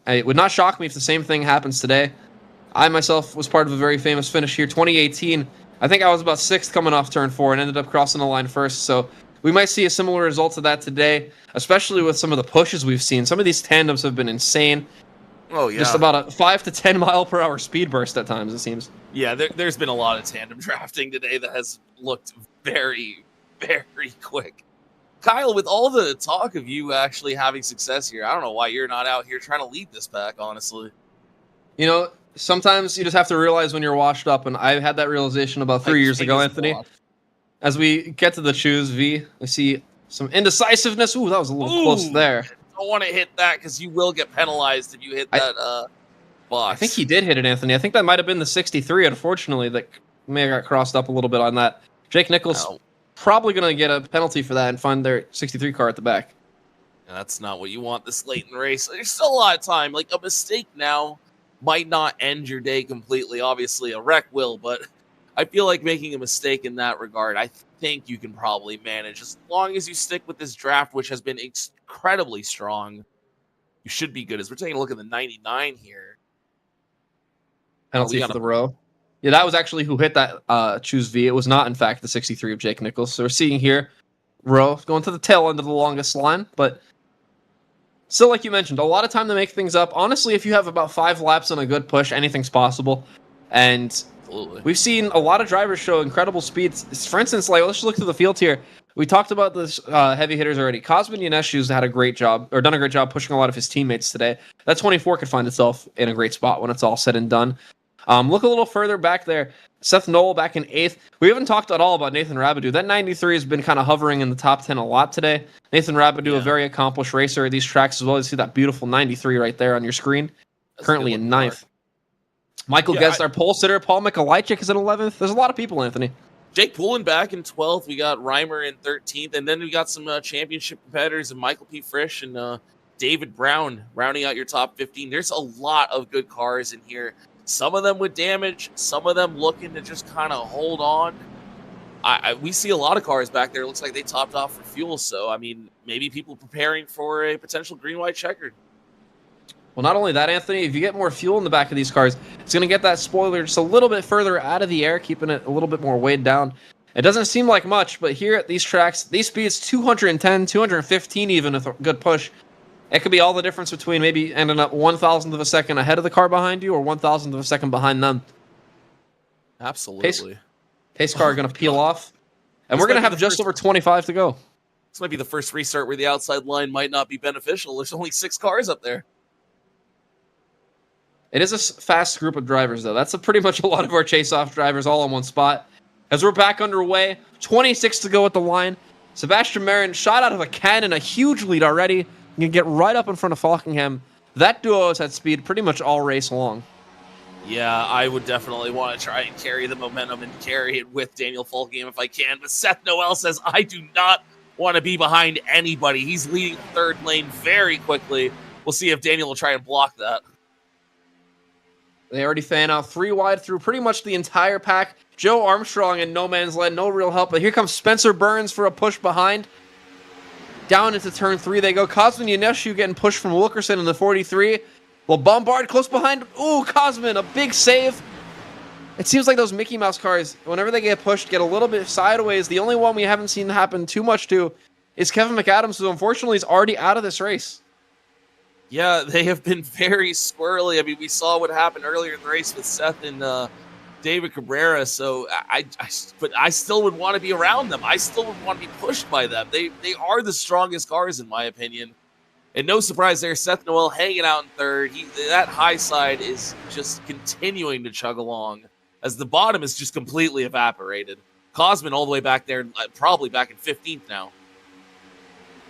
It would not shock me if the same thing happens today. I myself was part of a very famous finish here, 2018. I think I was about 6th coming off turn 4 and ended up crossing the line first, so we might see a similar result to that today, especially with some of the pushes we've seen. Some of these tandems have been insane. Oh, yeah. Just about a 5 to 10 mile per hour speed burst at times, it seems. Yeah, there's been a lot of tandem drafting today that has looked very, very quick. Kyle, with all the talk of you actually having success here, I don't know why you're not out here trying to lead this pack, honestly. You know, sometimes you just have to realize when you're washed up, and I had that realization about 3 years ago, Anthony. As we get to the choose V, we see some indecisiveness. Ooh, that was a little close there. Don't want to hit that because you will get penalized if you hit that box. I think he did hit it, Anthony. I think that might have been the 63, unfortunately, that may have got crossed up a little bit on that. Jake Nichols probably going to get a penalty for that and find their 63 car at the back. That's not what you want this late in the race. There's still a lot of time. Like, a mistake now might not end your day completely. Obviously, a wreck will, but I feel like making a mistake in that regard, I think you can probably manage. As long as you stick with this draft, which has been incredibly strong, you should be good. As we're taking a look at the 99 here. Penalty for the row. Yeah, that was actually who hit that choose V. It was not, in fact, the 63 of Jake Nichols. So we're seeing here, row going to the tail end of the longest line, but still, like you mentioned, a lot of time to make things up. Honestly, if you have about 5 laps on a good push, anything's possible. And absolutely, we've seen a lot of drivers show incredible speeds. For instance, like, let's just look through the field here. We talked about this heavy hitters already. Cosmin Yaneshu's had a great job, or done a great job pushing a lot of his teammates today. That 24 could find itself in a great spot when it's all said and done. Look a little further back there. Seth Knoll back in 8th. We haven't talked at all about Nathan Rabidou. That 93 has been kind of hovering in the top 10 a lot today. Nathan Rabidou, a very accomplished racer at these tracks as well. You see that beautiful 93 right there on your screen. That's currently in 9th. Michael Guest, our pole sitter. Paul Mikolajczyk is in 11th. There's a lot of people, Anthony. Jake Poulin back in 12th. We got Reimer in 13th. And then we got some championship competitors, and Michael P. Frisch and David Brown rounding out your top 15. There's a lot of good cars in here. Some of them with damage, some of them looking to just kind of hold on. We see a lot of cars back there. It looks like they topped off for fuel. So, I mean, maybe people preparing for a potential green-white checkered. Well, not only that, Anthony, if you get more fuel in the back of these cars, it's going to get that spoiler just a little bit further out of the air, keeping it a little bit more weighed down. It doesn't seem like much, but here at these tracks, these speeds, 210, 215 even with a good push. It could be all the difference between maybe ending up 1,000th of a second ahead of the car behind you or 1,000th of a second behind them. Absolutely. Pace car going to peel off. And we're going to have just over 25 to go. This might be the first restart where the outside line might not be beneficial. There's only 6 cars up there. It is a fast group of drivers, though. That's pretty much a lot of our chase-off drivers all in one spot. As we're back underway, 26 to go at the line. Sebastian Marin shot out of a cannon, a huge lead already. You can get right up in front of Falkingham. That duo has had speed pretty much all race long. Yeah, I would definitely want to try and carry the momentum and carry it with Daniel Falkingham if I can. But Seth Noel says, I do not want to be behind anybody. He's leading the third lane very quickly. We'll see if Daniel will try and block that. They already fan out 3 wide through pretty much the entire pack. Joe Armstrong in no man's land, no real help. But here comes Spencer Burns for a push behind. Down into turn 3 they go. Cosmin Yaneshu getting pushed from Wilkerson in the 43. Well, Bombard close behind. Ooh, Cosmin, a big save. It seems like those Mickey Mouse cars, whenever they get pushed, get a little bit sideways. The only one we haven't seen happen too much to is Kevin McAdams, who unfortunately is already out of this race. Yeah, they have been very squirrely. I mean, we saw what happened earlier in the race with Seth and David Cabrera. So but I still would want to be around them. I still would want to be pushed by them. They are the strongest cars, in my opinion. And no surprise there, Seth Noel hanging out in third. That high side is just continuing to chug along as the bottom is just completely evaporated. Cosmin all the way back there, probably back in 15th now.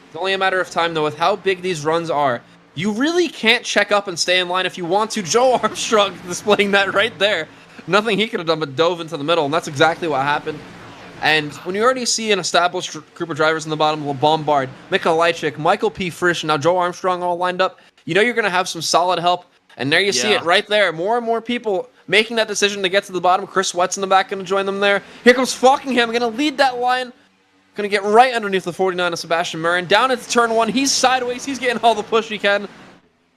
It's only a matter of time, though, with how big these runs are. You really can't check up and stay in line if you want to. Joe Armstrong displaying that right there. Nothing he could have done but dove into the middle, and that's exactly what happened. And when you already see an established group of drivers in the bottom, Bombard, Mika Leitchik, Michael P. Frisch, and now Joe Armstrong all lined up, you know you're going to have some solid help. And there you see it right there. More and more people making that decision to get to the bottom. Chris Sweat's in the back going to join them there. Here comes Falkingham, going to lead that line. Going to get right underneath the 49 of Sebastian Marin. Down into turn 1. He's sideways. He's getting all the push he can.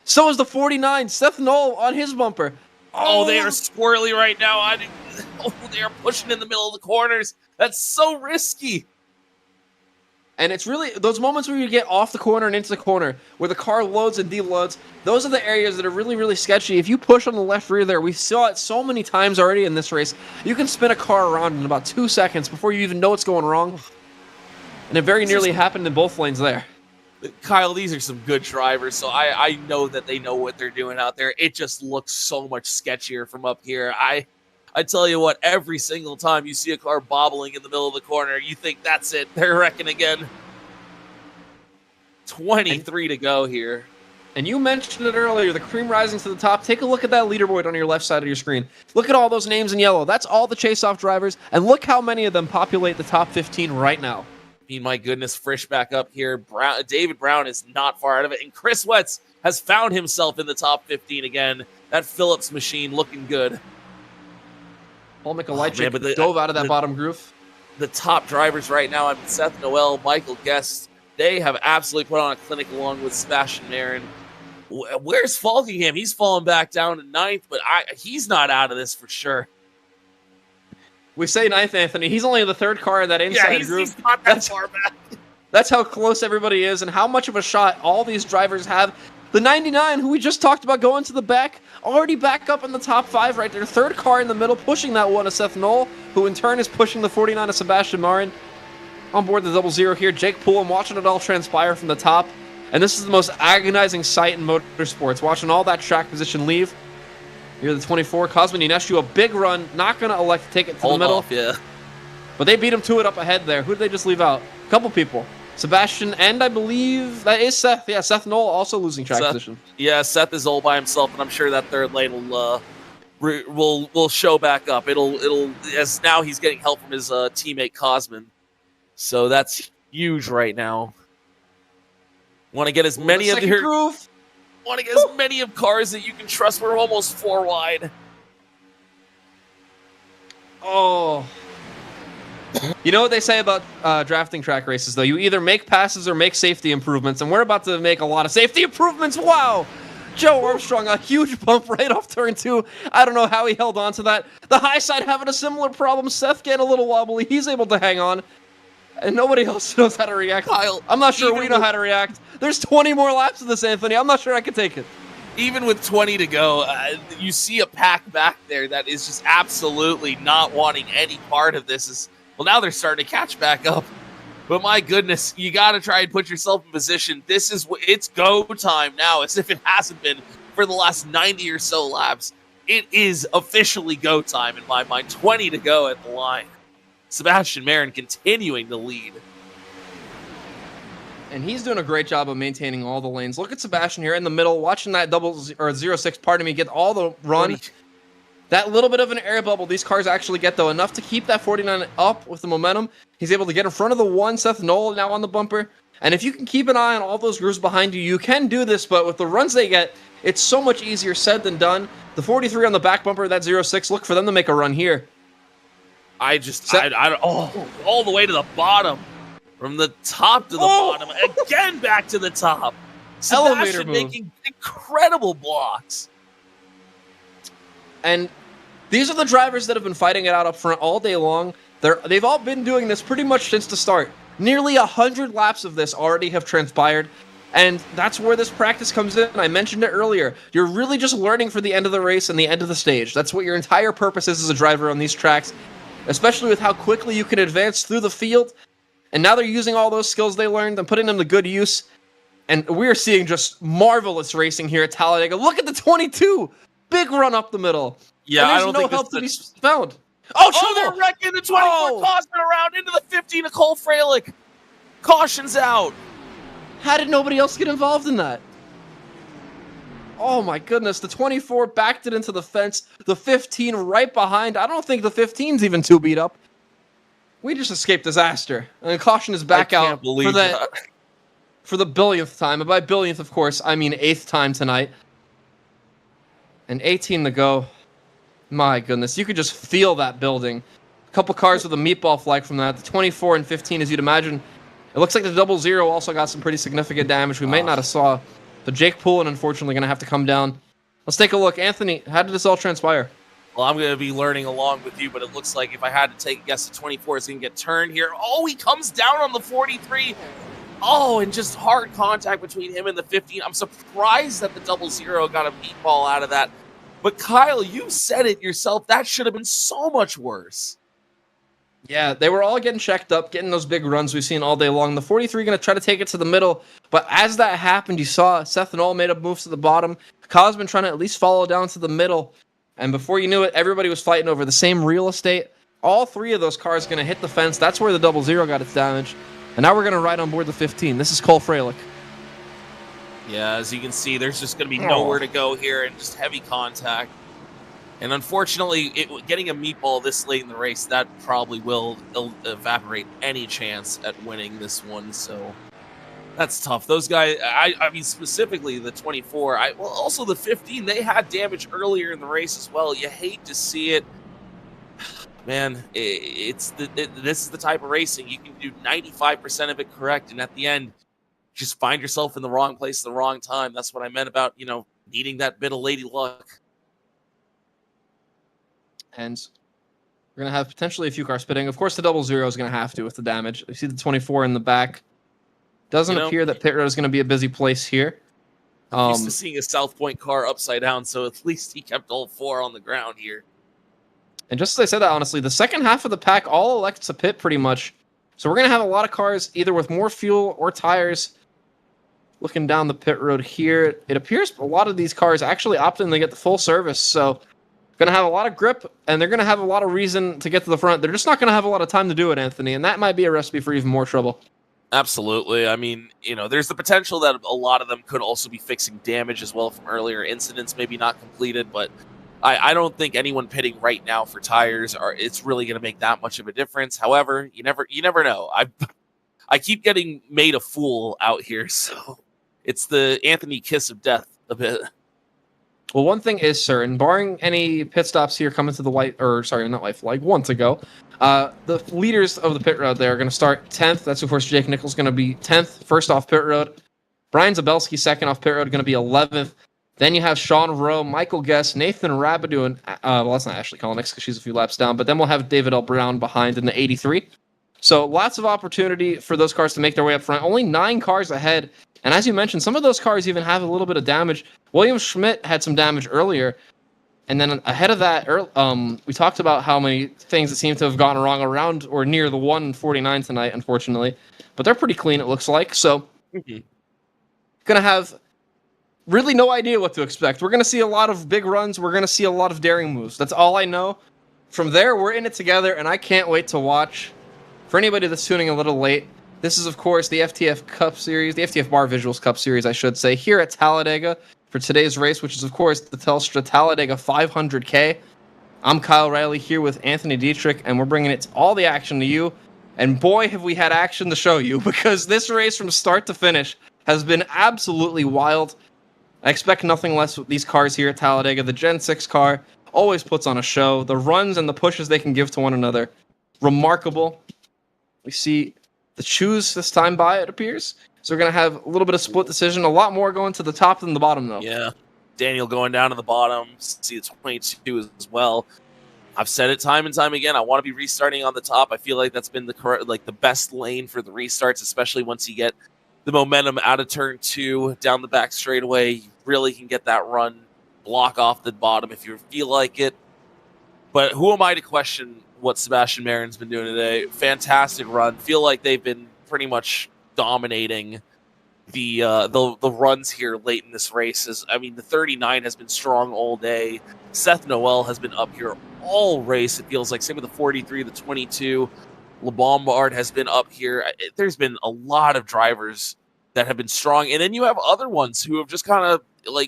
So is the 49. Seth Knoll on his bumper. Oh, they are squirrely right now. They are pushing in the middle of the corners. That's so risky. And it's really those moments where you get off the corner and into the corner, where the car loads and deloads, those are the areas that are really, really sketchy. If you push on the left rear there, we saw it so many times already in this race, you can spin a car around in about 2 seconds before you even know what's going wrong. And it very nearly happened in both lanes there. Kyle, these are some good drivers, so I know that they know what they're doing out there. It just looks so much sketchier from up here. I tell you what, every single time you see a car bobbling in the middle of the corner, you think that's it. They're wrecking again. 23 to go here. And you mentioned it earlier, the cream rising to the top. Take a look at that leaderboard on your left side of your screen. Look at all those names in yellow. That's all the chase-off drivers, and look how many of them populate the top 15 right now. I mean, my goodness, Frisch back up here. David Brown is not far out of it, and Chris Wetz has found himself in the top 15 again. That Phillips machine looking good. Paul Mikolajczyk dove out of that bottom groove. The top drivers right now, I mean, Seth Noel, Michael Guest, they have absolutely put on a clinic along with Sebastian Marin. Where's Falkingham? He's fallen back down to 9th, but he's not out of this for sure. We say 9th, Anthony. He's only the 3rd car in that inside groove. He's not that far back. That's how close everybody is and how much of a shot all these drivers have. The 99, who we just talked about going to the back, already back up in the top 5 right there. 3rd car in the middle, pushing that one of Seth Knoll, who in turn is pushing the 49 of Sebastian Marin. On board the 00 here, Jake Poole, I'm watching it all transpire from the top. And this is the most agonizing sight in motorsports, watching all that track position leave. You're the 24. Cosmin Yaneshu, a big run. Not going to elect to take it to the middle. Yeah. But they beat him to it up ahead there. Who did they just leave out? A couple people. Sebastian, and I believe that is Seth. Yeah, Seth Knoll also losing track position. Yeah, Seth is all by himself, and I'm sure that 3rd lane will show back up. It'll as now he's getting help from his teammate Cosmin. So that's huge right now. Want to get as many of your groove. Want to get as many of cars that you can trust. We're almost 4 wide. Oh. You know what they say about drafting track races, though? You either make passes or make safety improvements, and we're about to make a lot of safety improvements. Wow! Joe Armstrong, a huge bump right off turn 2. I don't know how he held on to that. The high side having a similar problem. Seth getting a little wobbly. He's able to hang on. And nobody else knows how to react. Kyle, I'm not sure we know how to react. There's 20 more laps of this, Anthony. I'm not sure I can take it. Even with 20 to go, you see a pack back there that is just absolutely not wanting any part of this. Well, now they're starting to catch back up. But my goodness, you got to try and put yourself in position. It's go time now, as if it hasn't been for the last 90 or so laps. It is officially go time in my mind. 20 to go at the line. Sebastian Marin continuing to lead. And he's doing a great job of maintaining all the lanes. Look at Sebastian here in the middle, watching that 06, pardon me, get all the run. That little bit of an air bubble these cars actually get, though, enough to keep that 49 up with the momentum. He's able to get in front of the 1, Seth Knoll now on the bumper. And if you can keep an eye on all those grooves behind you, you can do this, but with the runs they get, it's so much easier said than done. The 43 on the back bumper, that 06, look for them to make a run here. all the way to the bottom. From the top to the bottom. Again, back to the top. Elevator Sebastian move. making incredible blocks. And these are the drivers that have been fighting it out up front all day long. They've all been doing this pretty much since the start. Nearly 100 laps of this already have transpired. And that's where this practice comes in. I mentioned it earlier. You're really just learning for the end of the race and the end of the stage. That's what your entire purpose is as a driver on these tracks, especially with how quickly you can advance through the field. And now they're using all those skills they learned and putting them to good use. And we're seeing just marvelous racing here at Talladega. Look at the 22! Big run up the middle. Yeah, and I there's don't no think help to this be found. Oh, they're wrecking the 24 Cosman around into the 15 of Cole Freilich. Caution's out. How did nobody else get involved in that? Oh my goodness, the 24 backed it into the fence. The 15 right behind. I don't think the 15's even too beat up. We just escaped disaster. And caution is back I out can't believe that. for the billionth time. And by billionth, of course, I mean 8th time tonight. And 18 to go. My goodness, you could just feel that building. A couple cars with a meatball flag from that. The 24 and 15, as you'd imagine. It looks like the 00 also got some pretty significant damage we might not have saw. So Jake Poulin, unfortunately, going to have to come down. Let's take a look. Anthony, how did this all transpire? Well, I'm going to be learning along with you, but it looks like if I had to take a guess, the 24 is going to get turned here. Oh, he comes down on the 43. Oh, and just hard contact between him and the 15. I'm surprised that the 00 got a meatball out of that. But Kyle, you said it yourself. That should have been so much worse. Yeah, they were all getting checked up, getting those big runs we've seen all day long. The 43 going to try to take it to the middle, but as that happened, you saw Seth and all made up moves to the bottom. Cosman trying to at least follow down to the middle, and before you knew it, everybody was fighting over the same real estate. All three of those cars going to hit the fence. That's where the 00 got its damage, and now we're going to ride on board the 15. This is Cole Freilich. Yeah, as you can see, there's just going to be nowhere to go here and just heavy contact. And unfortunately, getting a meatball this late in the race, that probably will evaporate any chance at winning this one. So that's tough. Those guys, I mean, specifically the 24, well, also the 15, they had damage earlier in the race as well. You hate to see it. Man, this is the type of racing. You can do 95% of it correct, and at the end, just find yourself in the wrong place at the wrong time. That's what I meant about, needing that bit of lady luck. And we're going to have potentially a few cars spitting. Of course, the 00 is going to have to with the damage. You see the 24 in the back. Doesn't appear that pit road is going to be a busy place here. I'm used to seeing a South Point car upside down, so at least he kept all four on the ground here. And just as I said that, honestly, the second half of the pack all elects to pit pretty much. So we're going to have a lot of cars either with more fuel or tires. Looking down the pit road here, it appears a lot of these cars actually opting to get the full service, so going to have a lot of grip, and they're going to have a lot of reason to get to the front. They're just not going to have a lot of time to do it, Anthony, and that might be a recipe for even more trouble. Absolutely. I mean, there's the potential that a lot of them could also be fixing damage as well from earlier incidents, maybe not completed, but I don't think anyone pitting right now for tires it's really going to make that much of a difference. However, you never know. I keep getting made a fool out here, so it's the Anthony kiss of death a bit. Well, one thing is certain, barring any pit stops here coming to the white flag, once ago, the leaders of the pit road there are going to start 10th. That's, of course, Jake Nichols going to be 10th, first off pit road. Brian Zabelski, second off pit road, going to be 11th. Then you have Sean Rowe, Michael Guess, Nathan Rabideau, and well, that's not Ashley Collins because she's a few laps down, but then we'll have David L. Brown behind in the 83. So lots of opportunity for those cars to make their way up front. Only 9 cars ahead. And as you mentioned, some of those cars even have a little bit of damage. William Schmidt had some damage earlier. And then ahead of that, we talked about how many things that seem to have gone wrong around or near the 149 tonight, unfortunately. But they're pretty clean, it looks like. So, going to have really no idea what to expect. We're going to see a lot of big runs. We're going to see a lot of daring moves. That's all I know. From there, we're in it together, and I can't wait to watch. For anybody that's tuning a little late, this is, of course, the FTF Cup Series, the FTF Barr Visuals Cup Series, I should say, here at Talladega for today's race, which is, of course, the Telstra Talladega 500K. I'm Kyle Riley here with Anthony Dietrich, and we're bringing all the action to you. And boy, have we had action to show you, because this race from start to finish has been absolutely wild. I expect nothing less with these cars here at Talladega. The Gen 6 car always puts on a show. The runs and the pushes they can give to one another remarkable. We see the choose this time by, it appears. So we're going to have a little bit of split decision. A lot more going to the top than the bottom, though. Yeah. Daniel going down to the bottom. See the 22 as well. I've said it time and time again. I want to be restarting on the top. I feel like that's been the best lane for the restarts, especially once you get the momentum out of turn 2 down the back straightaway. You really can get that run, block off the bottom if you feel like it. But who am I to question what Sebastian Marin's been doing today? Fantastic run. Feel like they've been pretty much dominating the runs here late in this race. The 39 has been strong all day. Seth Noel has been up here all race, it feels like. Same with the 43, the 22. LeBombard has been up here. There's been a lot of drivers that have been strong. And then you have other ones who have just kind of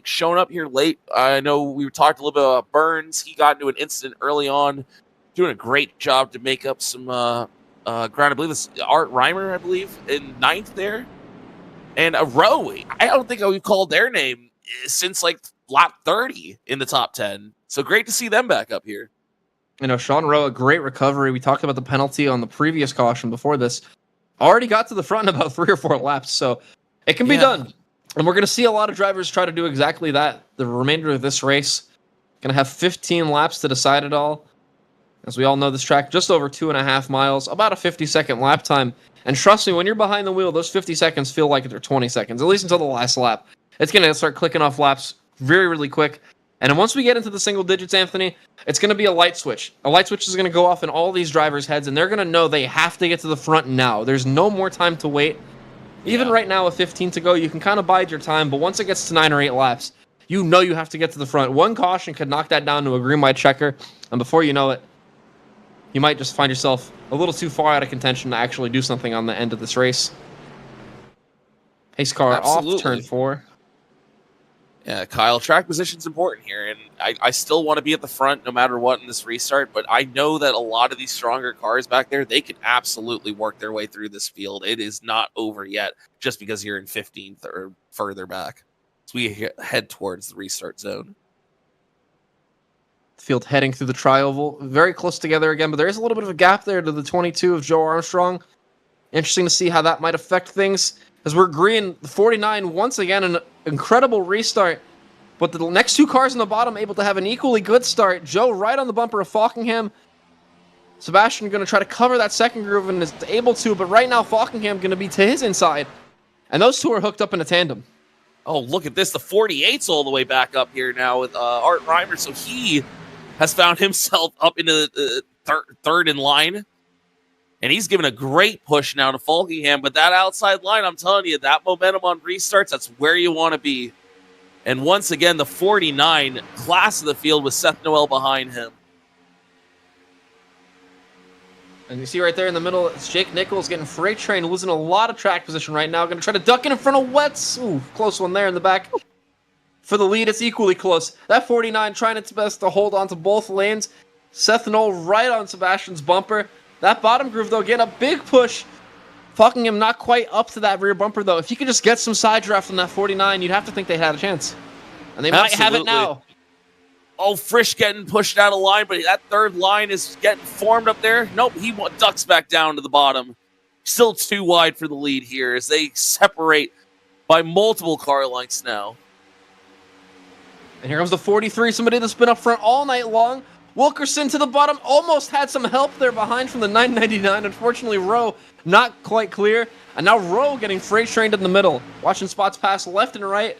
shown up here late. I know we talked a little bit about Burns. He got into an incident early on, doing a great job to make up some ground. I believe this Art Reimer, in 9th there. And a Rowe, I don't think we've called their name since lap 30 in the top 10. So great to see them back up here. Sean Rowe, a great recovery. We talked about the penalty on the previous caution before this. Already got to the front in about 3 or 4 laps, so it can be done. And we're going to see a lot of drivers try to do exactly that. The remainder of this race, going to have 15 laps to decide it all. As we all know, this track, just over 2.5 miles, about a 50-second lap time. And trust me, when you're behind the wheel, those 50 seconds feel like they're 20 seconds, at least until the last lap. It's going to start clicking off laps very, really quick. And then once we get into the single digits, Anthony, it's going to be a light switch. A light switch is going to go off in all these drivers' heads, and they're going to know they have to get to the front now. There's no more time to wait. Even right now, with 15 to go, you can kind of bide your time, but once it gets to 9 or 8 laps, you know you have to get to the front. One caution could knock that down to a green light checker, and before you know it, you might just find yourself a little too far out of contention to actually do something on the end of this race. Pace car off turn 4. Yeah, Kyle, track position's important here, and I still want to be at the front no matter what in this restart, but I know that a lot of these stronger cars back there, they can absolutely work their way through this field. It is not over yet just because you're in 15th or further back. So we head towards the restart zone. Field heading through the tri-oval, very close together again, but there is a little bit of a gap there to the 22 of Joe Armstrong. Interesting to see how that might affect things. As we're agreeing, the 49, once again, an incredible restart. But the next 2 cars in the bottom able to have an equally good start. Joe right on the bumper of Falkingham. Sebastian going to try to cover that second groove and is able to, but right now Falkingham going to be to his inside. And those 2 are hooked up in a tandem. Oh, look at this. The 48's all the way back up here now with Art Reimer. So he has found himself up into the third in line. And he's given a great push now to Falkingham. But that outside line, I'm telling you, that momentum on restarts, that's where you want to be. And once again, the 49, class of the field with Seth Noel behind him. And you see right there in the middle, it's Jake Nichols getting freight train, losing a lot of track position right now. Going to try to duck in front of Wetz. Ooh, close one there in the back. For the lead, it's equally close. That 49 trying its best to hold on to both lanes. Seth Noel right on Sebastian's bumper. That bottom groove, though, getting a big push. Falkingham not quite up to that rear bumper, though. If you could just get some side draft on that 49, you'd have to think they had a chance. And they might have it now. Oh, Frisch getting pushed out of line, but that third line is getting formed up there. Nope, he ducks back down to the bottom. Still too wide for the lead here as they separate by multiple car lengths now. And here comes the 43, somebody that's been up front all night long. Wilkerson to the bottom, almost had some help there behind from the 999. Unfortunately, Rowe not quite clear. And now Rowe getting freight trained in the middle. Watching spots pass left and right.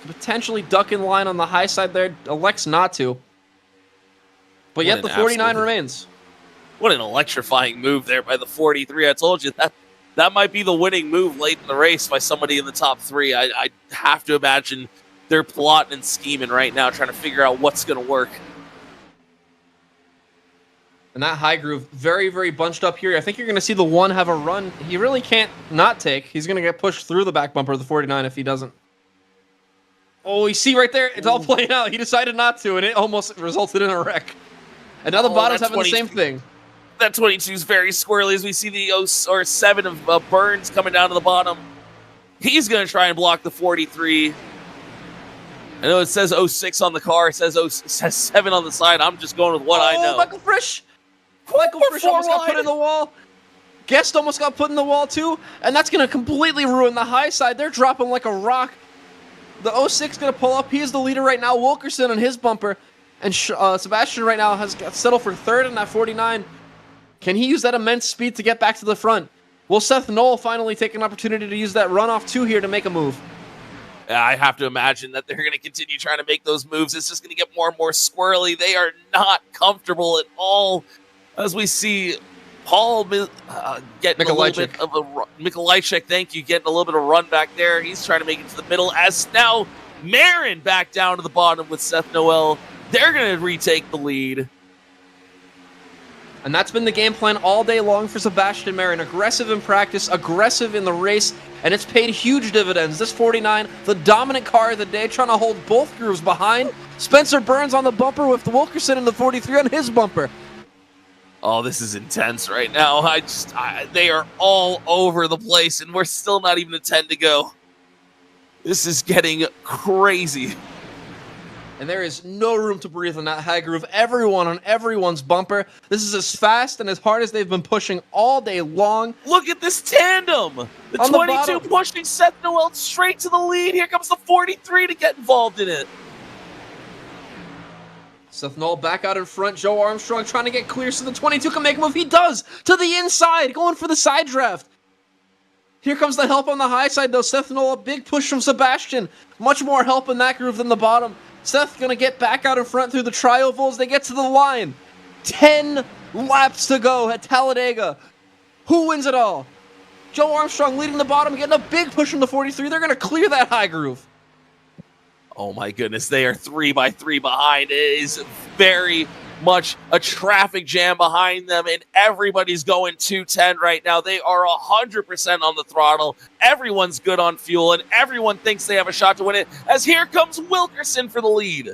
Potentially duck in line on the high side there. Elects not to. But yet the 49 remains. What an electrifying move there by the 43. I told you that might be the winning move late in the race by somebody in the top 3. I have to imagine they're plotting and scheming right now, trying to figure out what's going to work. And that high groove, very, very bunched up here. I think you're going to see the 1 have a run. He really can't not take. He's going to get pushed through the back bumper of the 49 if he doesn't. Oh, you see right there? It's all playing out. He decided not to, and it almost resulted in a wreck. And now the bottom's having the same thing. That 22 is very squirrely as we see the 7 of Burns coming down to the bottom. He's going to try and block the 43. I know it says 06 on the car. It says 7 on the side. I'm just going with what I know. Michael Frisch Michael Frisch almost got put in the wall. Guest almost got put in the wall too, and that's going to completely ruin the high side. They're dropping like a rock. The 06 going to pull up. He is the leader right now. Wilkerson on his bumper, and Sebastian right now has got settled for third in that 49. Can he use that immense speed to get back to the front? Will Seth Knoll finally take an opportunity to use that runoff 2 here to make a move? I have to imagine that they're going to continue trying to make those moves. It's just going to get more and more squirrely. They are not comfortable at all, as we see Paul getting a little bit of a Mikolajczyk, thank you, getting a little bit of run back there. He's trying to make it to the middle, as now Marin back down to the bottom with Seth Noel. They're going to retake the lead. And that's been the game plan all day long for Sebastian Marin. Aggressive in practice, aggressive in the race, and it's paid huge dividends. This 49, the dominant car of the day, trying to hold both grooves behind. Spencer Burns on the bumper with Wilkerson in the 43 on his bumper. Oh, this is intense right now. They are all over the place, and we're still not even a 10 to go. This is getting crazy. And there is no room to breathe in that high groove. Everyone on everyone's bumper. This is as fast and as hard as they've been pushing all day long. Look at this tandem. The on 22 pushing Seth Noel straight to the lead. Here comes the 43 to get involved in it. Seth Knoll back out in front. Joe Armstrong trying to get clear so the 22 can make a move. He does! To the inside, going for the side draft. Here comes the help on the high side, though. Seth Knoll, a big push from Sebastian. Much more help in that groove than the bottom. Seth going to get back out in front through the tri-ovals. They get to the line. 10 laps to go at Talladega. Who wins it all? Joe Armstrong leading the bottom, getting a big push from the 43. They're going to clear that high groove. Oh my goodness, they are 3 by 3 behind. It is very much a traffic jam behind them, and everybody's going 210 right now. They are 100% on the throttle. Everyone's good on fuel, and everyone thinks they have a shot to win it, as here comes Wilkerson for the lead.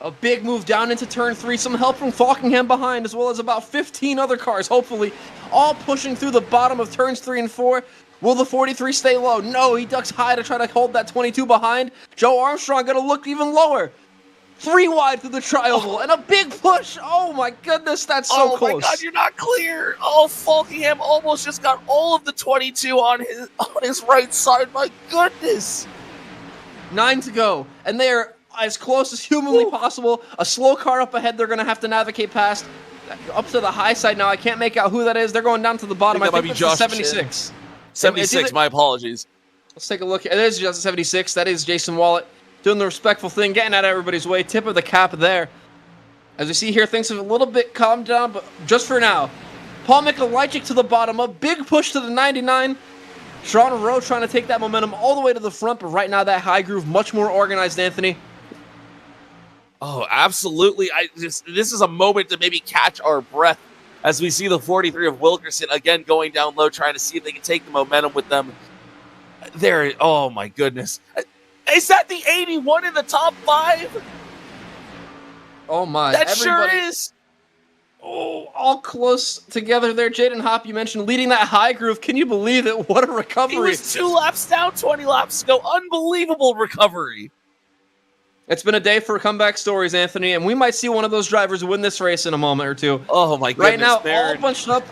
A big move down into turn 3. Some help from Falkingham behind, as well as about 15 other cars, hopefully, all pushing through the bottom of turns 3 and 4. Will the 43 stay low? No, he ducks high to try to hold that 22 behind. Joe Armstrong going to look even lower. 3 wide through the tri-oval, and a big push. Oh my goodness, that's so close. Oh my God, you're not clear. Oh, Falkingham almost just got all of the 22 on his right side. My goodness. 9 to go, and they are as close as humanly possible. A slow car up ahead they're going to have to navigate past. Up to the high side now. I can't make out who that is. They're going down to the bottom. I think that's the 76. 76, my apologies. Let's take a look. It is just 76. That is Jason Wallet doing the respectful thing, getting out of everybody's way. Tip of the cap there. As we see here, things have a little bit calmed down, but just for now. Paul Mikolajczyk to the bottom. A big push to the 99. Sean Rowe trying to take that momentum all the way to the front, but right now that high groove much more organized, Anthony. Oh, absolutely. This is a moment to maybe catch our breath as we see the 43 of Wilkerson again going down low, trying to see if they can take the momentum with them. There, oh my goodness. Is that the 81 in the top 5? Oh my. That sure is. Oh, all close together there. Jaden Hopp, you mentioned leading that high groove. Can you believe it? What a recovery. He was 2 laps down, 20 laps ago. Unbelievable recovery. It's been a day for comeback stories, Anthony, and we might see one of those drivers win this race in a moment or two. Oh my goodness. Right now, all bunched up.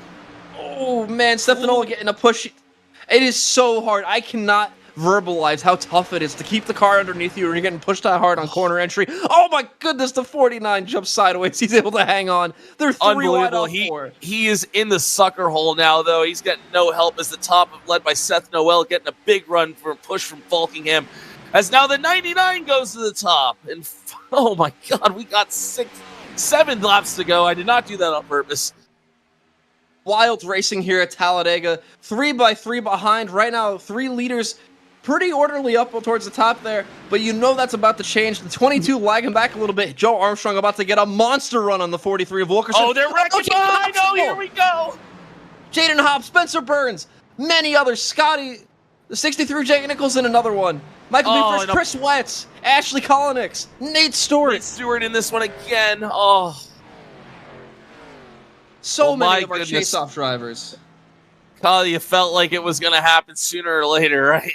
Oh man, Stefanola getting a push. It is so hard. I cannot verbalize how tough it is to keep the car underneath you when you're getting pushed that hard on corner entry. Oh my goodness, the 49 jumps sideways. He's able to hang on. They're 3 wide off 4. He is in the sucker hole now, though. He's getting no help as the top, led by Seth Noel, getting a big run for a push from Falkingham. As now the 99 goes to the top. And oh my God, we got 7 laps to go. I did not do that on purpose. Wild racing here at Talladega. 3 by 3 behind. Right now, 3 leaders pretty orderly up towards the top there. But you know that's about to change. The 22 lagging back a little bit. Joe Armstrong about to get a monster run on the 43 of Wilkerson. Oh, they're wrecking behind. Oh, here we go. Jaden Hopp, Spencer Burns, many others. Scotty, the 63 Jake Nicholson, another one. Michael B. Chris Wetz, Ashley Kolonix, Nate Stewart. Nate Stewart in this one again. Oh. So many of our chase-off drivers. Kyle, you felt like it was going to happen sooner or later, right?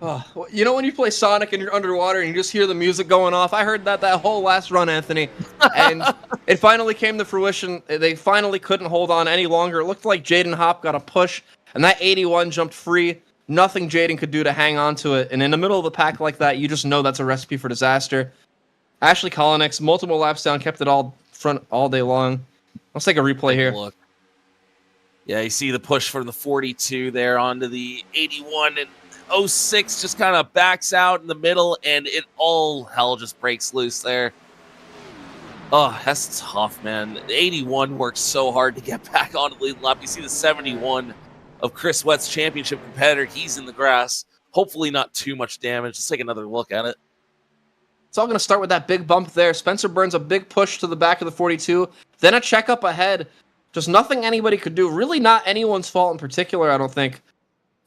Oh, you know when you play Sonic and you're underwater and you just hear the music going off? I heard that whole last run, Anthony, and it finally came to fruition. They finally couldn't hold on any longer. It looked like Jaden Hopp got a push, and that 81 jumped free. Nothing Jaden could do to hang on to it, and in the middle of the pack like that, you just know that's a recipe for disaster. Ashley Kolonix, multiple laps down, kept it all front all day long. Let's take a replay here. Look. Yeah, you see the push from the 42 there onto the 81, and 06 just kind of backs out in the middle, and it all hell just breaks loose there. Oh, that's tough, man. The 81 works so hard to get back onto the lead lap. You see the 71 of Chris Wett's championship competitor. He's in the grass. Hopefully not too much damage. Let's take another look at it. It's all going to start with that big bump there. Spencer Burns, a big push to the back of the 42. Then a check up ahead. Just nothing anybody could do. Really not anyone's fault in particular, I don't think.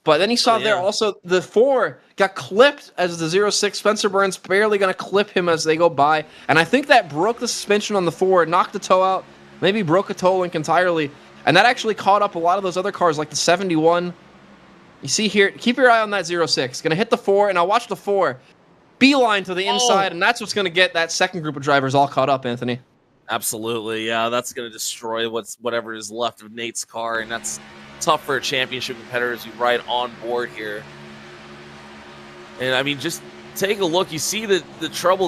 But then he saw there also the 4 got clipped as the 06. Spencer Burns barely going to clip him as they go by. And I think that broke the suspension on the 4, knocked the toe out, maybe broke a toe link entirely. And that actually caught up a lot of those other cars like the 71. You see here, keep your eye on that 06. Going to hit the 4, and I'll watch the 4. Beeline to the inside, and that's what's going to get that second group of drivers all caught up, Anthony. Absolutely, yeah. That's going to destroy whatever is left of Nate's car, and that's tough for a championship competitor as you ride on board here. And, I mean, just take a look. You see the trouble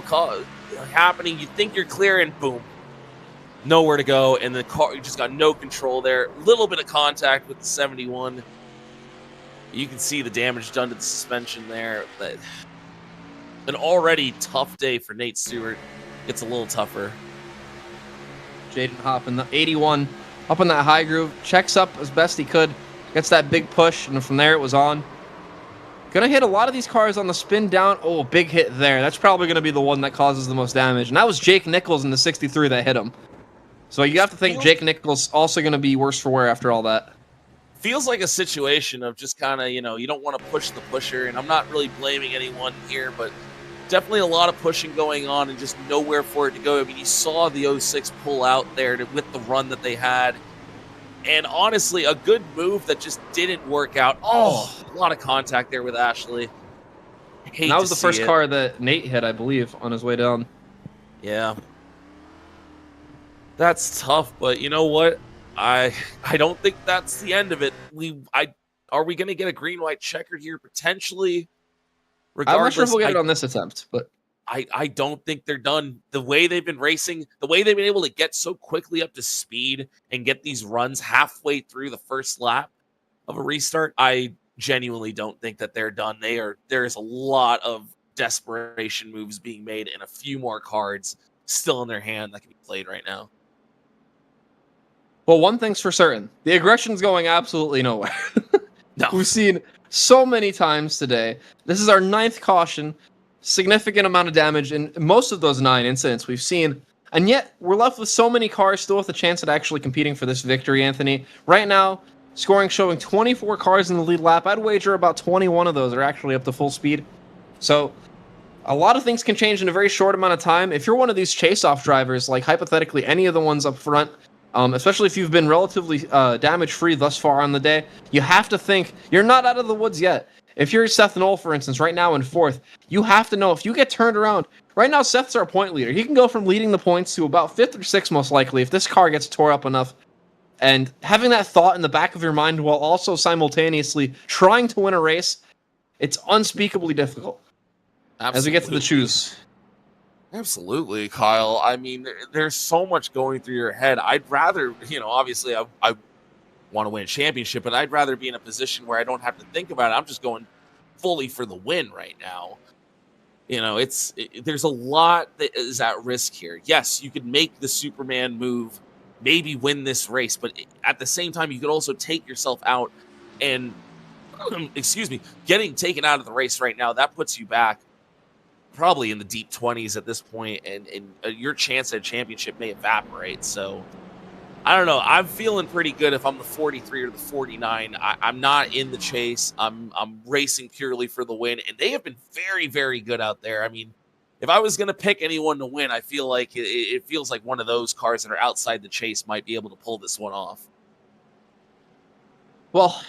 happening. You think you're clear, and boom. Nowhere to go, and the car, you just got no control there. Little bit of contact with the 71. You can see the damage done to the suspension there. An already tough day for Nate Stewart gets a little tougher. Jaden Hopp in the 81 up in that high groove, checks up as best he could, gets that big push, and from there it was on. Gonna hit a lot of these cars on the spin down. Oh, big hit there. That's probably gonna be the one that causes the most damage. And that was Jake Nichols in the 63 that hit him. So you have to think Jake Nichols also gonna be worse for wear after all that. Feels like a situation of just kind of, you don't want to push the pusher, and I'm not really blaming anyone here, but definitely a lot of pushing going on and just nowhere for it to go. I mean, you saw the 06 pull out there with the run that they had. And honestly, a good move that just didn't work out. Oh, a lot of contact there with Ashley. That was the first car that Nate hit, I believe, on his way down. Yeah. That's tough, but you know what? I don't think that's the end of it. Are we going to get a green-white checkered here? Potentially. Regardless, I'm not sure if we'll get it on this attempt, but I don't think they're done. The way they've been racing, the way they've been able to get so quickly up to speed and get these runs halfway through the first lap of a restart, I genuinely don't think that they're done. There is a lot of desperation moves being made and a few more cards still in their hand that can be played right now. Well, one thing's for certain. The aggression's going absolutely nowhere. No. We've seen so many times today. This is our 9th caution. Significant amount of damage in most of those 9 incidents we've seen. And yet, we're left with so many cars still with a chance at actually competing for this victory, Anthony. Right now, scoring showing 24 cars in the lead lap. I'd wager about 21 of those are actually up to full speed. So, a lot of things can change in a very short amount of time. If you're one of these chase-off drivers, like hypothetically any of the ones up front, especially if you've been relatively damage-free thus far on the day, you have to think you're not out of the woods yet. If you're Seth Knoll, for instance, right now in 4th, you have to know if you get turned around. Right now, Seth's our point leader. He can go from leading the points to about 5th or 6th most likely if this car gets tore up enough. And having that thought in the back of your mind while also simultaneously trying to win a race, it's unspeakably difficult. Absolutely. As we get to the choose. Absolutely, Kyle. I mean, there's so much going through your head. I'd rather, obviously I want to win a championship, but I'd rather be in a position where I don't have to think about it. I'm just going fully for the win right now. There's a lot that is at risk here. Yes, you could make the Superman move, maybe win this race, but at the same time, you could also take yourself out and, getting taken out of the race right now, that puts you back probably in the deep 20s at this point, and your chance at a championship may evaporate. So I don't know. I'm feeling pretty good if I'm the 43 or the 49. I'm not in the chase. I'm racing purely for the win, and they have been very, very good out there. I mean, if I was going to pick anyone to win, I feel like it feels like one of those cars that are outside the chase might be able to pull this one off. Well,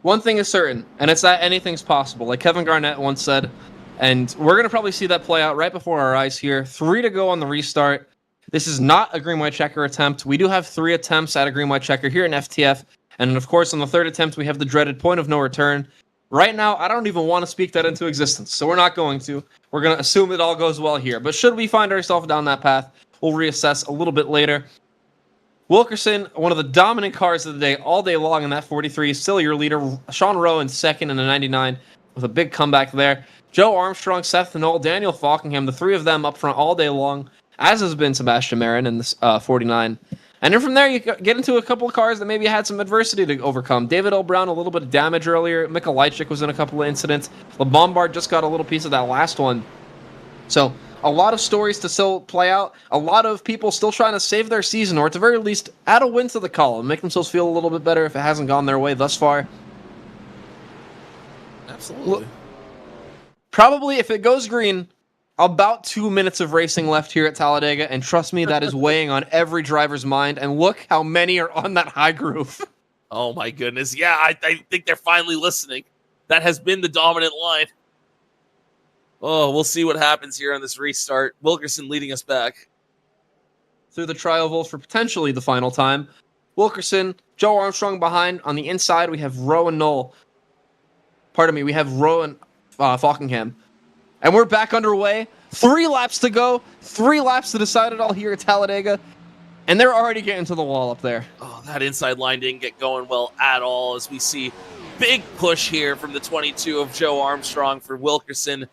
one thing is certain, and it's that anything's possible. Like Kevin Garnett once said, and we're going to probably see that play out right before our eyes here. 3 to go on the restart. This is not a green-white checker attempt. We do have 3 attempts at a green-white checker here in FTF, and of course on the 3rd attempt we have the dreaded point of no return. Right now, I don't even want to speak that into existence, so we're not going to. We're going to assume it all goes well here. But should we find ourselves down that path, we'll reassess a little bit later. Wilkerson, one of the dominant cars of the day, all day long in that 43, still your leader. Sean Rowe in second in the 99 with a big comeback there. Joe Armstrong, Seth Knoll, Daniel Falkingham, the 3 of them up front all day long, as has been Sebastian Marin in this 49. And then from there, you get into a couple of cars that maybe had some adversity to overcome. David L. Brown, a little bit of damage earlier. Mikolajczyk was in a couple of incidents. LeBombard just got a little piece of that last one. So, a lot of stories to still play out. A lot of people still trying to save their season, or at the very least, add a win to the column. Make themselves feel a little bit better if it hasn't gone their way thus far. Absolutely. Probably, if it goes green, about 2 minutes of racing left here at Talladega, and trust me, that is weighing on every driver's mind, and look how many are on that high groove. Oh my goodness. Yeah, I think they're finally listening. That has been the dominant line. Oh, we'll see what happens here on this restart. Wilkerson leading us back. Through the tri-oval for potentially the final time. Wilkerson, Joe Armstrong behind. On the inside, we have Rowe and Knoll. Pardon me, we have Rowe and Falkingham. And we're back underway. 3 laps to go. 3 laps to decide it all here at Talladega. And they're already getting to the wall up there. Oh, that inside line didn't get going well at all, as we see big push here from the 22 of Joe Armstrong for Wilkerson.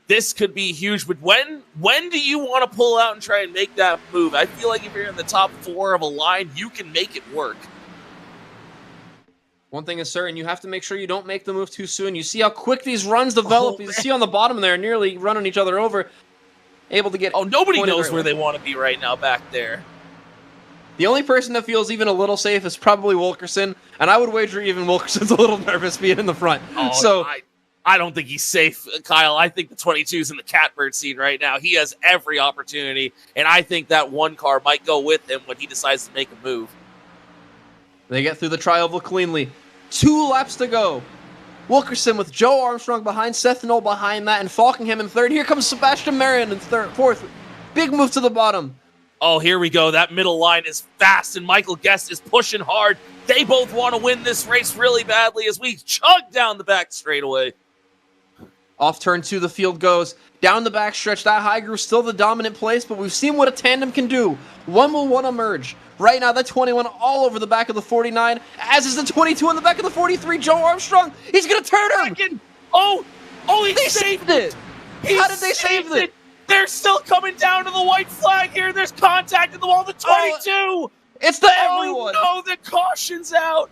This could be huge, but when do you want to pull out and try and make that move? I feel like if you're in the top 4 of a line, you can make it work. One thing is certain, you have to make sure you don't make the move too soon. You see how quick these runs develop. You see on the bottom there, nearly running each other over. Able to get... Oh, nobody knows where they want to be right now back there. The only person that feels even a little safe is probably Wilkerson, and I would wager even Wilkerson's a little nervous being in the front. Oh, so I don't think he's safe, Kyle. I think the 22's in the catbird seat right now. He has every opportunity, and I think that one car might go with him when he decides to make a move. They get through the tri-oval cleanly. 2 laps to go. Wilkerson with Joe Armstrong behind, Seth Knoll behind that, and Falkingham in 3rd. Here comes Sebastian Marin in 4th. Big move to the bottom. Oh, here we go. That middle line is fast, and Michael Guest is pushing hard. They both want to win this race really badly as we chug down the back straightaway. Off turn 2, the field goes. Down the backstretch, that high groove still the dominant place, but we've seen what a tandem can do. One will want to merge. Right now, that 21 all over the back of the 49, as is the 22 on the back of the 43. Joe Armstrong, he's going to turn him! Oh, he saved it! How did they save it? They're still coming down to the white flag here. There's contact in the wall. The 22! It's the everyone! Oh, no, the caution's out!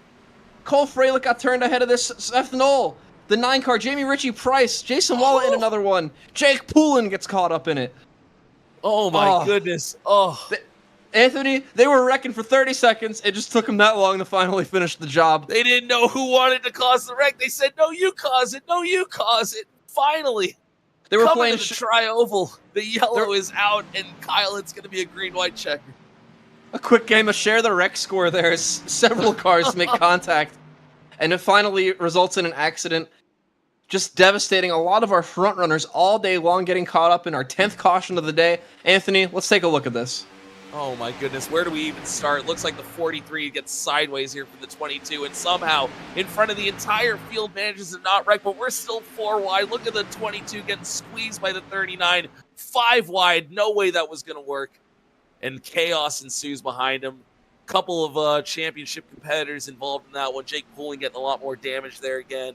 Cole Freilich got turned ahead of this Seth Knoll. The 9 car, Jamie Ritchie Price, Jason Waller in another one. Jake Poulin gets caught up in it. Oh my goodness. Oh. Anthony, they were wrecking for 30 seconds. It just took them that long to finally finish the job. They didn't know who wanted to cause the wreck. They said, no, you cause it. No, you cause it. Finally. They were coming playing to the tri-oval. The yellow is out, and Kyle, it's going to be a green-white checker. A quick game of share the wreck score there as several cars make contact. And it finally results in an accident. Just devastating a lot of our front runners all day long, getting caught up in our 10th caution of the day. Anthony, let's take a look at this. Oh my goodness, where do we even start? Looks like the 43 gets sideways here for the 22, and somehow in front of the entire field manages to not wreck, but we're still 4 wide. Look at the 22 getting squeezed by the 39. 5 wide, no way that was going to work. And chaos ensues behind him. Couple of championship competitors involved in that one. Jake Poulin getting a lot more damage there again.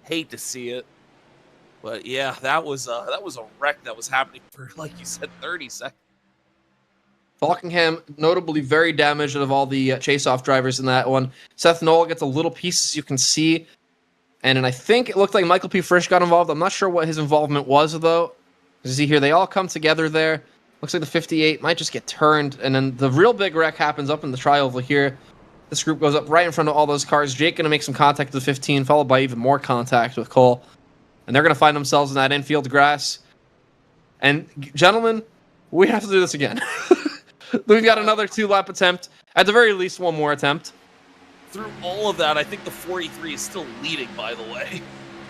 Hate to see it. But yeah, that was a wreck that was happening for, like you said, 30 seconds. Falkingham, notably very damaged out of all the chase-off drivers in that one. Seth Knoll gets a little piece, as you can see. And then I think it looked like Michael P. Frisch got involved. I'm not sure what his involvement was, though. You see here, they all come together there. Looks like the 58 might just get turned. And then the real big wreck happens up in the tri-oval here. This group goes up right in front of all those cars. Jake going to make some contact with the 15, followed by even more contact with Cole. And they're going to find themselves in that infield grass. And, gentlemen, we have to do this again. We've got another 2-lap attempt. At the very least, one more attempt. through all of that, I think the 43 is still leading, by the way.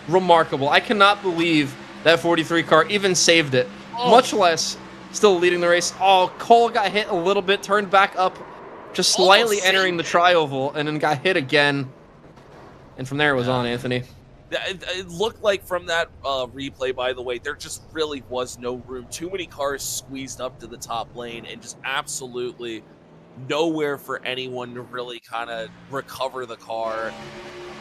Remarkable. I cannot believe that 43 car even saved it, much less still leading the race. Oh, Cole got hit a little bit, turned back up, just slightly entering the tri-oval, and then got hit again. And from there it was on, Anthony. It looked like from that replay, by the way, there just really was no room. Too many cars squeezed up to the top lane and just absolutely nowhere for anyone to really kind of recover the car.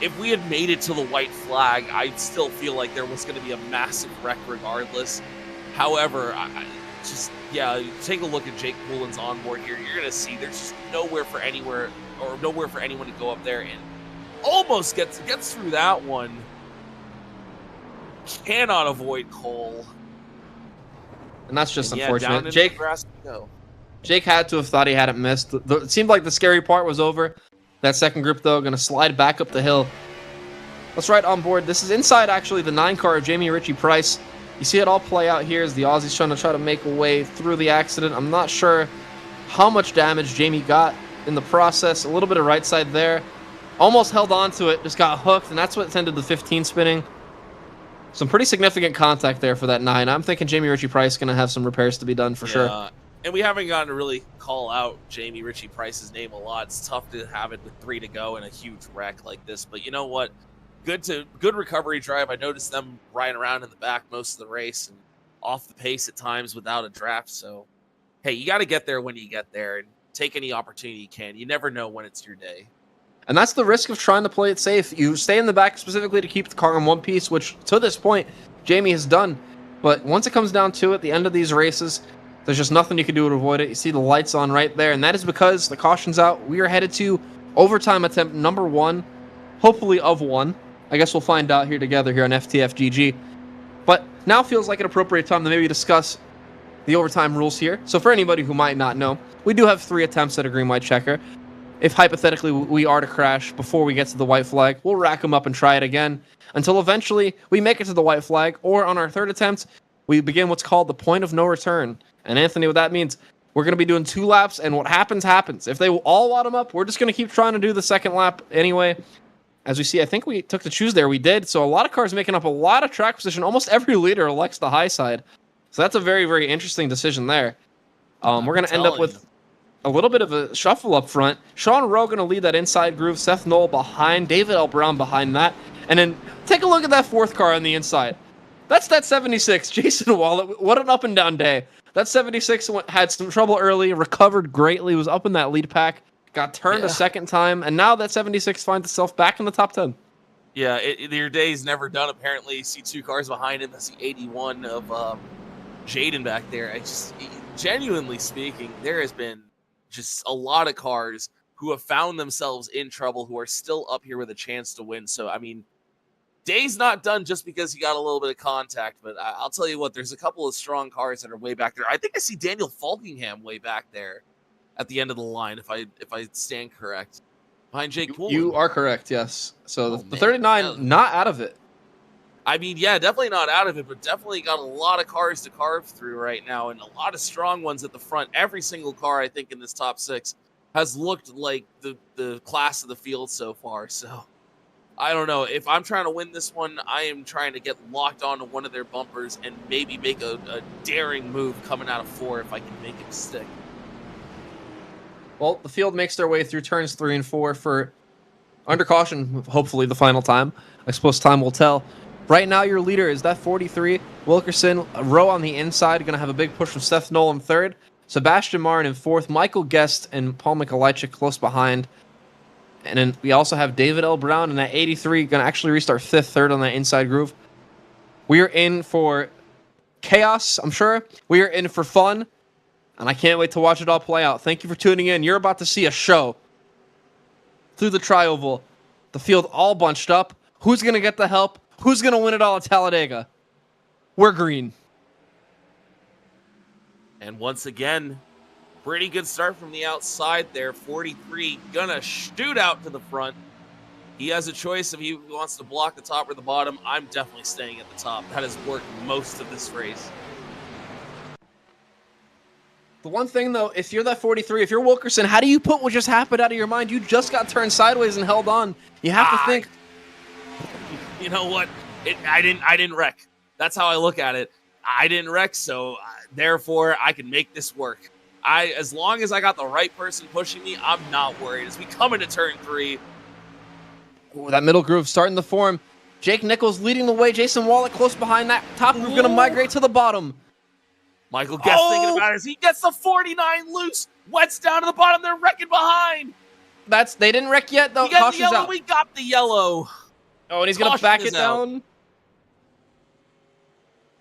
If we had made it to the white flag, I'd still feel like there was going to be a massive wreck regardless. However, take a look at Jake Poulin's onboard here. You're going to see there's just nowhere for anyone to go up there, and almost gets through that one. Cannot avoid Cole. And that's just unfortunate. Jake had to have thought he hadn't missed. It seemed like the scary part was over. That second group, though, going to slide back up the hill. Let's ride on board. This is inside, actually, the 9 car of Jamie Ritchie Price. You see it all play out here as the Aussies try to make a way through the accident. I'm not sure how much damage Jamie got in the process. A little bit of right side there. Almost held on to it, just got hooked, and that's what ended the 15 spinning. Some pretty significant contact there for that 9. I'm thinking Jamie Ritchie Price is going to have some repairs to be done for sure. And we haven't gotten to really call out Jamie Ritchie Price's name a lot. It's tough to have it with 3 to go and a huge wreck like this. But you know what? Good recovery drive. I noticed them riding around in the back most of the race and off the pace at times without a draft. So, hey, you got to get there when you get there and take any opportunity you can. You never know when it's your day. And that's the risk of trying to play it safe. You stay in the back specifically to keep the car in one piece, which to this point, Jamie has done. But once it comes down to it, the end of these races, there's just nothing you can do to avoid it. You see the lights on right there, and that is because the caution's out. We are headed to overtime attempt number 1, hopefully of 1. I guess we'll find out here together here on FTFGG. But now feels like an appropriate time to maybe discuss the overtime rules here. So for anybody who might not know, we do have 3 attempts at a green-white checker. If hypothetically we are to crash before we get to the white flag, we'll rack them up and try it again until eventually we make it to the white flag, or on our 3rd attempt, we begin what's called the point of no return. And Anthony, what that means, we're going to be doing 2 laps, and what happens, happens. If they all wad them up, we're just going to keep trying to do the 2nd lap anyway. As we see, I think we took the choose there. We did. So a lot of cars making up a lot of track position. Almost every leader elects the high side. So that's a very, very interesting decision there. We're going to end up with a little bit of a shuffle up front. Sean Rowe going to lead that inside groove. Seth Knoll behind. David L. Brown behind that. And then take a look at that 4th car on the inside. That's that 76. Jason Wallet. What an up and down day. That 76 had some trouble early, recovered greatly, was up in that lead pack, got turned a second time, and now that 76 finds itself back in the top 10. Yeah, your day's never done, apparently. You see 2 cars behind him. That's the 81 of Jaden back there. Genuinely speaking, there has been just a lot of cars who have found themselves in trouble, who are still up here with a chance to win. So, I mean, day's not done just because he got a little bit of contact, but I'll tell you what, there's a couple of strong cars that are way back there. I think I see Daniel Falkingham way back there at the end of the line, if I stand correct. Behind Jake Poulin. You are correct, yes. So the 39, not out of it. I mean, yeah, definitely not out of it, but definitely got a lot of cars to carve through right now, and a lot of strong ones at the front. Every single car, I think, in this top 6 has looked like the class of the field so far. So I don't know. If I'm trying to win this one, I am trying to get locked onto one of their bumpers and maybe make a daring move coming out of 4 if I can make it stick. Well, the field makes their way through turns 3 and 4 for under caution, hopefully the final time. I suppose time will tell. Right now, your leader is that 43. Wilkerson, Rowe on the inside, going to have a big push from Seth Knoll in 3rd. Sebastian Marin in 4th. Michael Guest and Paul Mikolajczyk close behind. And then we also have David L. Brown in that 83, going to actually restart 5th, 3rd on that inside groove. We are in for chaos, I'm sure. We are in for fun. And I can't wait to watch it all play out. Thank you for tuning in. You're about to see a show through the tri-oval. The field all bunched up. Who's going to get the help? Who's going to win it all at Talladega? We're green. And once again, pretty good start from the outside there. 43 going to shoot out to the front. He has a choice if he wants to block the top or the bottom. I'm definitely staying at the top. That has worked most of this race. The one thing, though, if you're that 43, if you're Wilkerson, how do you put what just happened out of your mind? You just got turned sideways and held on. You have to think. You know what? I didn't wreck. That's how I look at it. I didn't wreck, so therefore I can make this work. As long as I got the right person pushing me, I'm not worried. As we come into turn 3. Ooh, that middle groove starting to form. Jake Nichols leading the way. Jason Wallach close behind that. Top groove going to migrate to the bottom. Michael Guest thinking about it as he gets the 49 loose. Wets down to the bottom. They're wrecking behind. They didn't wreck yet, though. We got the Caution's yellow. out. We got the yellow. Oh, and he's going to back it down.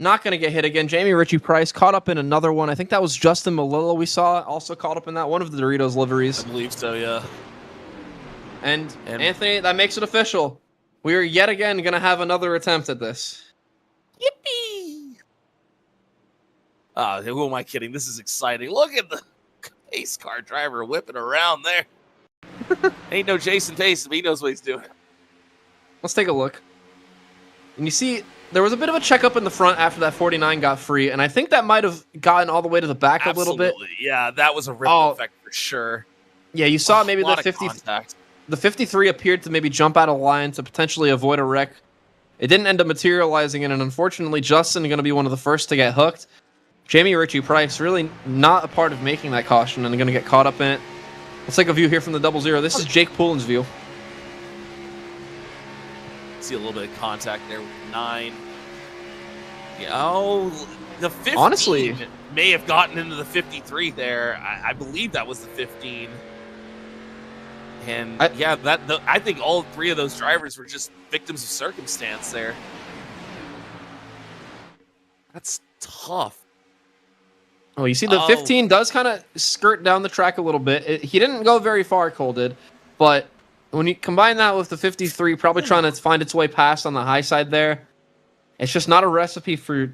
Not going to get hit again. Jamie Ritchie Price caught up in another one. I think that was Justin Malillo we saw also caught up in that. One of the Doritos liveries. I believe so, yeah. And Anthony, that makes it official. We are yet again going to have another attempt at this. Yippee! Who am I kidding? This is exciting. Look at the pace car driver whipping around there. Ain't no Jason Pace, but he knows what he's doing. Let's take a look. And you see, there was a bit of a checkup in the front after that 49 got free, and I think that might have gotten all the way to the back a little bit. Yeah, that was a ripple effect for sure. Yeah, you saw maybe the 50. Contact. The 53 appeared to maybe jump out of line to potentially avoid a wreck. It didn't end up materializing in, and unfortunately, Justin going to be one of the first to get hooked. Jamie Ritchie Price really not a part of making that caution and going to get caught up in it. Let's take a view here from the 00. This is Jake Poulin's view. See a little bit of contact there with 9. Yeah, the 15 honestly may have gotten into the 53 there. I believe that was the 15. And I think all 3 of those drivers were just victims of circumstance there. That's tough. Oh, you see the 15 does kind of skirt down the track a little bit. He didn't go very far, Cole did. But when you combine that with the 53 probably trying to find its way past on the high side there, it's just not a recipe for,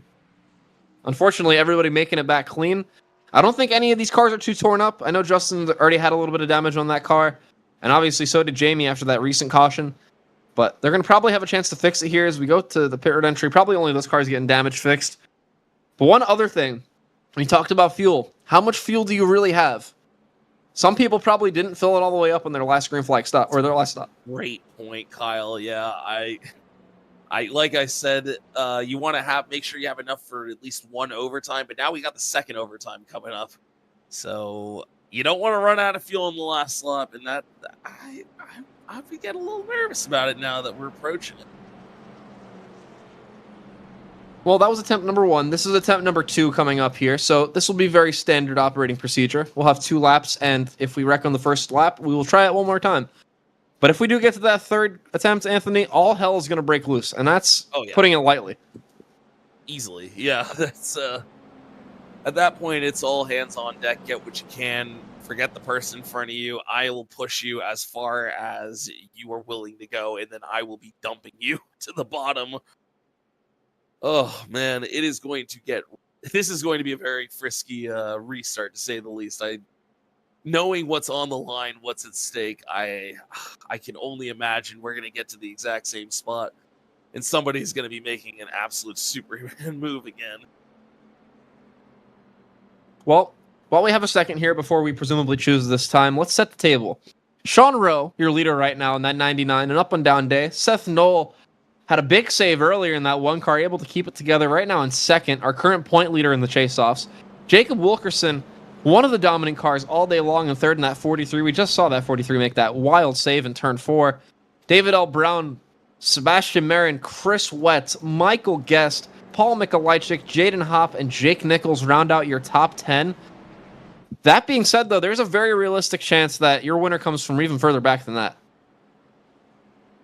unfortunately, everybody making it back clean. I don't think any of these cars are too torn up. I know Justin already had a little bit of damage on that car. And obviously so did Jamie after that recent caution. But they're going to probably have a chance to fix it here as we go to the pit road entry. Probably only those cars getting damage fixed. But one other thing, we talked about fuel. How much fuel do you really have? Some people probably didn't fill it all the way up on their last green flag stop, or their last stop. Great point, Kyle. Yeah, I like I said, you want to make sure you have enough for at least one overtime. But now we got the second overtime coming up. So you don't want to run out of fuel in the last lap, and that I get a little nervous about it now that we're approaching it. Well, that was attempt number 1. This is attempt number 2 coming up here. So this will be very standard operating procedure. We'll have 2 laps, and if we wreck on the first lap, we will try it one more time. But if we do get to that third attempt, Anthony, all hell is going to break loose, and that's putting it lightly. Easily, yeah. That's at that point, it's all hands on deck. Get what you can. Forget the person in front of you. I will push you as far as you are willing to go, and then I will be dumping you to the bottom. Oh man, this is going to be a very frisky restart, to say the least. Knowing what's on the line, what's at stake, I can only imagine we're going to get to the exact same spot, and somebody's going to be making an absolute Superman move again. Well, while we have a second here before we presumably choose this time, let's set the table. Sean Rowe, your leader right now in that 99, an up and down day. Seth Knoll had a big save earlier in that one car, able to keep it together right now in second, our current point leader in the chase-offs. Jacob Wilkerson, one of the dominant cars all day long in third in that 43. We just saw that 43 make that wild save in turn 4. David L. Brown, Sebastian Marin, Chris Wett, Michael Guest, Paul Mikolajczyk, Jaden Hopp, and Jake Nichols round out your top 10. That being said, though, there's a very realistic chance that your winner comes from even further back than that.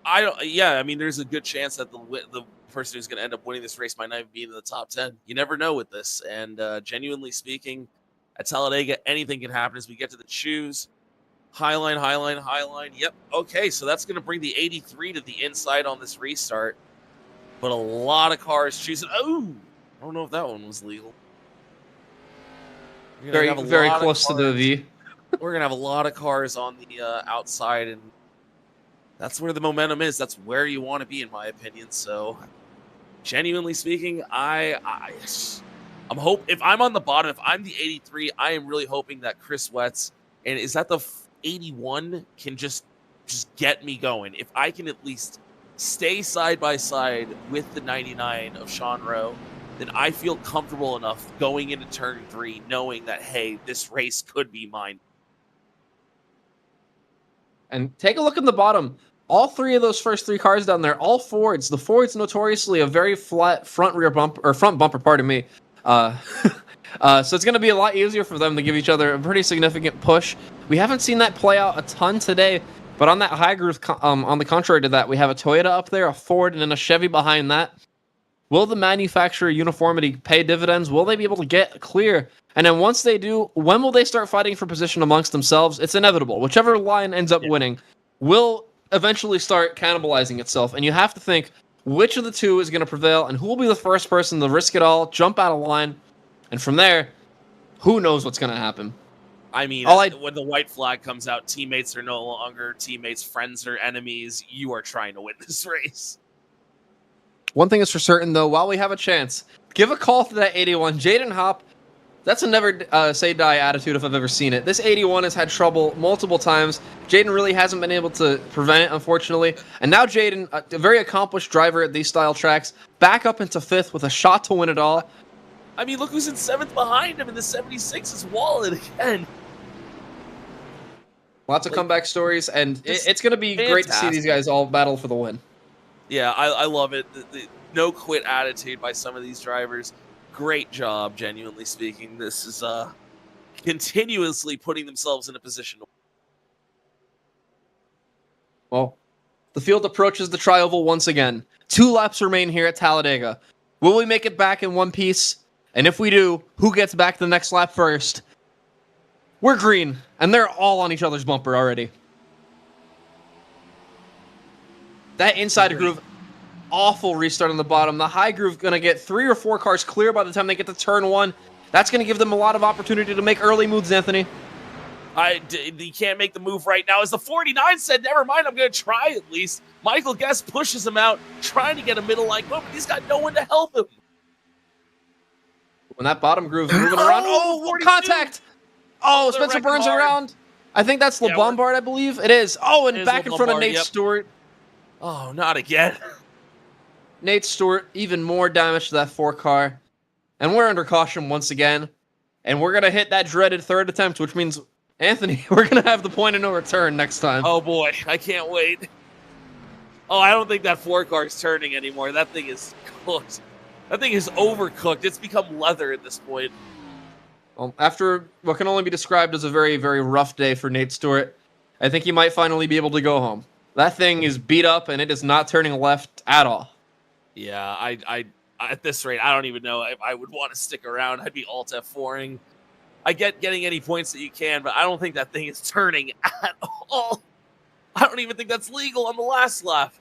I mean, there's a good chance that the person who's going to end up winning this race might not even be in the top 10. You never know with this. And genuinely speaking, at Talladega, anything can happen as we get to the choose. Highline. Yep. Okay, so that's going to bring the 83 to the inside on this restart. But a lot of cars choosing. Oh, I don't know if that one was legal. Very close to the V. We're going to have a lot of cars on the outside, and that's where the momentum is. That's where you want to be, in my opinion. So, genuinely speaking, If I'm on the bottom, if I'm the 83, I am really hoping that Chris Wetz and is that the 81 can just get me going. If I can at least stay side by side with the 99 of Sean Rowe, then I feel comfortable enough going into turn 3, knowing that, hey, this race could be mine. And take a look at the bottom. All 3 of those first 3 cars down there, all Fords. The Ford's notoriously a very flat front bumper, pardon me. So it's going to be a lot easier for them to give each other a pretty significant push. We haven't seen that play out a ton today, but on that high groove, on the contrary to that, we have a Toyota up there, a Ford, and then a Chevy behind that. Will the manufacturer uniformity pay dividends? Will they be able to get clear? And then once they do, when will they start fighting for position amongst themselves? It's inevitable. Whichever line ends up winning will eventually start cannibalizing itself. And you have to think, which of the two is going to prevail, and who will be the first person to risk it all, jump out of line, and from there, who knows what's going to happen. I mean, when the white flag comes out, teammates are no longer teammates, friends are enemies. You are trying to win this race. One thing is for certain, though, while we have a chance, give a call to that 81. Jaden Hopp, that's a never say die attitude if I've ever seen it. This 81 has had trouble multiple times. Jaden really hasn't been able to prevent it, unfortunately. And now Jaden, a very accomplished driver at these style tracks, back up into 5th with a shot to win it all. I mean, look who's in 7th behind him in the 76 is Wallet again. Lots of comeback stories, and it's going to be great to see these guys all battle for the win. Yeah, I love it. The no quit attitude by some of these drivers. Great job, genuinely speaking. This is continuously putting themselves in a position. Well, the field approaches the tri-oval once again. 2 laps remain here at Talladega. Will we make it back in one piece? And if we do, who gets back the next lap first? We're green, and they're all on each other's bumper already. That inside groove, awful restart on the bottom. The high groove going to get 3 or 4 cars clear by the time they get to turn 1. That's going to give them a lot of opportunity to make early moves, Anthony. You can't make the move right now. As the 49 said, never mind, I'm going to try at least. Michael Guest pushes him out, trying to get a middle line move, but he's got no one to help him. When that bottom groove's moving around, contact! Oh, Spencer Burns around. I think that's LeBombard, I believe. It is. Oh, and back in front of Nate Stewart. Oh, not again. Nate Stewart, even more damage to that 4 car. And we're under caution once again. And we're going to hit that dreaded 3rd attempt, which means, Anthony, we're going to have the point of no return next time. Oh, boy. I can't wait. Oh, I don't think that 4 car is turning anymore. That thing is cooked. That thing is overcooked. It's become leather at this point. Well, after what can only be described as a very, very rough day for Nate Stewart, I think he might finally be able to go home. That thing is beat up, and it is not turning left at all. Yeah, I at this rate, I don't even know if I would want to stick around. I'd be alt F4ing. I get getting any points that you can, but I don't think that thing is turning at all. I don't even think that's legal on the last lap.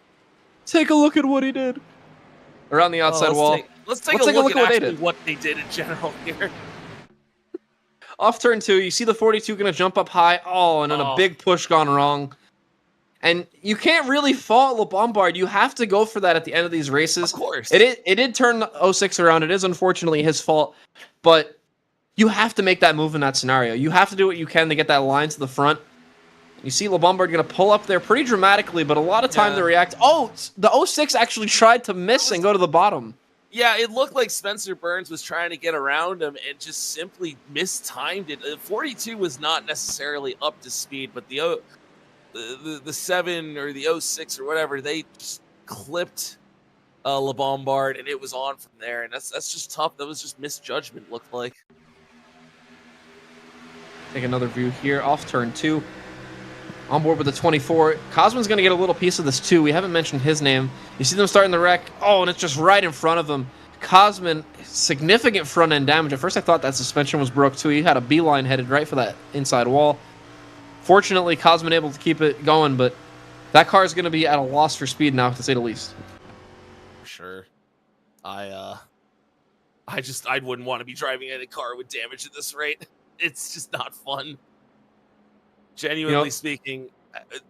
Take a look at what he did. Around the outside wall. Let's take a look at what they did in general here. Off turn 2, you see the 42 going to jump up high. Oh, and then a big push gone wrong. And you can't really fault LeBombard. You have to go for that at the end of these races. Of course. It did turn 06 around. It is unfortunately his fault. But you have to make that move in that scenario. You have to do what you can to get that line to the front. You see LeBombard going to pull up there pretty dramatically, but a lot of time to react. Oh, the 06 actually tried to miss and go to the bottom. Yeah, it looked like Spencer Burns was trying to get around him and just simply mistimed it. 42 was not necessarily up to speed, but the 7 or the 06 or whatever, they just clipped LeBombard, and it was on from there. And that's just tough. That was just misjudgment, looked like. Take another view here. Off turn 2. On board with the 24. Cosman's going to get a little piece of this too. We haven't mentioned his name. You see them starting the wreck. Oh, and it's just right in front of him. Cosman, significant front end damage. At first I thought that suspension was broke too. He had a beeline headed right for that inside wall. Fortunately, Cosman able to keep it going, but that car is going to be at a loss for speed now, to say the least. Sure. I wouldn't want to be driving any car with damage at this rate. It's just not fun. Genuinely speaking,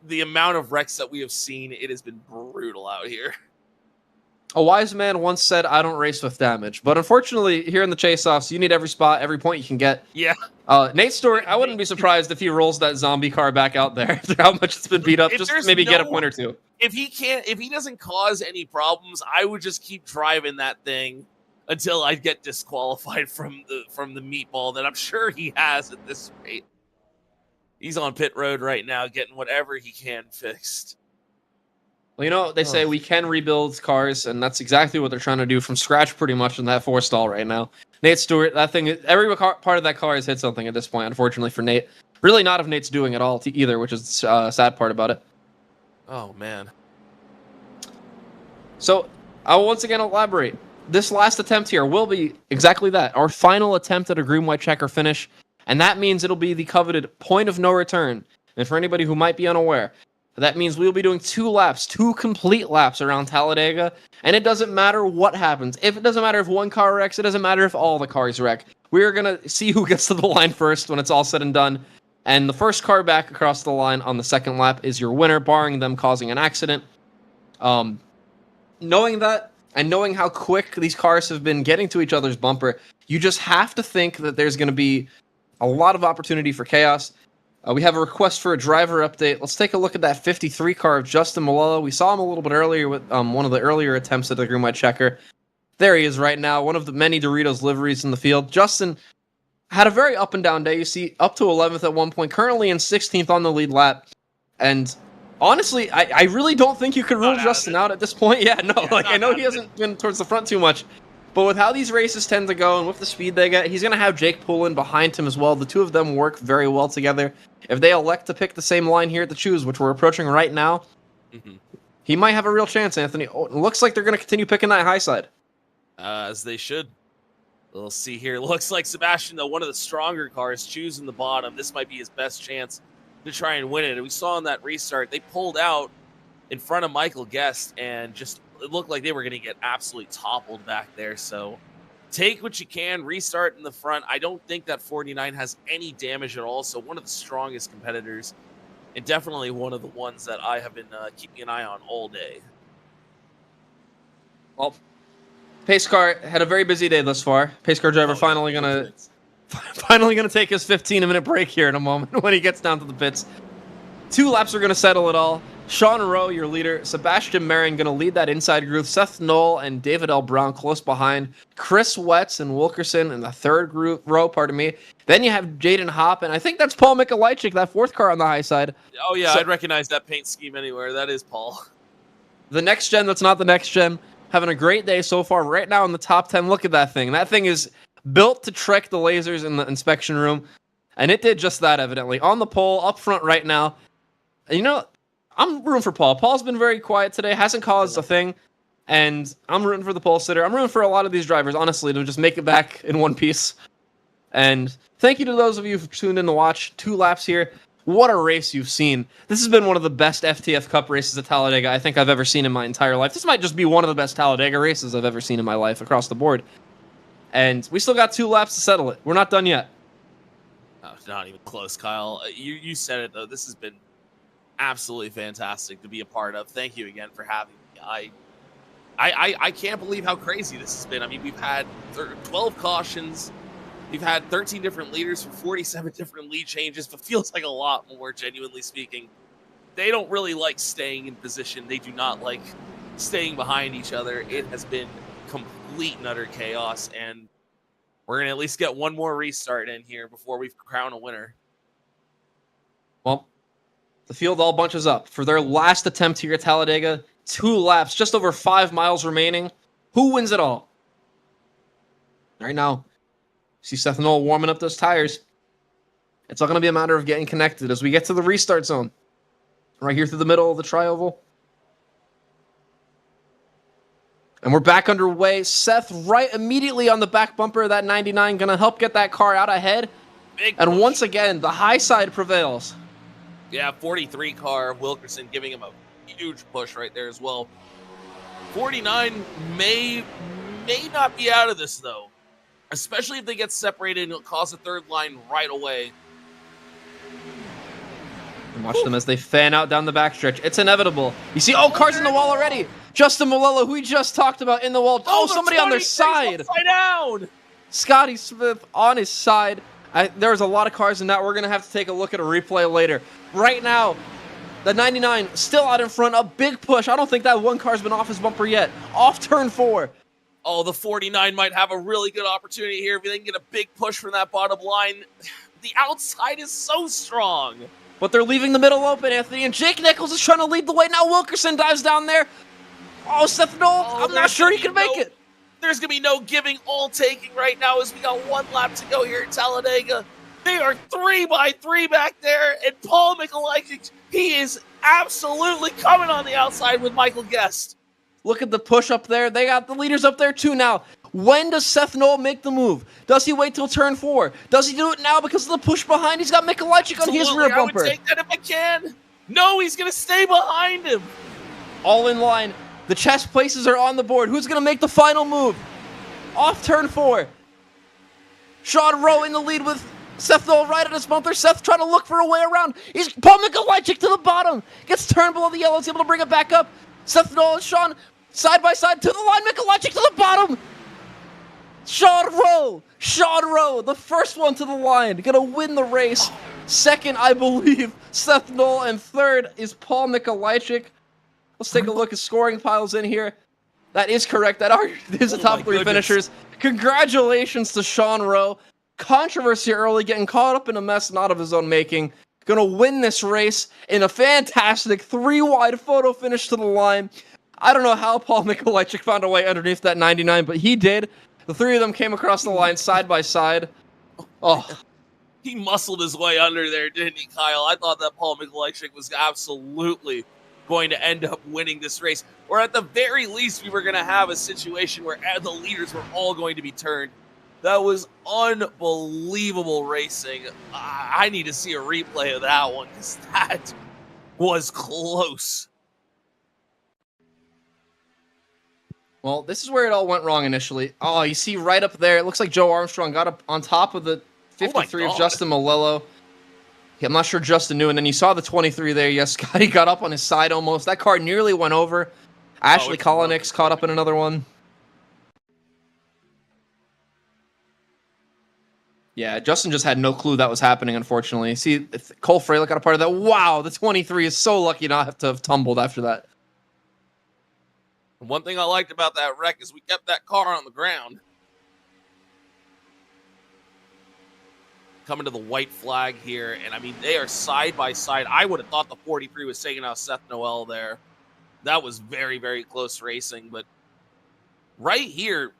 the amount of wrecks that we have seen, it has been brutal out here. A wise man once said, "I don't race with damage." But unfortunately, here in the chase-offs, you need every spot, every point you can get. Yeah. Nate Stewart, I wouldn't be surprised if he rolls that zombie car back out there after how much it's been beat up, just to maybe get a point or two. If he doesn't cause any problems, I would just keep driving that thing until I get disqualified from the meatball that I'm sure he has at this rate. He's on pit road right now, getting whatever he can fixed. Well, you know, they say we can rebuild cars, and that's exactly what they're trying to do from scratch pretty much in that forestall right now. Nate Stewart, that thing, every part of that car has hit something at this point, unfortunately for Nate. Really not if Nate's doing it all either, which is the sad part about it. Oh, man. So, I'll once again elaborate. This last attempt here will be exactly that, our final attempt at a green-white checker finish, and that means it'll be the coveted point of no return. And for anybody who might be unaware, that means we'll be doing 2 laps, 2 complete laps around Talladega, and it doesn't matter what happens. It doesn't matter if one car wrecks, it doesn't matter if all the cars wreck. We're going to see who gets to the line first when it's all said and done, and the first car back across the line on the second lap is your winner, barring them causing an accident. Knowing that, and knowing how quick these cars have been getting to each other's bumper, you just have to think that there's going to be a lot of opportunity for chaos. We have a request for a driver update. Let's take a look at that 53 car of Justin Malolo. We saw him a little bit earlier with one of the earlier attempts at the green white checker. There he is right now, one of the many Doritos liveries in the field. Justin had a very up and down day. You see, up to 11th at one point, currently in 16th on the lead lap. And honestly, I really don't think you could rule Justin out at this point. Yeah, no, I know he hasn't been towards the front too much. But with how these races tend to go and with the speed they get, he's going to have Jake pull in behind him as well. The two of them work very well together. If they elect to pick the same line here at the choose, which we're approaching right now, he might have a real chance, Anthony. Oh, it looks like they're going to continue picking that high side. As they should. We'll see here. Looks like Sebastian, though, one of the stronger cars, choosing the bottom. This might be his best chance to try and win it. And we saw in that restart, they pulled out in front of Michael Guest and just it looked like they were going to get absolutely toppled back there. So take what you can, restart in the front. I don't think that 49 has any damage at all. So one of the strongest competitors and definitely one of the ones that I have been keeping an eye on all day. Well, pace car had a very busy day thus far. Pace car driver finally gonna take his 15-minute break here in a moment when he gets down to the pits. 2 laps are gonna settle it all. Sean Rowe, your leader. Sebastian Marin going to lead that inside group. Seth Knoll and David L. Brown close behind. Chris Wetz and Wilkerson in the third row, pardon me. Then you have Jaden Hopp, and I think that's Paul Mikolajczyk, that 4th car on the high side. Oh, yeah, so, I'd recognize that paint scheme anywhere. That is Paul. The next gen that's not the next gen. Having a great day so far. Right now in the top 10, look at that thing. That thing is built to trick the lasers in the inspection room, and it did just that, evidently. On the pole, up front right now. You know, I'm rooting for Paul. Paul's been very quiet today, hasn't caused a thing, and I'm rooting for the pole sitter. I'm rooting for a lot of these drivers, honestly, to just make it back in one piece. And thank you to those of you who tuned in to watch. 2 laps here. What a race you've seen. This has been one of the best FTF Cup races at Talladega I think I've ever seen in my entire life. This might just be one of the best Talladega races I've ever seen in my life across the board. And we still got 2 laps to settle it. We're not done yet. Oh, not even close, Kyle. You said it, though. This has been absolutely fantastic to be a part of. Thank you again for having me. I can't believe how crazy this has been. I mean, we've had 12 cautions. We've had 13 different leaders for 47 different lead changes, but feels like a lot more, genuinely speaking. They don't really like staying in position. They do not like staying behind each other. It has been complete and utter chaos, and we're going to at least get one more restart in here before we crown a winner. Well, the field all bunches up for their last attempt here at Talladega. 2 laps, just over 5 miles remaining. Who wins it all? Right now, see Seth Knoll warming up those tires. It's all going to be a matter of getting connected as we get to the restart zone. Right here through the middle of the tri-oval. And we're back underway. Seth right immediately on the back bumper of that 99, going to help get that car out ahead. And once again, the high side prevails. Yeah, 43 car of Wilkerson giving him a huge push right there as well. 49 may not be out of this, though. Especially if they get separated and it'll cause a third line right away. And watch them as they fan out down the backstretch. It's inevitable. You see, cars in the wall already. Justin Malello, who we just talked about in the wall. Oh, the somebody on their 26 side. upside down. Scotty Smith on his side. There's a lot of cars in that. We're going to have to take a look at a replay later. Right now, the 99 still out in front. A big push. I don't think that one car's been off his bumper yet. Off turn 4. Oh, the 49 might have a really good opportunity here if they can get a big push from that bottom line. The outside is so strong. But they're leaving the middle open, Anthony, and Jake Nichols is trying to lead the way. Now Wilkerson dives down there. Oh, Seth Knoll, I'm not sure he can make it. There's going to be no giving, all taking right now as we got 1 lap to go here at Talladega. They are 3x3 back there, and Paul Mikulajczyk, he is absolutely coming on the outside with Michael Guest. Look at the push up there. They got the leaders up there too now. When does Seth Knoll make the move? Does he wait till turn 4? Does he do it now because of the push behind? He's got Mikulajczyk on his rear bumper. I would take that if I can. No, he's going to stay behind him. All in line. The chess places are on the board. Who's going to make the final move? Off turn 4. Sean Rowe in the lead with Seth Knoll right at his bumper. Seth trying to look for a way around. He's Paul Mikulajczyk to the bottom. Gets turned below the yellow. He's able to bring it back up. Seth Knoll and Sean side by side to the line. Mikulajczyk to the bottom. Sean Rowe, the first one to the line. Gonna win the race. Second, I believe, Seth Knoll. And third is Paul Mikulajczyk. Let's take a look at scoring piles in here. That is correct. That is the top 3 finishers. Congratulations to Sean Rowe. Controversy early, getting caught up in a mess not of his own making. Gonna win this race in a fantastic 3-wide photo finish to the line. I don't know how Paul Mikulajczyk found a way underneath that 99, but he did. The 3 of them came across the line side by side. Oh. He muscled his way under there, didn't he, Kyle? I thought that Paul Mikulajczyk was absolutely going to end up winning this race. Or at the very least, we were going to have a situation where the leaders were all going to be turned. That was unbelievable racing. I need to see a replay of that one because that was close. Well, this is where it all went wrong initially. Oh, you see right up there, it looks like Joe Armstrong got up on top of the 53 of Justin Malello. Yeah, I'm not sure Justin knew, and then you saw the 23 there. Yes, Scotty got up on his side almost. That car nearly went over. Ashley Kolonix caught up in another one. Yeah, Justin just had no clue that was happening, unfortunately. See, Cole Fralick got a part of that. Wow, the 23 is so lucky not to have tumbled after that. One thing I liked about that wreck is we kept that car on the ground. Coming to the white flag here, and I mean, they are side by side. I would have thought the 43 was taking out Seth Noel there. That was very, very close racing, but right here,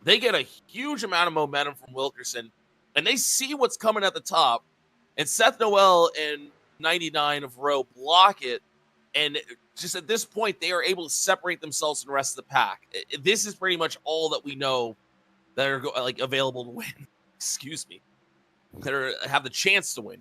they get a huge amount of momentum from Wilkerson, and they see what's coming at the top, and Seth Noel and 99 of Rowe block it, and just at this point, they are able to separate themselves from the rest of the pack. This is pretty much all that we know that are available to win. Excuse me. That have the chance to win.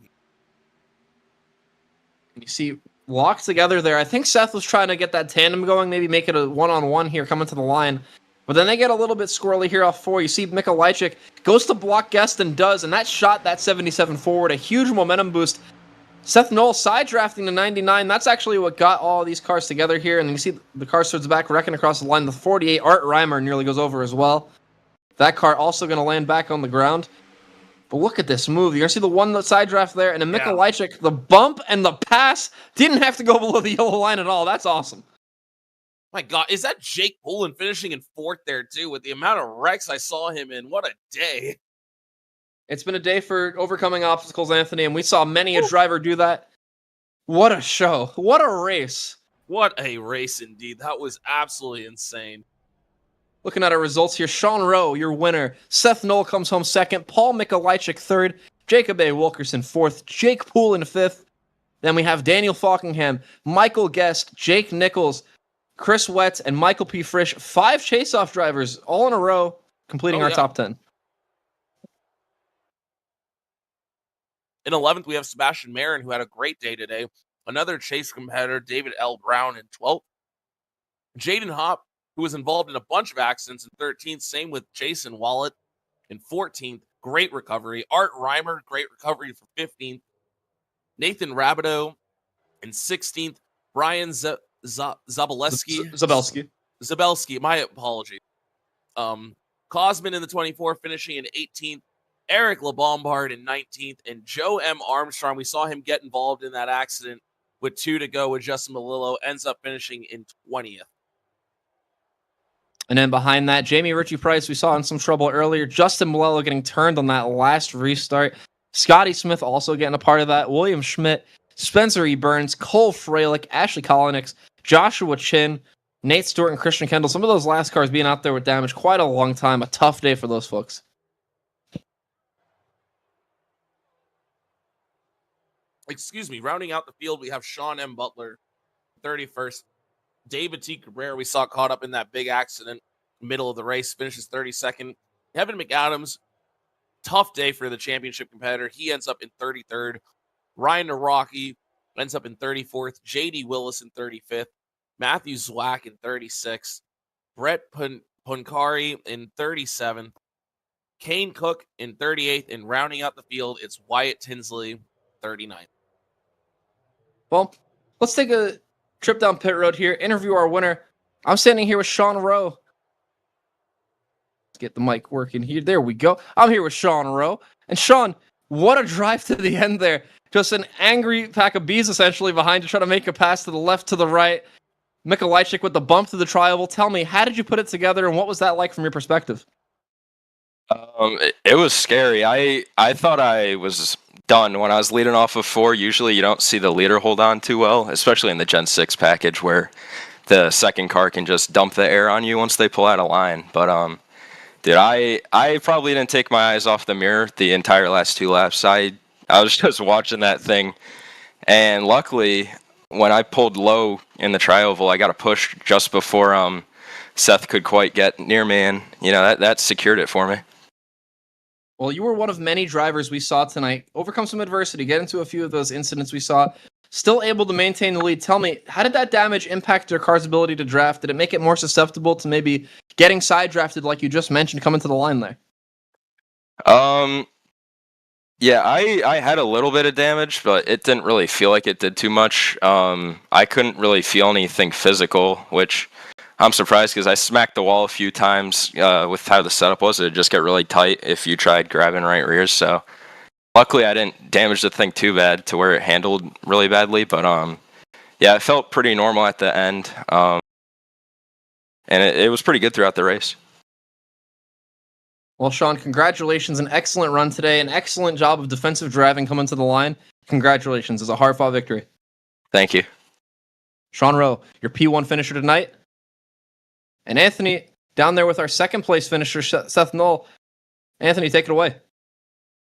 You see, locked together there. I think Seth was trying to get that tandem going, maybe make it a one-on-one here coming to the line. But then they get a little bit squirrely here off 4. You see Mikulajczyk goes to block Guest and does, and that shot that 77 forward, a huge momentum boost. Seth Knoll side drafting the 99. That's actually what got all these cars together here. And you see the car towards the back, wrecking across the line. The 48, Art Reimer, nearly goes over as well. That car also going to land back on the ground. But look at this move. You're going to see the one side draft there, and then Mikulajczyk, the bump and the pass didn't have to go below the yellow line at all. That's awesome. My God, is that Jake Pullen finishing in 4th there, too, with the amount of wrecks I saw him in? What a day. It's been a day for overcoming obstacles, Anthony, and we saw many a driver do that. What a show. What a race. What a race, indeed. That was absolutely insane. Looking at our results here, Sean Rowe, your winner. Seth Knoll comes home 2nd. Paul Mikulajczyk 3rd. Jacob A. Wilkerson 4th. Jake Pullen 5th. Then we have Daniel Falkingham, Michael Guest, Jake Nichols, Chris Wetz, and Michael P. Frisch. 5 chase-off drivers all in a row completing our top 10. In 11th, we have Sebastian Marin, who had a great day today. Another chase competitor, David L. Brown, in 12th. Jaden Hopp, who was involved in a bunch of accidents, in 13th. Same with Jason Wallet in 14th. Great recovery. Art Reimer, great recovery for 15th. Nathan Rabideau in 16th. Brian Zabelski. Zabelski. My apology. Cosman in the 24, finishing in 18th. Eric LeBombard in 19th. And Joe M. Armstrong, we saw him get involved in that accident with 2 to go with Justin Melillo, ends up finishing in 20th. And then behind that, Jamie Ritchie Price, we saw in some trouble earlier. Justin Melillo getting turned on that last restart. Scotty Smith also getting a part of that. William Schmidt, Spencer E. Burns, Cole Freilich, Ashley Kolonix, Joshua Chin, Nate Stewart, and Christian Kendall. Some of those last cars being out there with damage quite a long time. A tough day for those folks. Excuse me. Rounding out the field, we have Sean M. Butler, 31st. David T. Cabrera, we saw caught up in that big accident, middle of the race, finishes 32nd. Kevin McAdams, tough day for the championship competitor. He ends up in 33rd. Ryan Naraki ends up in 34th. J.D. Willis in 35th. Matthew Zwack in 36th. Brett Puncari in 37th. Kane Cook in 38th. And rounding out the field, it's Wyatt Tinsley, 39th. Well, let's take a trip down pit road here, interview our winner. I'm standing here with Sean Rowe. Let's get the mic working here. There we go. I'm here with Sean Rowe. And Sean, what a drive to the end there. Just an angry pack of bees essentially behind to try to make a pass to the left, to the right. Mikolajczyk with the bump to the tri-oval. Tell me, how did you put it together and what was that like from your perspective? It was scary. I thought I was done when I was leading off of 4. Usually you don't see the leader hold on too well, especially in the Gen 6 package where the second car can just dump the air on you once they pull out of line. But dude, I probably didn't take my eyes off the mirror the entire last 2 laps. I was just watching that thing, and luckily when I pulled low in the tri-oval, I got a push just before Seth could quite get near me, and that secured it for me. Well, you were one of many drivers we saw tonight overcome some adversity, get into a few of those incidents we saw, still able to maintain the lead. Tell me, how did that damage impact your car's ability to draft? Did it make it more susceptible to maybe getting side drafted like you just mentioned coming to the line there? Yeah, I had a little bit of damage, but it didn't really feel like it did too much. I couldn't really feel anything physical, which I'm surprised because I smacked the wall a few times with how the setup was. It would just get really tight if you tried grabbing right rears. So luckily I didn't damage the thing too bad to where it handled really badly. But yeah, it felt pretty normal at the end. And it was pretty good throughout the race. Well, Sean, congratulations. An excellent run today. An excellent job of defensive driving coming to the line. Congratulations. It's a hard-fought victory. Thank you. Sean Rowe, your P1 finisher tonight. And Anthony, down there with our second-place finisher, Seth Knoll. Anthony, take it away.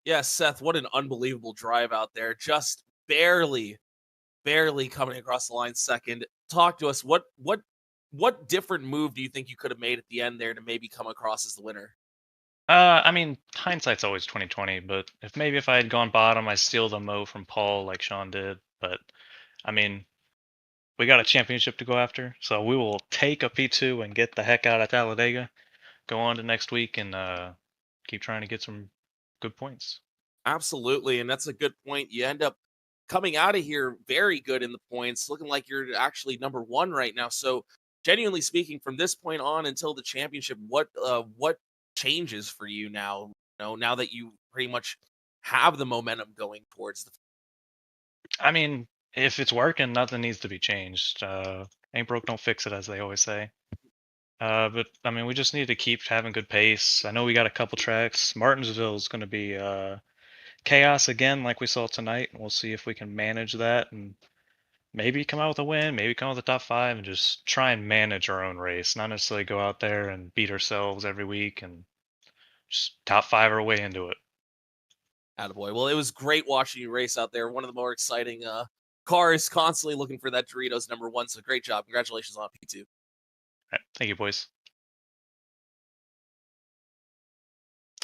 Yeah, Seth, what an unbelievable drive out there. Just barely coming across the line second. Talk to us. What different move do you think you could have made at the end there to maybe come across as the winner? I mean, hindsight's always 20/20, but if I had gone bottom, I steal the mo from Paul like Sean did. But I mean, we got a championship to go after, so we will take a P2 and get the heck out of Talladega. Go on to next week and keep trying to get some good points. Absolutely, and that's a good point. You end up coming out of here very good in the points, looking like you're actually number 1 right now. So, genuinely speaking, from this point on until the championship, what changes for you now? Now that you pretty much have the momentum going towards the. I mean, if it's working, nothing needs to be changed. Ain't broke, don't fix it, as they always say. But I mean, we just need to keep having good pace. I know we got a couple tracks. Martinsville is going to be chaos again, like we saw tonight. We'll see if we can manage that and maybe come out with a win, maybe come out with the top 5 and just try and manage our own race, not necessarily go out there and beat ourselves every week and just top 5 our way into it. Attaboy. Well, it was great watching you race out there. One of the more exciting cars, constantly looking for that Doritos number 1. So great job. Congratulations on P2. All right, thank you, boys.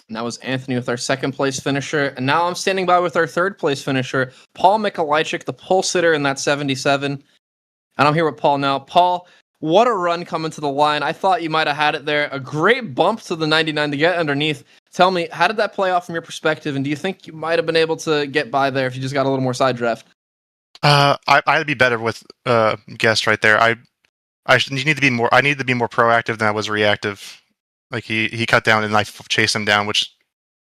And that was Anthony with our second-place finisher. And now I'm standing by with our third-place finisher, Paul Mikolajczyk, the pole sitter in that 77. And I'm here with Paul now. Paul, what a run coming to the line. I thought you might have had it there. A great bump to the 99 to get underneath. Tell me, how did that play out from your perspective? And do you think you might have been able to get by there if you just got a little more side draft? I'd be better with Guest right there. I need to be more. I need to be more proactive than I was reactive. Like he cut down and I chased him down, which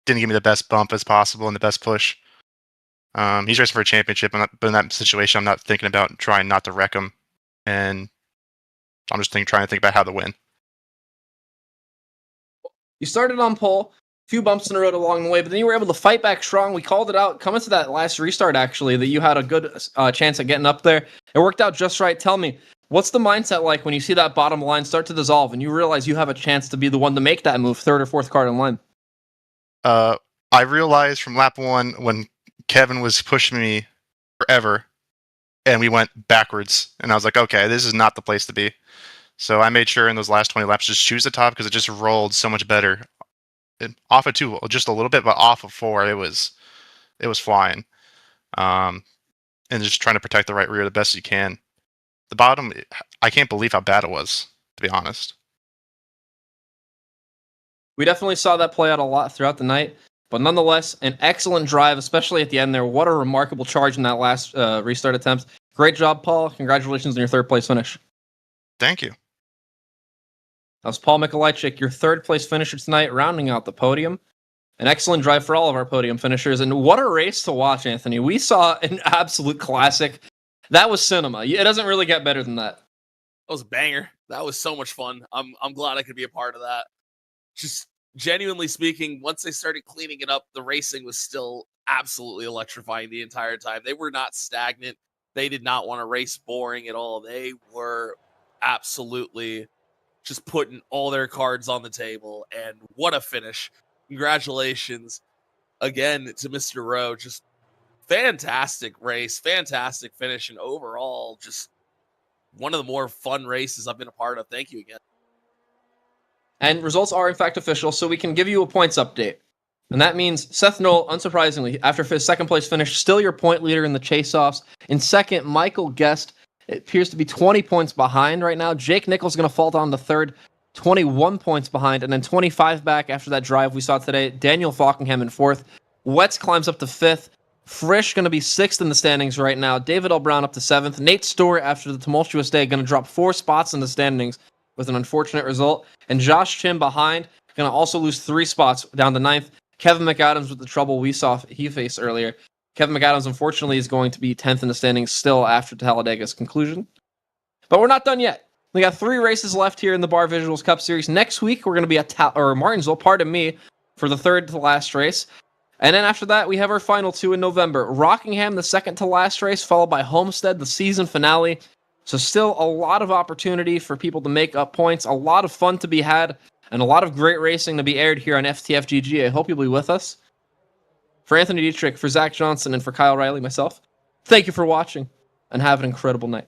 didn't give me the best bump as possible and the best push. He's racing for a championship, but in that situation, I'm not thinking about trying not to wreck him, and I'm just trying to think about how to win. You started on pole, a few bumps in the road along the way, but then you were able to fight back strong. We called it out coming to that last restart, actually, that you had a good chance at getting up there. It worked out just right. Tell me, what's the mindset like when you see that bottom line start to dissolve and you realize you have a chance to be the one to make that move, third or fourth car in line? I realized from lap 1 when Kevin was pushing me forever, and we went backwards, and I was like, okay, this is not the place to be. So I made sure in those last 20 laps just choose the top because it just rolled so much better. Off of 2, just a little bit, but off of 4, it was flying. And just trying to protect the right rear the best you can. The bottom, I can't believe how bad it was, to be honest. We definitely saw that play out a lot throughout the night, but nonetheless, an excellent drive, especially at the end there. What a remarkable charge in that last restart attempt. Great job, Paul. Congratulations on your third place finish. Thank you. That was Paul Mikolajczyk, your third place finisher tonight, rounding out the podium. An excellent drive for all of our podium finishers, and what a race to watch, Anthony. We saw an absolute classic. That was cinema. It doesn't really get better than that. That was a banger. That was so much fun. I'm glad I could be a part of that. Just genuinely speaking, once they started cleaning it up, the racing was still absolutely electrifying the entire time. They were not stagnant. They did not want to race boring at all. They were absolutely just putting all their cards on the table, and what a finish. Congratulations again to Mr. Rowe. Just fantastic race, fantastic finish, and overall just one of the more fun races I've been a part of. Thank you again. And results are in fact official, so we can give you a points update. And that means Seth Knoll, unsurprisingly, after his second place finish, still your point leader in the chase-offs. In second, Michael Guest, it appears to be 20 points behind right now. Jake Nichols going to fall down to third, 21 points behind, and then 25 back after that drive we saw today. Daniel Falkingham in fourth. Wetz climbs up to fifth. Frisch going to be sixth in the standings right now. David L. Brown up to seventh. Nate Stewart, after the tumultuous day, going to drop 4 spots in the standings with an unfortunate result. And Josh Chim behind, going to also lose 3 spots down to ninth. Kevin McAdams with the trouble we saw he faced earlier. Kevin McAdams, unfortunately, is going to be 10th in the standings still after Talladega's conclusion. But we're not done yet. We got 3 races left here in the Barr Visuals Cup Series. Next week, we're going to be at Martinsville, pardon me, for the third to last race. And then after that, we have our final 2 in November. Rockingham, the second to last race, followed by Homestead, the season finale. So still a lot of opportunity for people to make up points, a lot of fun to be had, and a lot of great racing to be aired here on FTFGG. I hope you'll be with us. For Anthony Dietrich, for Zach Johnson, and for Kyle Riley, myself, thank you for watching, and have an incredible night.